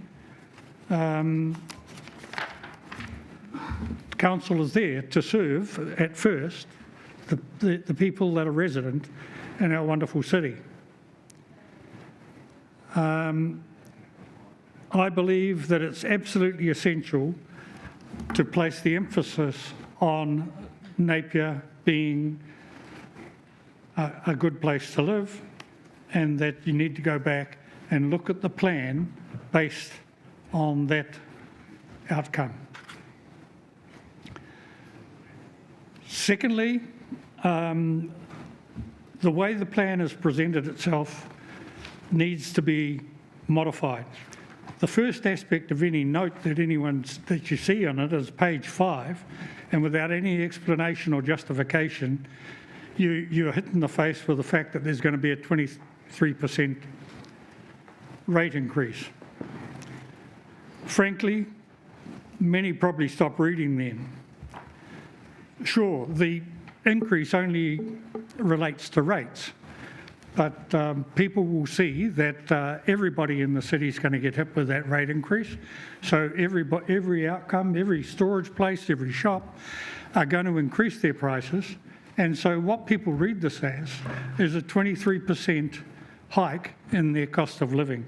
Council is there to serve, at first, the people that are resident in our wonderful city. I believe that it's absolutely essential to place the emphasis on Napier being a good place to live, and that you need to go back and look at the plan based on that outcome. Secondly, the way the plan has presented itself needs to be modified. The first aspect of any note that you see on it is page 5, and without any explanation or justification, you're hit in the face with the fact that there's going to be a 23% rate increase. Frankly, many probably stop reading then. Sure, the increase only relates to rates, but people will see that everybody in the city is going to get hit with that rate increase. So every outcome, every storage place, every shop are going to increase their prices. And so what people read this as is a 23% hike in their cost of living.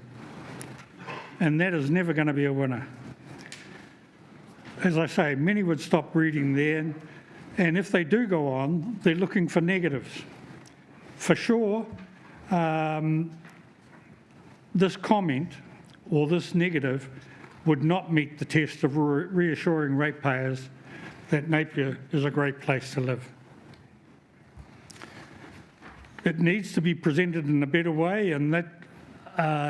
And that is never going to be a winner. As I say, many would stop reading there, and if they do go on, they're looking for negatives. For sure, this comment or this negative would not meet the test of reassuring ratepayers that Napier is a great place to live. It needs to be presented in a better way, and that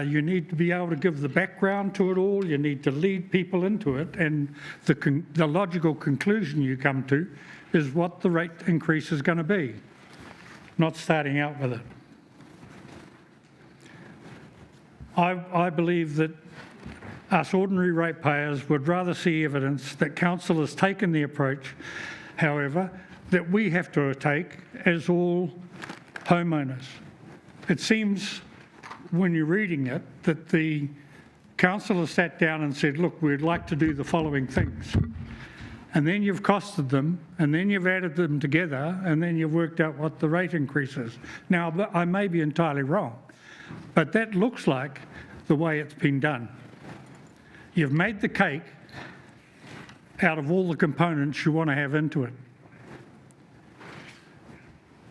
you need to be able to give the background to it all. You need to lead people into it, and the logical conclusion you come to is what the rate increase is going to be, not starting out with it. I believe that us ordinary ratepayers would rather see evidence that council has taken the approach, however, that we have to take as all homeowners. It seems, when you're reading it, that the council has sat down and said, look, we'd like to do the following things. And then you've costed them, and then you've added them together, and then you've worked out what the rate increase is. Now, I may be entirely wrong, but that looks like the way it's been done. You've made the cake out of all the components you want to have into it.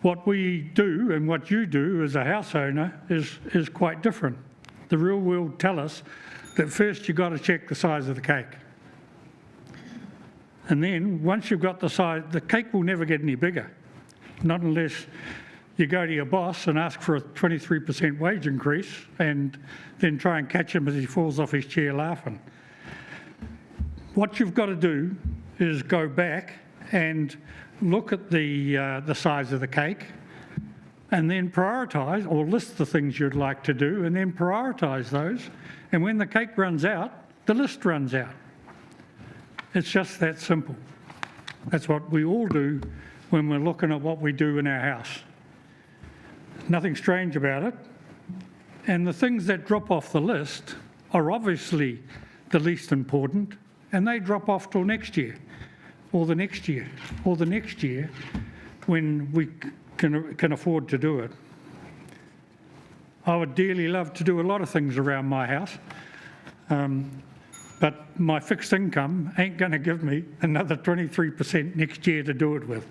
What we do and what you do as a house owner is quite different. The real world tell us that first you've got to check the size of the cake. And then once you've got the size, the cake will never get any bigger, not unless you go to your boss and ask for a 23% wage increase and then try and catch him as he falls off his chair laughing. What you've got to do is go back and look at the size of the cake and then prioritise or list the things you'd like to do and then prioritise those. And when the cake runs out, the list runs out. It's just that simple. That's what we all do when we're looking at what we do in our house. Nothing strange about it. And the things that drop off the list are obviously the least important, and they drop off till next year, or the next year, or the next year, when we can afford to do it. I would dearly love to do a lot of things around my house, but my fixed income ain't going to give me another 23% next year to do it with.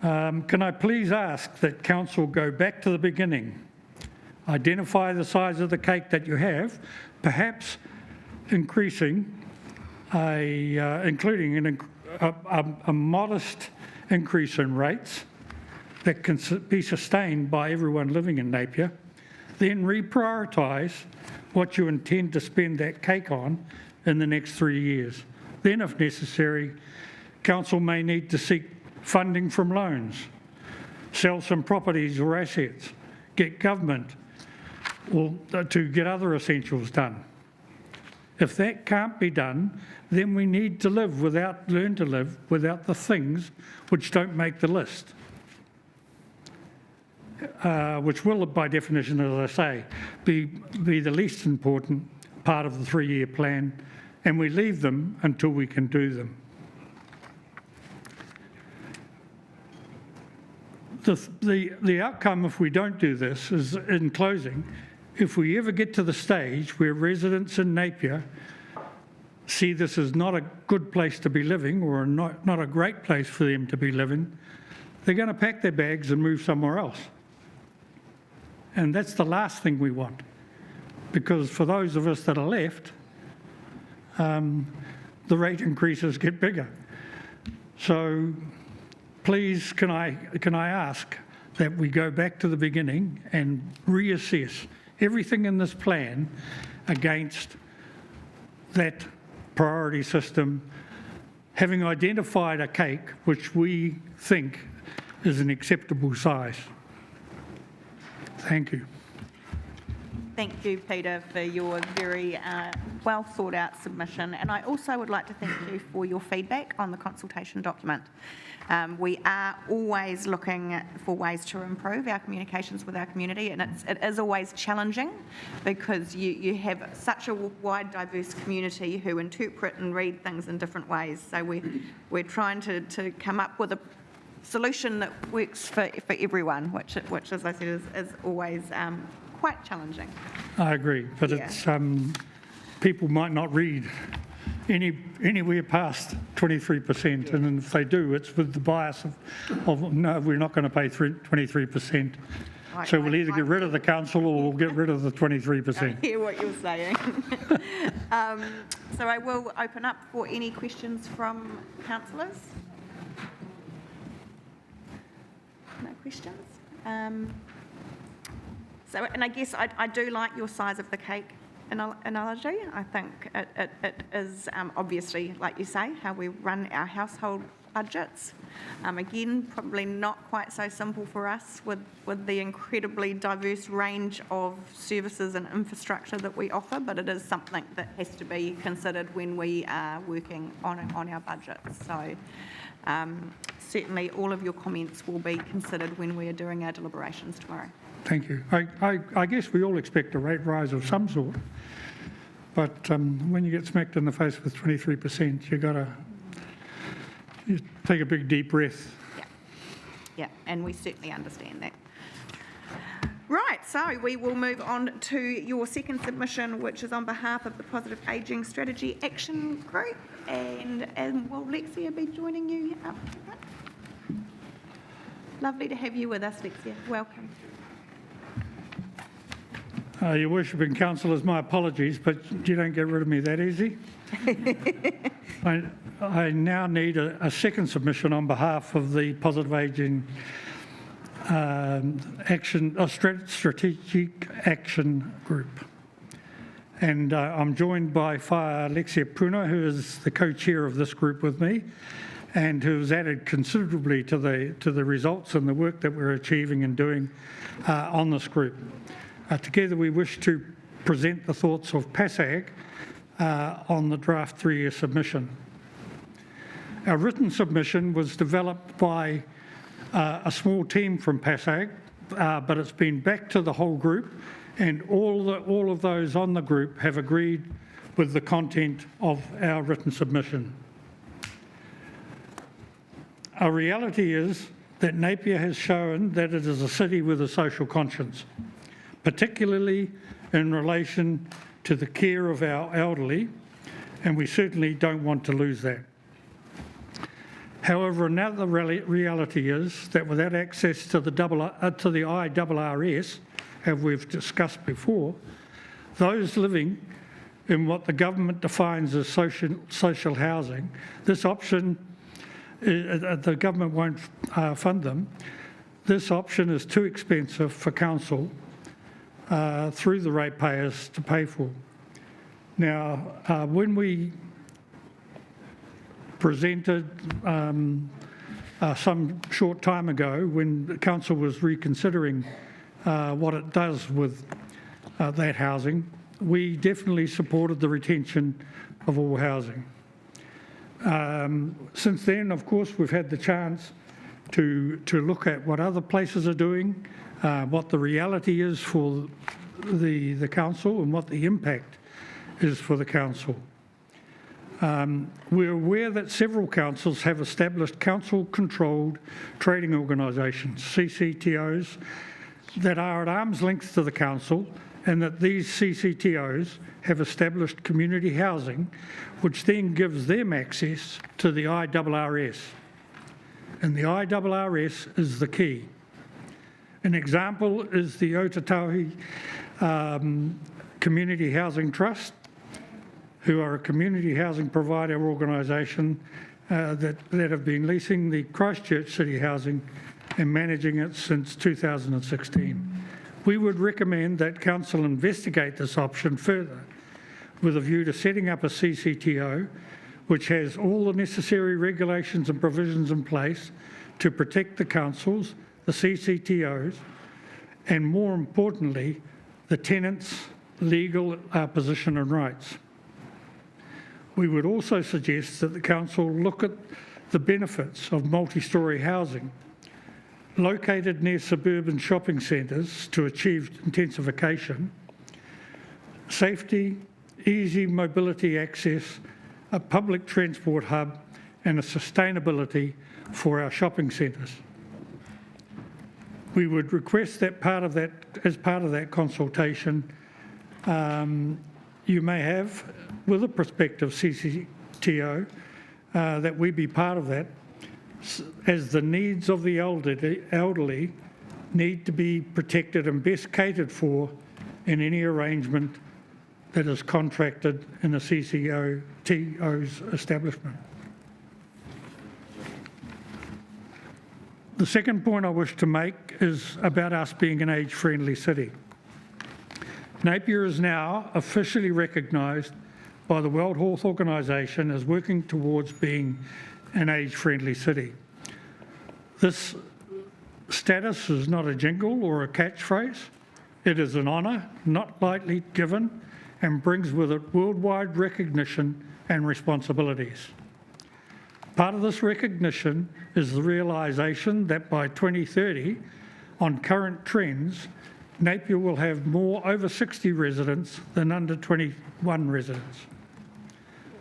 Can I please ask that council go back to the beginning, identify the size of the cake that you have, perhaps including a modest increase in rates that can be sustained by everyone living in Napier, then reprioritise what you intend to spend that cake on in the next 3 years. Then, if necessary, council may need to seek funding from loans, sell some properties or assets, get government or to get other essentials done. If that can't be done, then we need to learn to live without the things which don't make the list, which will, by definition, as I say, be the least important part of the 3-year plan, and we leave them until we can do them. The outcome, if we don't do this, is, in closing, if we ever get to the stage where residents in Napier see this as not a good place to be living or not a great place for them to be living, they're going to pack their bags and move somewhere else. And that's the last thing we want, because for those of us that are left, the rate increases get bigger. So please, can I ask that we go back to the beginning and reassess everything in this plan against that priority system, having identified a cake which we think is an acceptable size. Thank you. Thank you, Peter, for your very well thought out submission. And I also would like to thank you for your feedback on the consultation document. We are always looking for ways to improve our communications with our community, and it is always challenging because you have such a wide, diverse community who interpret and read things in different ways. So we're trying to come up with a solution that works for everyone, which as I said, is always quite challenging. I agree, but Yeah. it's people might not read anywhere past 23%, and if they do, it's with the bias of no, we're not going to pay 23%. So we'll either get rid of the council or we'll get rid of the 23%. I hear what you're saying. So I will open up for any questions from councillors. No questions? So, and I guess I do like your size of the cake analogy. I think it is obviously, like you say, how we run our household budgets. Again, probably not quite so simple for us with the incredibly diverse range of services and infrastructure that we offer, but it is something that has to be considered when we are working on our budgets. So certainly all of your comments will be considered when we are doing our deliberations tomorrow. Thank you. I guess we all expect a rate rise of some sort, but when you get smacked in the face with 23%, you take a big deep breath. Yeah, and we certainly understand that. Right, so we will move on to your second submission, which is on behalf of the Positive Ageing Strategy Action Group, and will Lexia be joining you up front? Lovely to have you with us, Lexia. Welcome. Your Worship and councillors, my apologies, but you don't get rid of me that easy. I now need a second submission on behalf of the Positive Ageing Strategic Action Group. And I'm joined by Lexia Puna, who is the co-chair of this group with me, and who has added considerably to the results and the work that we're achieving and doing on this group. Together we wish to present the thoughts of PASAG on the draft 3-year submission. Our written submission was developed by a small team from PASAG, but it's been back to the whole group, and all of those on the group have agreed with the content of our written submission. Our reality is that Napier has shown that it is a city with a social conscience, particularly in relation to the care of our elderly, and we certainly don't want to lose that. However, another reality is that without access to the IRRS, as we've discussed before, those living in what the government defines as social housing, this option, the government won't fund them. This option is too expensive for council through the ratepayers to pay for. Now, when we presented some short time ago, when the council was reconsidering what it does with that housing, we definitely supported the retention of all housing. Since then, of course, we've had the chance to look at what other places are doing, what the reality is for the council and what the impact is for the council. We're aware that several councils have established council-controlled trading organisations, CCTOs, that are at arm's length to the council, and that these CCTOs have established community housing, which then gives them access to the IRRS. And the IRRS is the key. An example is the Otatahi Community Housing Trust, who are a community housing provider organisation that have been leasing the Christchurch City housing and managing it since 2016. We would recommend that council investigate this option further with a view to setting up a CCTO which has all the necessary regulations and provisions in place to protect the councils, the CCTOs, and more importantly, the tenants' legal position and rights. We would also suggest that the council look at the benefits of multi-storey housing located near suburban shopping centres to achieve intensification, safety, easy mobility access, a public transport hub and a sustainability for our shopping centres. We would request that as part of that consultation, you may have with a prospective CCTO that we be part of that, as the needs of the elderly need to be protected and best catered for in any arrangement that is contracted in a CCTO's establishment. The second point I wish to make is about us being an age-friendly city. Napier is now officially recognised by the World Health Organisation as working towards being an age-friendly city. This status is not a jingle or a catchphrase. It is an honour not lightly given and brings with it worldwide recognition and responsibilities. Part of this recognition is the realisation that by 2030, on current trends, Napier will have more over 60 residents than under 21 residents.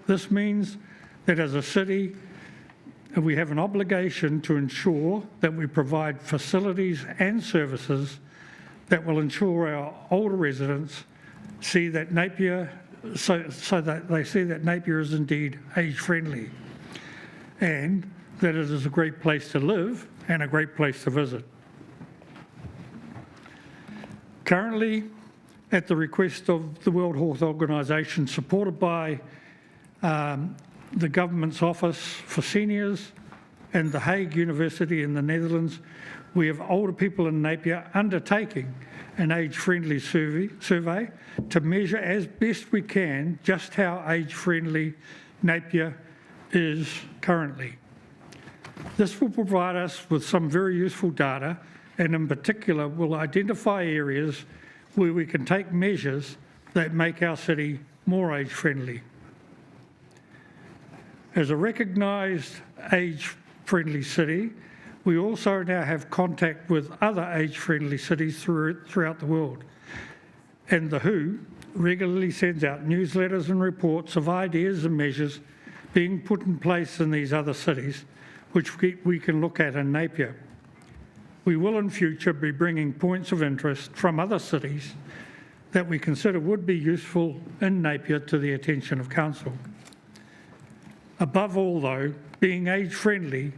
This means that as a city, we have an obligation to ensure that we provide facilities and services that will ensure our older residents see that Napier, so that they see that Napier is indeed age-friendly and that it is a great place to live and a great place to visit. Currently, at the request of the World Health Organisation, supported by the Government's Office for Seniors and the Hague University in the Netherlands, we have older people in Napier undertaking an age-friendly survey to measure as best we can just how age-friendly Napier is currently. This will provide us with some very useful data, and in particular will identify areas where we can take measures that make our city more age-friendly. As a recognised age-friendly city, we also now have contact with other age-friendly cities throughout the world. And the WHO regularly sends out newsletters and reports of ideas and measures being put in place in these other cities, which we can look at in Napier. We will in future be bringing points of interest from other cities that we consider would be useful in Napier to the attention of Council. Above all though, being age-friendly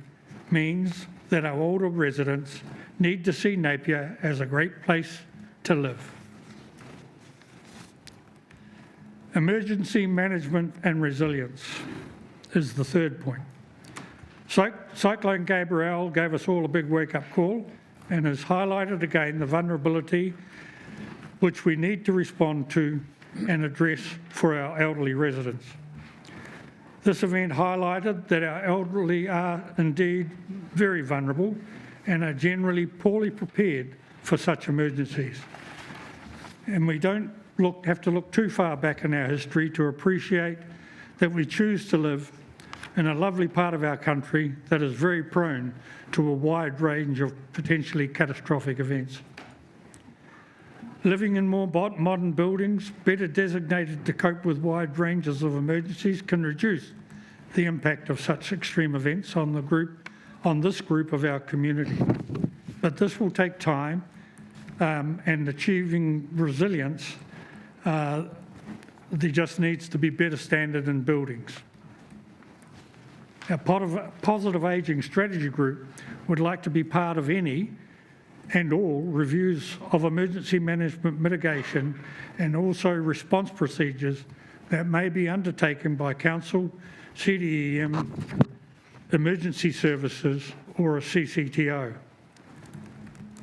means that our older residents need to see Napier as a great place to live. Emergency management and resilience is the third point. Cyclone Gabrielle gave us all a big wake-up call and has highlighted again the vulnerability which we need to respond to and address for our elderly residents. This event highlighted that our elderly are indeed very vulnerable and are generally poorly prepared for such emergencies. And we don't have to look too far back in our history to appreciate that we choose to live in a lovely part of our country that is very prone to a wide range of potentially catastrophic events. Living in more modern buildings, better designated to cope with wide ranges of emergencies, can reduce the impact of such extreme events on this group of our community. But this will take time, and achieving resilience, there just needs to be better standard in buildings. Our Positive Ageing Strategy Group would like to be part of any and all reviews of emergency management mitigation and also response procedures that may be undertaken by Council, CDEM, Emergency Services or a CCTO.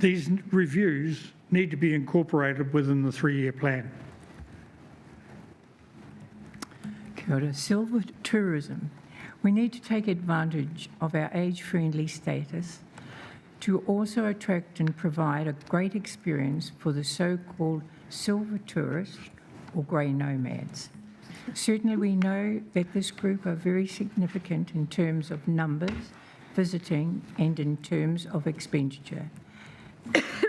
These reviews need to be incorporated within the 3-year plan. Kia ora. Silver tourism. We need to take advantage of our age-friendly status to also attract and provide a great experience for the so-called silver tourists or grey nomads. Certainly we know that this group are very significant in terms of numbers, visiting, and in terms of expenditure.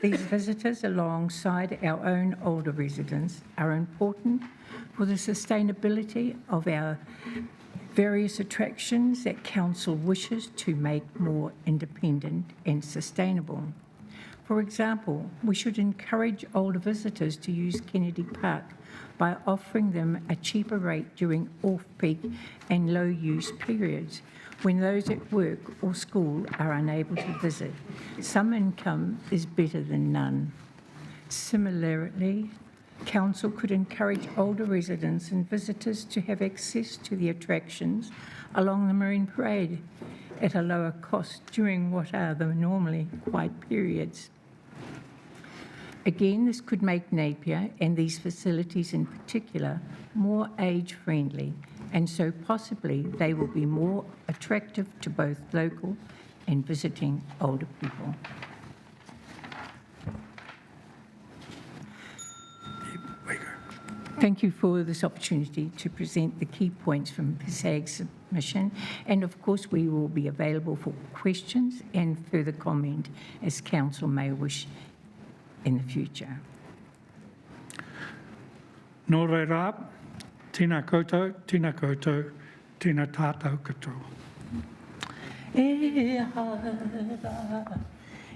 These visitors, alongside our own older residents, are important for the sustainability of our various attractions that Council wishes to make more independent and sustainable. For example, we should encourage older visitors to use Kennedy Park by offering them a cheaper rate during off-peak and low-use periods when those at work or school are unable to visit. Some income is better than none. Similarly, Council could encourage older residents and visitors to have access to the attractions along the Marine Parade at a lower cost during what are the normally quiet periods. Again, this could make Napier, and these facilities in particular, more age-friendly, and so possibly they will be more attractive to both local and visiting older people. Thank you for this opportunity to present the key points from PSAG's submission, and of course we will be available for questions and further comment as Council may wish in the future. Nō reira, tēnā koutou, tēnā tātou katoa. E hara,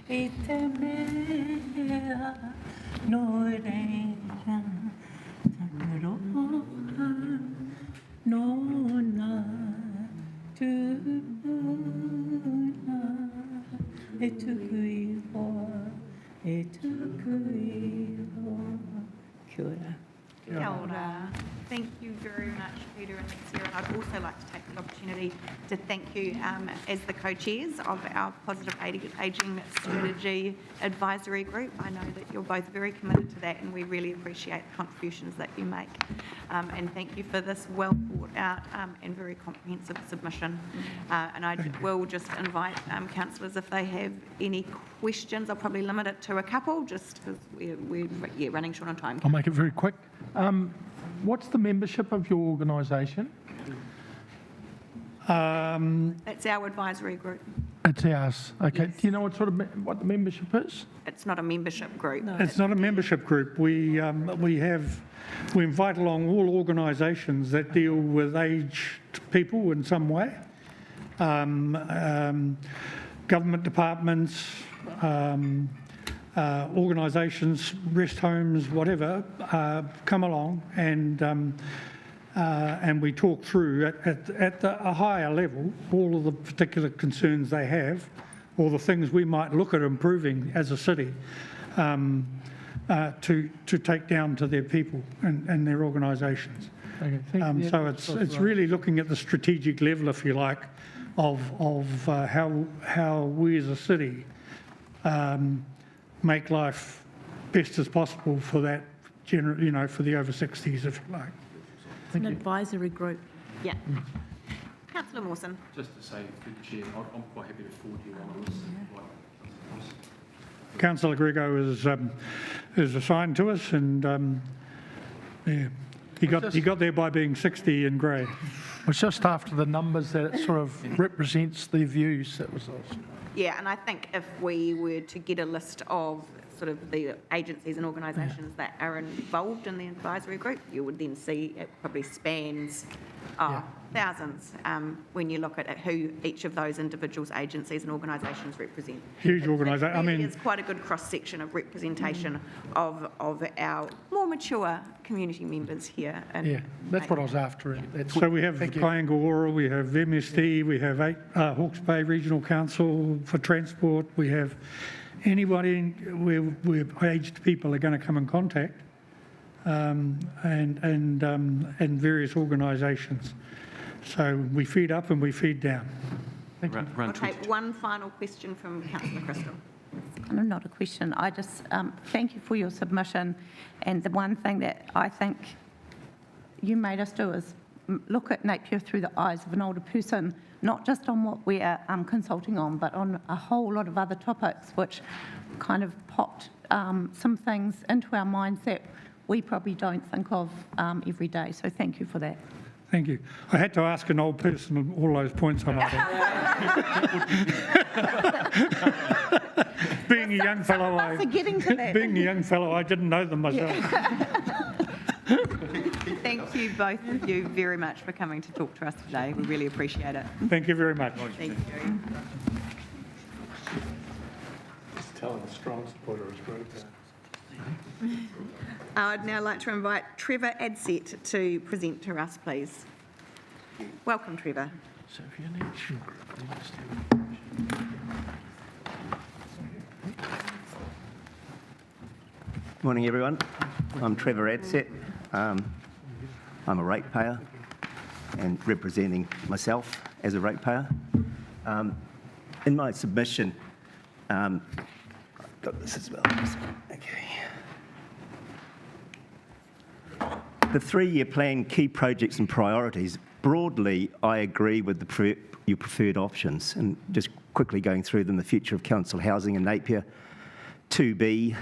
e te mea, nō reira, takiroha, nō nā tūna, e tuku I hoa, e tuku I hoa. Kia ora. Kia ora. Thank you very much, Peter and Lexia. And I'd also like to take the opportunity to thank you as the co-chairs of our Positive Ageing Strategy Advisory Group. I know that you're both very committed to that and we really appreciate the contributions that you make. And thank you for this well thought out and very comprehensive submission. And I will just invite councillors if they have any questions. I'll probably limit it to a couple just because we're running short on time. I'll make it very quick. What's the membership of your organisation? It's our advisory group. It's ours. Okay. Yes. Do you know what the membership is? It's not a membership group. No. It's not a membership group. We invite along all organisations that deal with aged people in some way. Government departments, organisations, rest homes, whatever, come along and we talk through at a higher level all of the particular concerns they have or the things we might look at improving as a city to take down to their people and their organisations. Okay, so it's really looking at the strategic level, if you like, of how we as a city make life best as possible for that for the over 60s, if you like. It's an advisory group. Yeah. Councillor Mawson. Just to say, through the chair, I'm quite happy to forward you on this. Councillor Grego is assigned to us, and yeah, he got there by being 60 and grey. It's just after the numbers that it sort of represents the views that was asked. Yeah, and I think if we were to get a list of sort of the agencies and organisations that are involved in the advisory group, you would then see it probably spans thousands when you look at who each of those individuals, agencies and organisations represent. Huge organisation. I mean, it's quite a good cross-section of representation of our more mature community members here. Yeah, that's what I was after. So we have Kaingaora, we have MSD, we have Hawke's Bay Regional Council for Transport, we have anybody where aged people are going to come in contact, and various organisations. So we feed up and we feed down. I'll take one final question from Councillor Crystal. Kind of not a question. I just thank you for your submission. And the one thing that I think you made us do is look at Napier through the eyes of an older person, not just on what we are consulting on, but on a whole lot of other topics, which kind of popped some things into our minds that we probably don't think of every day. So thank you for that. Thank you. I had to ask an old person all those points I might have. Being a young fellow, I didn't know them myself. Thank you, both of you, very much for coming to talk to us today. We really appreciate it. Thank you very much. Thank you. Just tell them a strong supporter is great. I'd now like to invite Trevor Adsett to present to us, please. Welcome, Trevor. So if you're an action group, then just Morning, everyone. I'm Trevor Adsett. I'm a ratepayer and representing myself as a ratepayer. In my submission, I've got this as well. Okay. The 3-year plan, key projects and priorities. Broadly, I agree with your preferred options, and just quickly going through them: the future of council housing in Napier, 2B,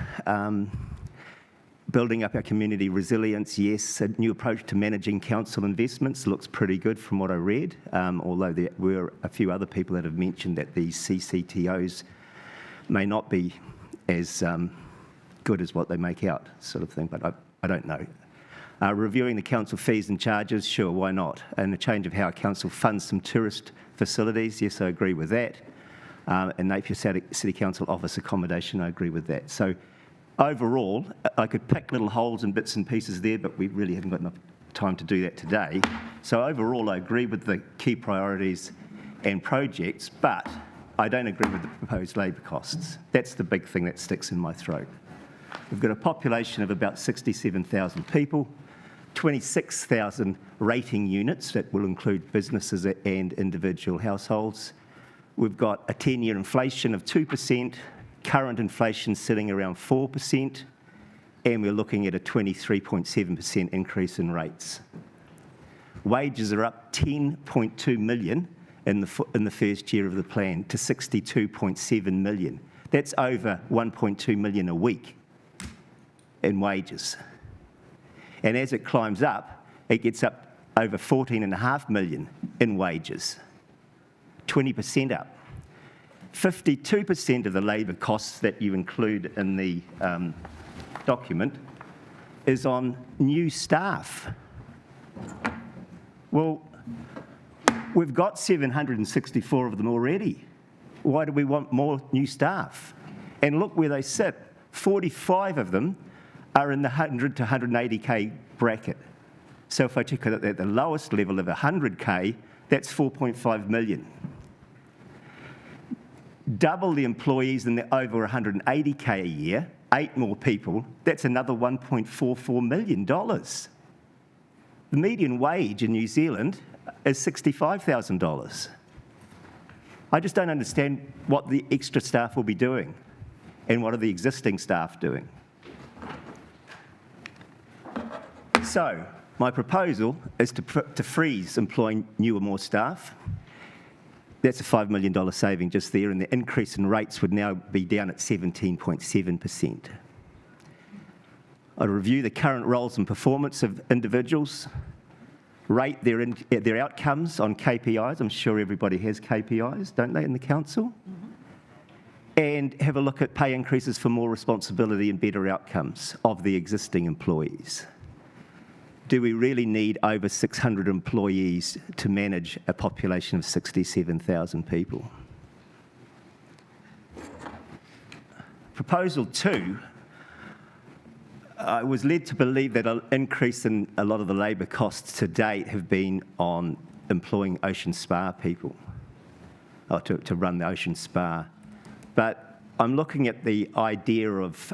building up our community resilience, yes. A new approach to managing council investments looks pretty good from what I read, although there were a few other people that have mentioned that these CCTOs may not be as good as what they make out, sort of thing, but I don't know. Reviewing the council fees and charges, sure, why not? And a change of how council funds some tourist facilities, yes, I agree with that. And Napier City Council office accommodation, I agree with that. So overall, I could pick little holes and bits and pieces there, but we really haven't got enough time to do that today. So overall, I agree with the key priorities and projects, but I don't agree with the proposed labour costs. That's the big thing that sticks in my throat. We've got a population of about 67,000 people, 26,000 rating units that will include businesses and individual households. We've got a 10-year inflation of 2%, current inflation sitting around 4%, and we're looking at a 23.7% increase in rates. Wages are up 10.2 million in the first year of the plan to 62.7 million. That's over 1.2 million a week in wages. And as it climbs up, it gets up over 14.5 million in wages, 20% up. 52% of the labour costs that you include in the document is on new staff. Well, we've got 764 of them already. Why do we want more new staff? And look where they sit. 45 of them are in the 100 to 180k bracket. So if I took it at the lowest level of 100k, that's 4.5 million. Double the employees in the over 180k a year, 8 more people, that's another $1.44 million. The median wage in New Zealand is $65,000. I just don't understand what the extra staff will be doing and what are the existing staff doing. So, my proposal is to freeze employing new or more staff. That's a $5 million saving just there, and the increase in rates would now be down at 17.7%. I'd review the current roles and performance of individuals, rate their outcomes on KPIs. I'm sure everybody has KPIs, don't they, in the council? And have a look at pay increases for more responsibility and better outcomes of the existing employees. Do we really need over 600 employees to manage a population of 67,000 people? Proposal 2, I was led to believe that an increase in a lot of the labour costs to date have been on employing Ocean Spa people, or to run the Ocean Spa. But I'm looking at the idea of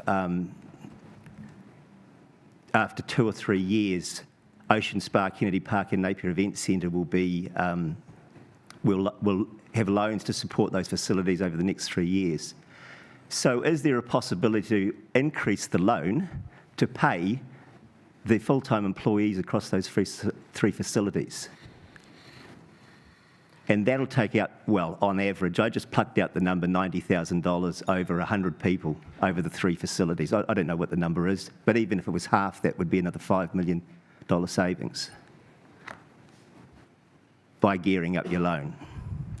after 2 or 3 years, Ocean Spa, Kennedy Park and Napier Event Centre will have loans to support those facilities over the next 3 years. So is there a possibility to increase the loan to pay the full-time employees across those three facilities? And that'll take out, well, on average, I just plucked out the number $90,000 over 100 people over the 3 facilities. I don't know what the number is, but even if it was half, that would be another $5 million savings by gearing up your loan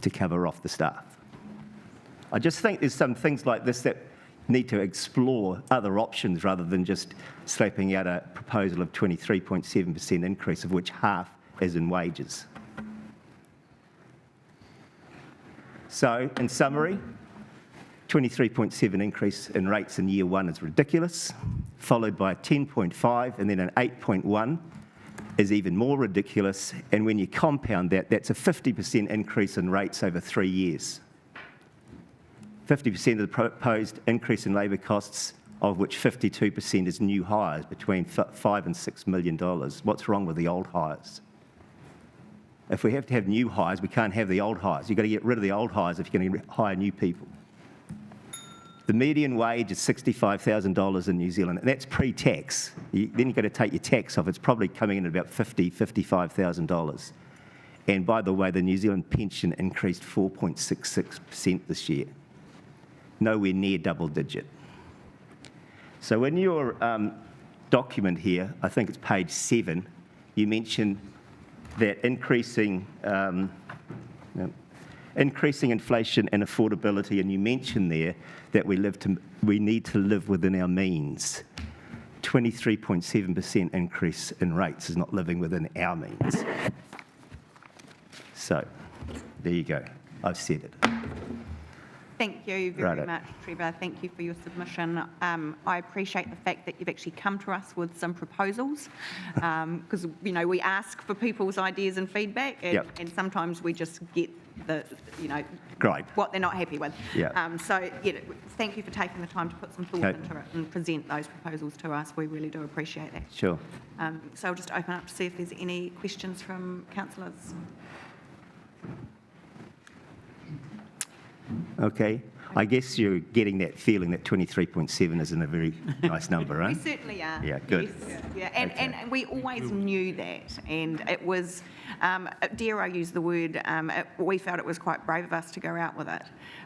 to cover off the staff. I just think there's some things like this that need to explore other options rather than just slapping out a proposal of 23.7% increase, of which half is in wages. So, in summary, 23.7 increase in rates in year 1 is ridiculous, followed by a 10.5 and then an 8.1 is even more ridiculous. And when you compound that, that's a 50% increase in rates over 3 years. 50% of the proposed increase in labour costs, of which 52% is new hires, between $5 and $6 million. What's wrong with the old hires? If we have to have new hires, we can't have the old hires. You've got to get rid of the old hires if you're going to hire new people. The median wage is $65,000 in New Zealand, and that's pre-tax. Then you've got to take your tax off. It's probably coming in at about $55,000. And by the way, the New Zealand pension increased 4.66% this year. Nowhere near double digit. So in your document here, I think it's page 7, you mention that increasing inflation and affordability, and you mention there that we need to live within our means. 23.7% increase in rates is not living within our means. So there you go. I've said it. Thank you very much, Trevor. Thank you for your submission. I appreciate the fact that you've actually come to us with some proposals, because we ask for people's ideas and feedback, and sometimes we just get the what they're not happy with. So thank you for taking the time to put some thought into it and present those proposals to us. We really do appreciate that. Sure. So I'll just open up to see if there's any questions from councillors. Okay. I guess you're getting that feeling that 23.7 isn't a very nice number, right? We certainly are. Yeah, good. Yes. Yeah, and we always knew that, and it was, dare I use the word, we felt it was quite brave of us to go out with it,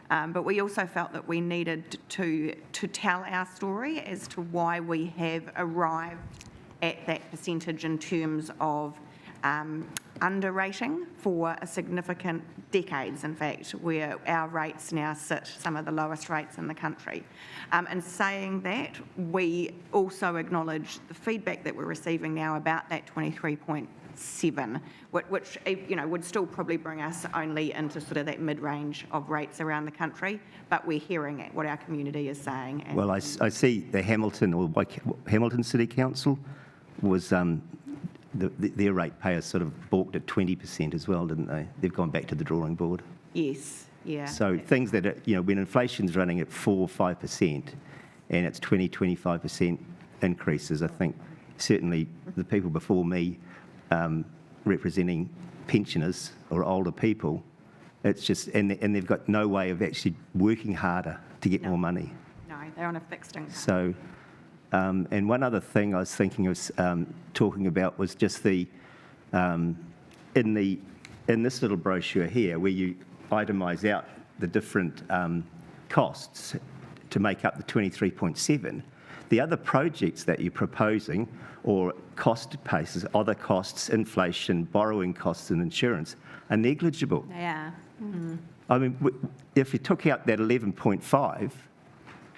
but we also felt that we needed to tell our story as to why we have arrived at that percentage in terms of underrating for a significant decades, in fact, where our rates now sit some of the lowest rates in the country. And saying that, we also acknowledge the feedback that we're receiving now about that 23.7, which would still probably bring us only into sort of that mid-range of rates around the country, but we're hearing what our community is saying. Well, I see the Hamilton City Council was their ratepayers sort of balked at 20% as well, didn't they? They've gone back to the drawing board. Yes, yeah. So things that, when inflation's running at 4 or 5% and it's 25% increases, I think certainly the people before me representing pensioners or older people, it's just, and they've got no way of actually working harder to get more money. No, they're on a fixed income. So, and one other thing I was thinking of talking about was just in this little brochure here, where you itemise out the different costs to make up the 23.7. The other projects that you're proposing, or cost bases, other costs, inflation, borrowing costs, and insurance, are negligible. They are. Mm-hmm. I mean, if you took out that 11.5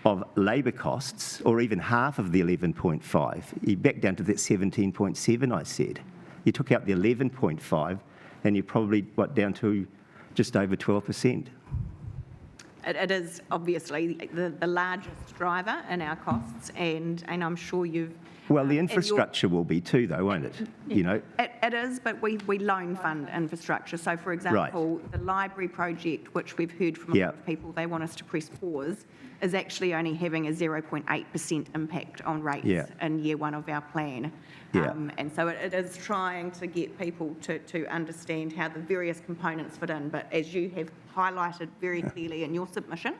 of labour costs, or even half of the 11.5, you're back down to that 17.7 I said. You took out the 11.5 and you're probably, down to just over 12%. It is obviously the largest driver in our costs, and I'm sure you've... Well, the infrastructure will be too, though, won't it? It is, but we loan fund infrastructure. So, for example, the library project, which we've heard from a lot of people, they want us to press pause, is actually only having a 0.8% impact on rates in year one of our plan. And so it is trying to get people to understand how the various components fit in. But as you have highlighted very clearly in your submission,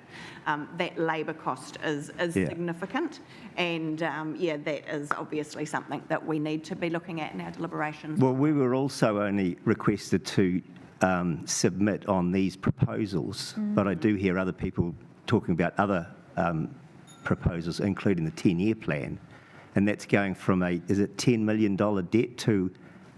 that labour cost is significant. And that is obviously something that we need to be looking at in our deliberations. Well, we were also only requested to submit on these proposals, but I do hear other people talking about other proposals, including the 10-year plan, and that's going from is it $10 million debt to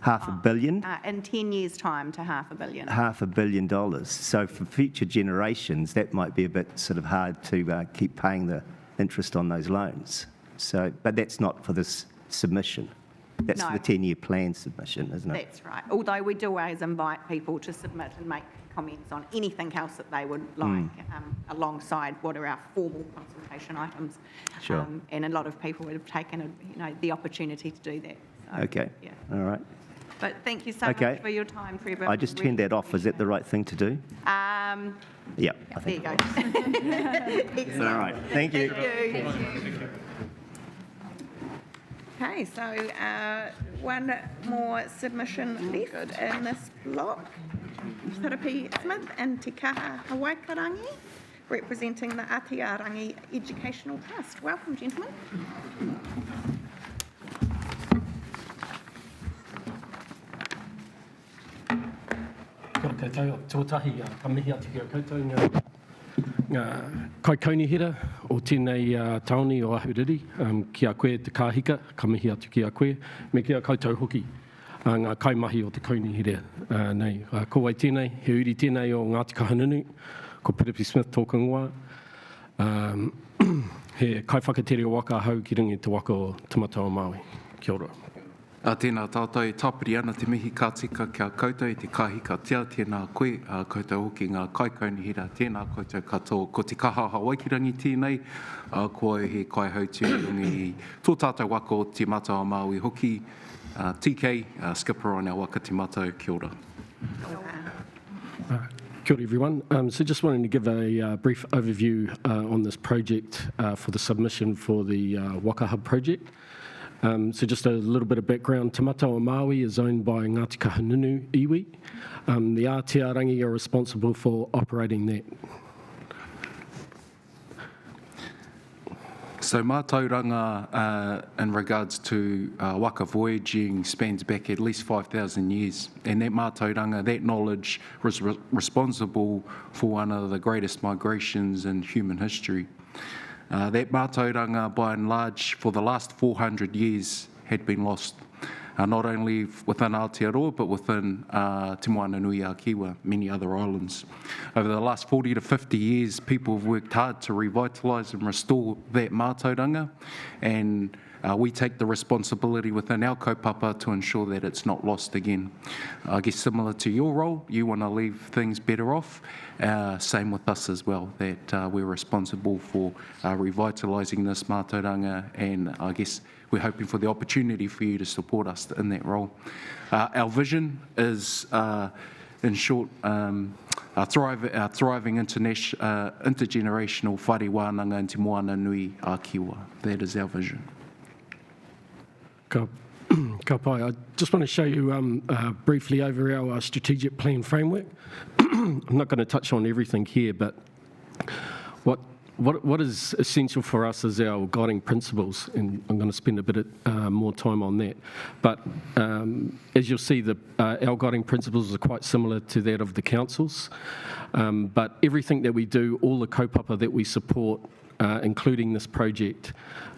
$500 million? In 10 years' time to $500 million. $500 million. So for future generations, that might be a bit sort of hard to keep paying the interest on those loans. So, but that's not for this submission. That's for the 10-year plan submission, isn't it? That's right. Although we do always invite people to submit and make comments on anything else that they would like, alongside what are our formal consultation items. Sure. And a lot of people would have taken, the opportunity to do that. So, Okay. Yeah. All right. But thank you so much for your time, Trevor. I just turned that off. Is that the right thing to do? Yeah. I There you think go. Excellent. All right. Thank you. Thank you. Okay, so one more submission left in this block. Tarapi Smith and Te Kaha Hawaikarangi, representing the Atiarangi Educational Trust. Welcome, gentlemen. Kia ora koutou, tōtahi, ka mihi atu kia koutou ngā kaikaunihira o tēnei taone o Ahuriri, kia koe te kāhika, ka mihi atu kia koe, me kia koutou hoki, ngā kaimahi o te kaunihira nei. Ko wai tēnei, he uri tēnei o Ngāti Kahanunu, ko Piripi Smith tōka ngoa, he kaiwhakatere o waka hau ki ringi te waka o Tamata o Māui. Kia ora. Tēnā tātou i tāpiri ana te mihi ka tika kia koutou i te kahika tia, tēnā koe, koutou hoki ngā kaikaunihira, tēnā koutou katoa. Ko te kaha Hawaikirangi tēnei, koe he kai hautu i tō tātou waka o te mata o Māui hoki, TK, skipper on our waka te mata, kia ora. Kia ora everyone. So just wanting to give a brief overview on this project for the submission for the Waka Hub project. So just a little bit of background. Te Mata o Māui is owned by Ngāti Kahanunu iwi. The Atiarangi are responsible for operating that. So my tauranga in regards to waka voyaging spans back at least 5,000 years, and that mātauranga, that knowledge was responsible for one of the greatest migrations in human history. That mātauranga, by and large, for the last 400 years, had been lost, not only within Aotearoa, but within Te Moana Nui a Kiwa, many other islands. Over the last 40 to 50 years, people have worked hard to revitalise and restore that mātauranga, and we take the responsibility within our kaupapa to ensure that it's not lost again. I guess similar to your role, you want to leave things better off. Same with us as well, that we're responsible for revitalising this mātauranga, and I guess we're hoping for the opportunity for you to support us in that role. Our vision is, in short, a thriving intergenerational whare wānanga in Te Moana Nui a Kiwa. That is our vision. Ka pai. I just want to show you briefly over our strategic plan framework. I'm not going to touch on everything here, but what is essential for us is our guiding principles, and I'm going to spend a bit more time on that. But as you'll see, our guiding principles are quite similar to that of the councils. But everything that we do, all the kaupapa that we support, including this project,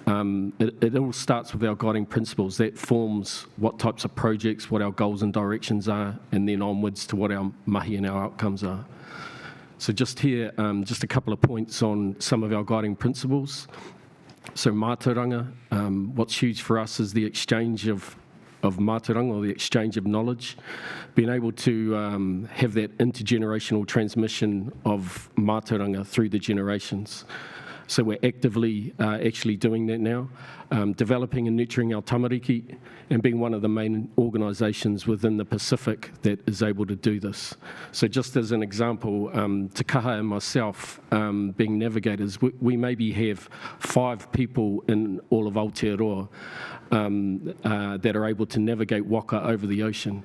it all starts with our guiding principles. That forms what types of projects, what our goals and directions are, and then onwards to what our mahi and our outcomes are. So just here, just a couple of points on some of our guiding principles. So mātauranga, what's huge for us is the exchange of mātauranga, or the exchange of knowledge, being able to have that intergenerational transmission of mātauranga through the generations. So we're actively actually doing that now, developing and nurturing our tamariki, and being one of the main organisations within the Pacific that is able to do this. So just as an example, Te Kaha and myself, being navigators, we maybe have 5 people in all of Aotearoa that are able to navigate waka over the ocean.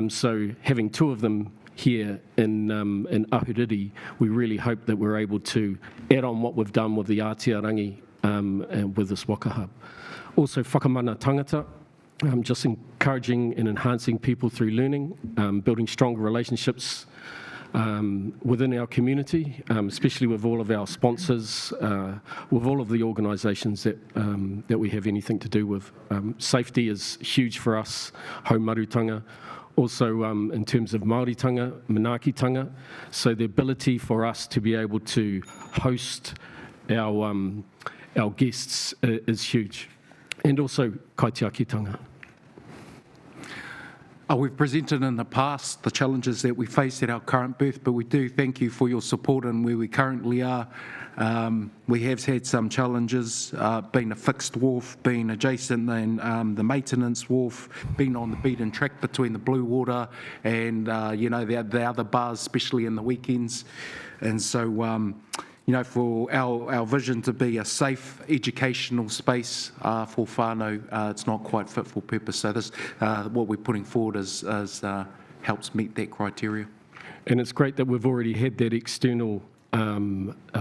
So having 2 of them here in Ahuriri, we really hope that we're able to add on what we've done with the Atiarangi and with this Waka Hub. Also, whakamana tangata. just encouraging and enhancing people through learning, building stronger relationships within our community, especially with all of our sponsors, with all of the organisations that we have anything to do with. Safety is huge for us, hau marutanga. Also, in terms of Māoritanga, manaakitanga, so the ability for us to be able to host our guests is huge. And also kaitiakitanga. We've presented in the past the challenges that we face at our current berth, but we do thank you for your support in where we currently are. We have had some challenges, being a fixed wharf, being adjacent and the maintenance wharf, being on the beaten track between the Blue Water and the other bars, especially in the weekends. And so, for our vision to be a safe educational space for whānau, it's not quite fit for purpose. So this, what we're putting forward helps meet that criteria. And it's great that we've already had that external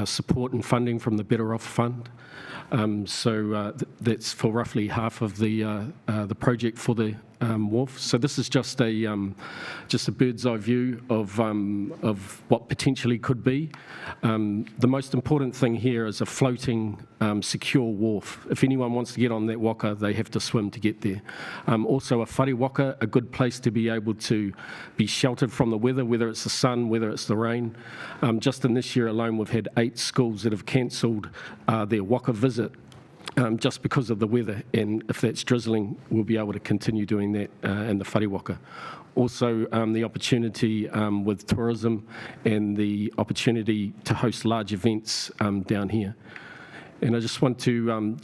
support and funding from the Better Off Fund. That's for roughly half of the project for the wharf. So this is just a bird's eye view of what potentially could be. The most important thing here is a floating, secure wharf. If anyone wants to get on that waka, they have to swim to get there. Also a whare waka, a good place to be able to be sheltered from the weather, whether it's the sun, whether it's the rain. Just in this year alone, we've had 8 schools that have cancelled their waka visit just because of the weather, and if that's drizzling, we'll be able to continue doing that in the whare waka. Also, the opportunity with tourism and the opportunity to host large events down here. And I just want to,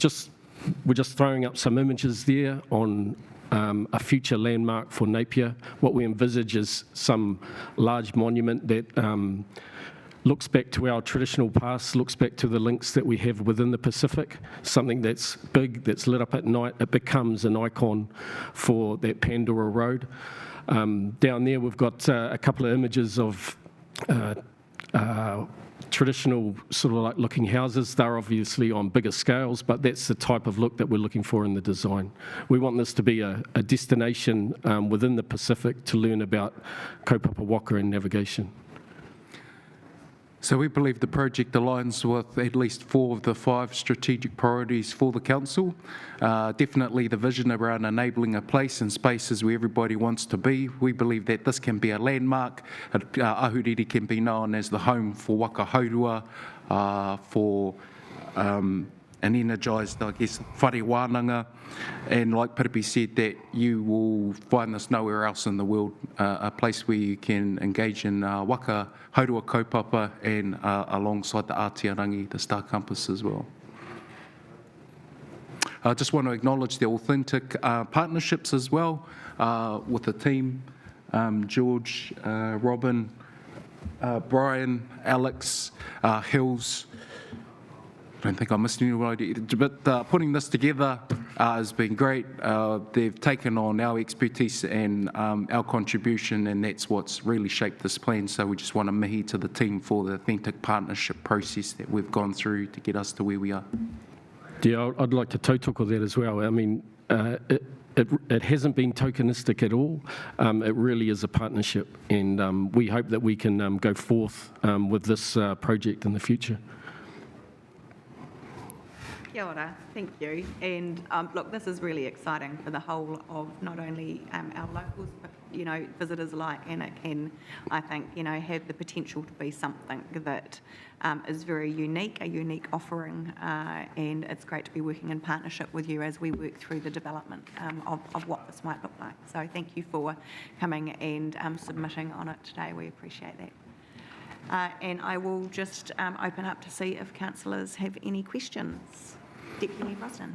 we're just throwing up some images there on a future landmark for Napier. What we envisage is some large monument that looks back to our traditional past, looks back to the links that we have within the Pacific, something that's big, that's lit up at night. It becomes an icon for that Pandora Road. Down there we've got a couple of images of traditional sort of like looking houses. They're obviously on bigger scales, but that's the type of look that we're looking for in the design. We want this to be a destination within the Pacific to learn about kaupapa waka and navigation. So we believe the project aligns with at least 4 of the 5 strategic priorities for the council. Definitely the vision around enabling a place and spaces where everybody wants to be. We believe that this can be a landmark. Ahuriri can be known as the home for waka haurua, for an energised, I guess, whare wānanga. And like Piripi said, that you will find this nowhere else in the world, a place where you can engage in waka haurua kaupapa and alongside the Ātiarangi, the Star Compass as well. I just want to acknowledge the authentic partnerships as well with the team, George, Robin, Brian, Alex, Hills. I don't think I missed anybody, but putting this together has been great. They've taken on our expertise and our contribution, and that's what's really shaped this plan. So we just want to mihi to the team for the authentic partnership process that we've gone through to get us to where we are. Yeah, I'd like to tautoko that as well. I mean, it hasn't been tokenistic at all. It really is a partnership, and we hope that we can go forth with this project in the future. Kia ora, thank you. And look, this is really exciting for the whole of not only our locals, but visitors alike, and it can, I think, have the potential to be something that is very unique, a unique offering, and it's great to be working in partnership with you as we work through the development of what this might look like. So thank you for coming and submitting on it today. We appreciate that. And I will just open up to see if councillors have any questions. Deputy President.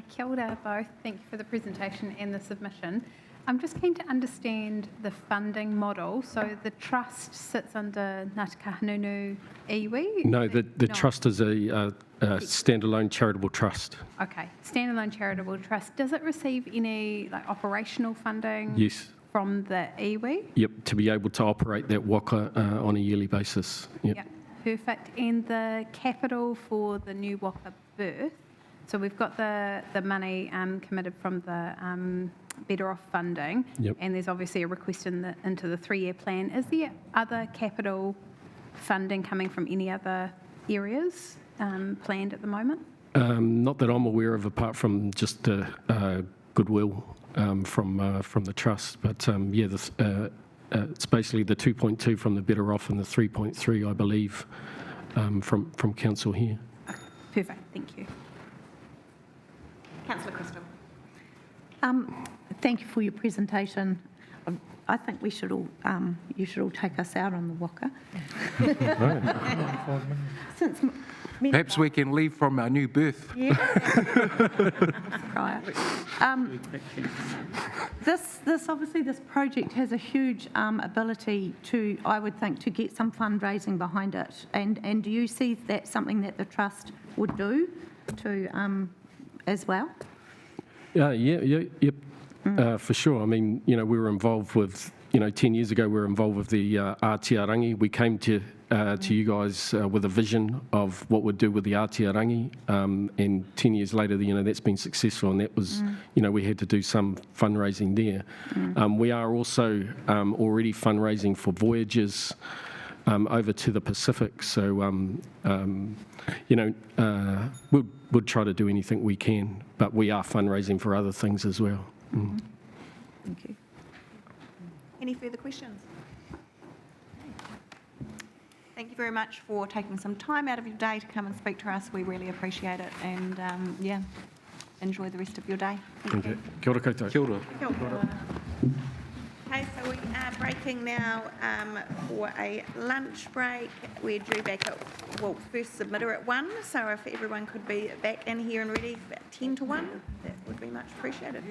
Kia ora both. Thank you for the presentation and the submission. I'm just keen to understand the funding model. So the trust sits under Ngāti Kahungunu iwi? No, the trust is a standalone charitable trust. Okay, standalone charitable trust. Does it receive any operational funding? Yes. From the iwi? Yep, to be able to operate that waka on a yearly basis. Yep. Perfect. And the capital for the new waka berth, So we've got the money committed from the Better Off funding, Yep. and there's obviously a request into the 3-year plan. Is there other capital funding coming from any other areas planned at the moment? Not that I'm aware of, apart from just goodwill from the trust. But yeah, it's basically the 2.2 from the Better Off and the 3.3, I believe, from council here. Perfect, thank you. Councillor Crystal. Thank you for your presentation. I think we should all, you should all take us out on the waka. Since Perhaps we can leave from our new berth. Yeah. Right. This obviously this project has a huge ability to, I would think, to get some fundraising behind it. And do you see that something that the trust would do to as well? Yep. For sure. I mean, we were involved with, 10 years ago, we were involved with the Ātiarangi. We came to you guys with a vision of what we'd do with the Ātiarangi, and 10 years later, that's been successful, and that was, we had to do some fundraising there. We are also already fundraising for voyages over to the Pacific, so, we'll try to do anything we can, but we are fundraising for other things as well. Thank you. Any further questions? Thank you very much for taking some time out of your day to come and speak to us. We really appreciate it, and enjoy the rest of your day. Thank you. Kia ora koutou. Kia ora. Kia ora. Okay, so we are breaking now for a lunch break. We're due back at, first submitter at 1, so if everyone could be back in here and ready at 10 to 1, that would be much appreciated.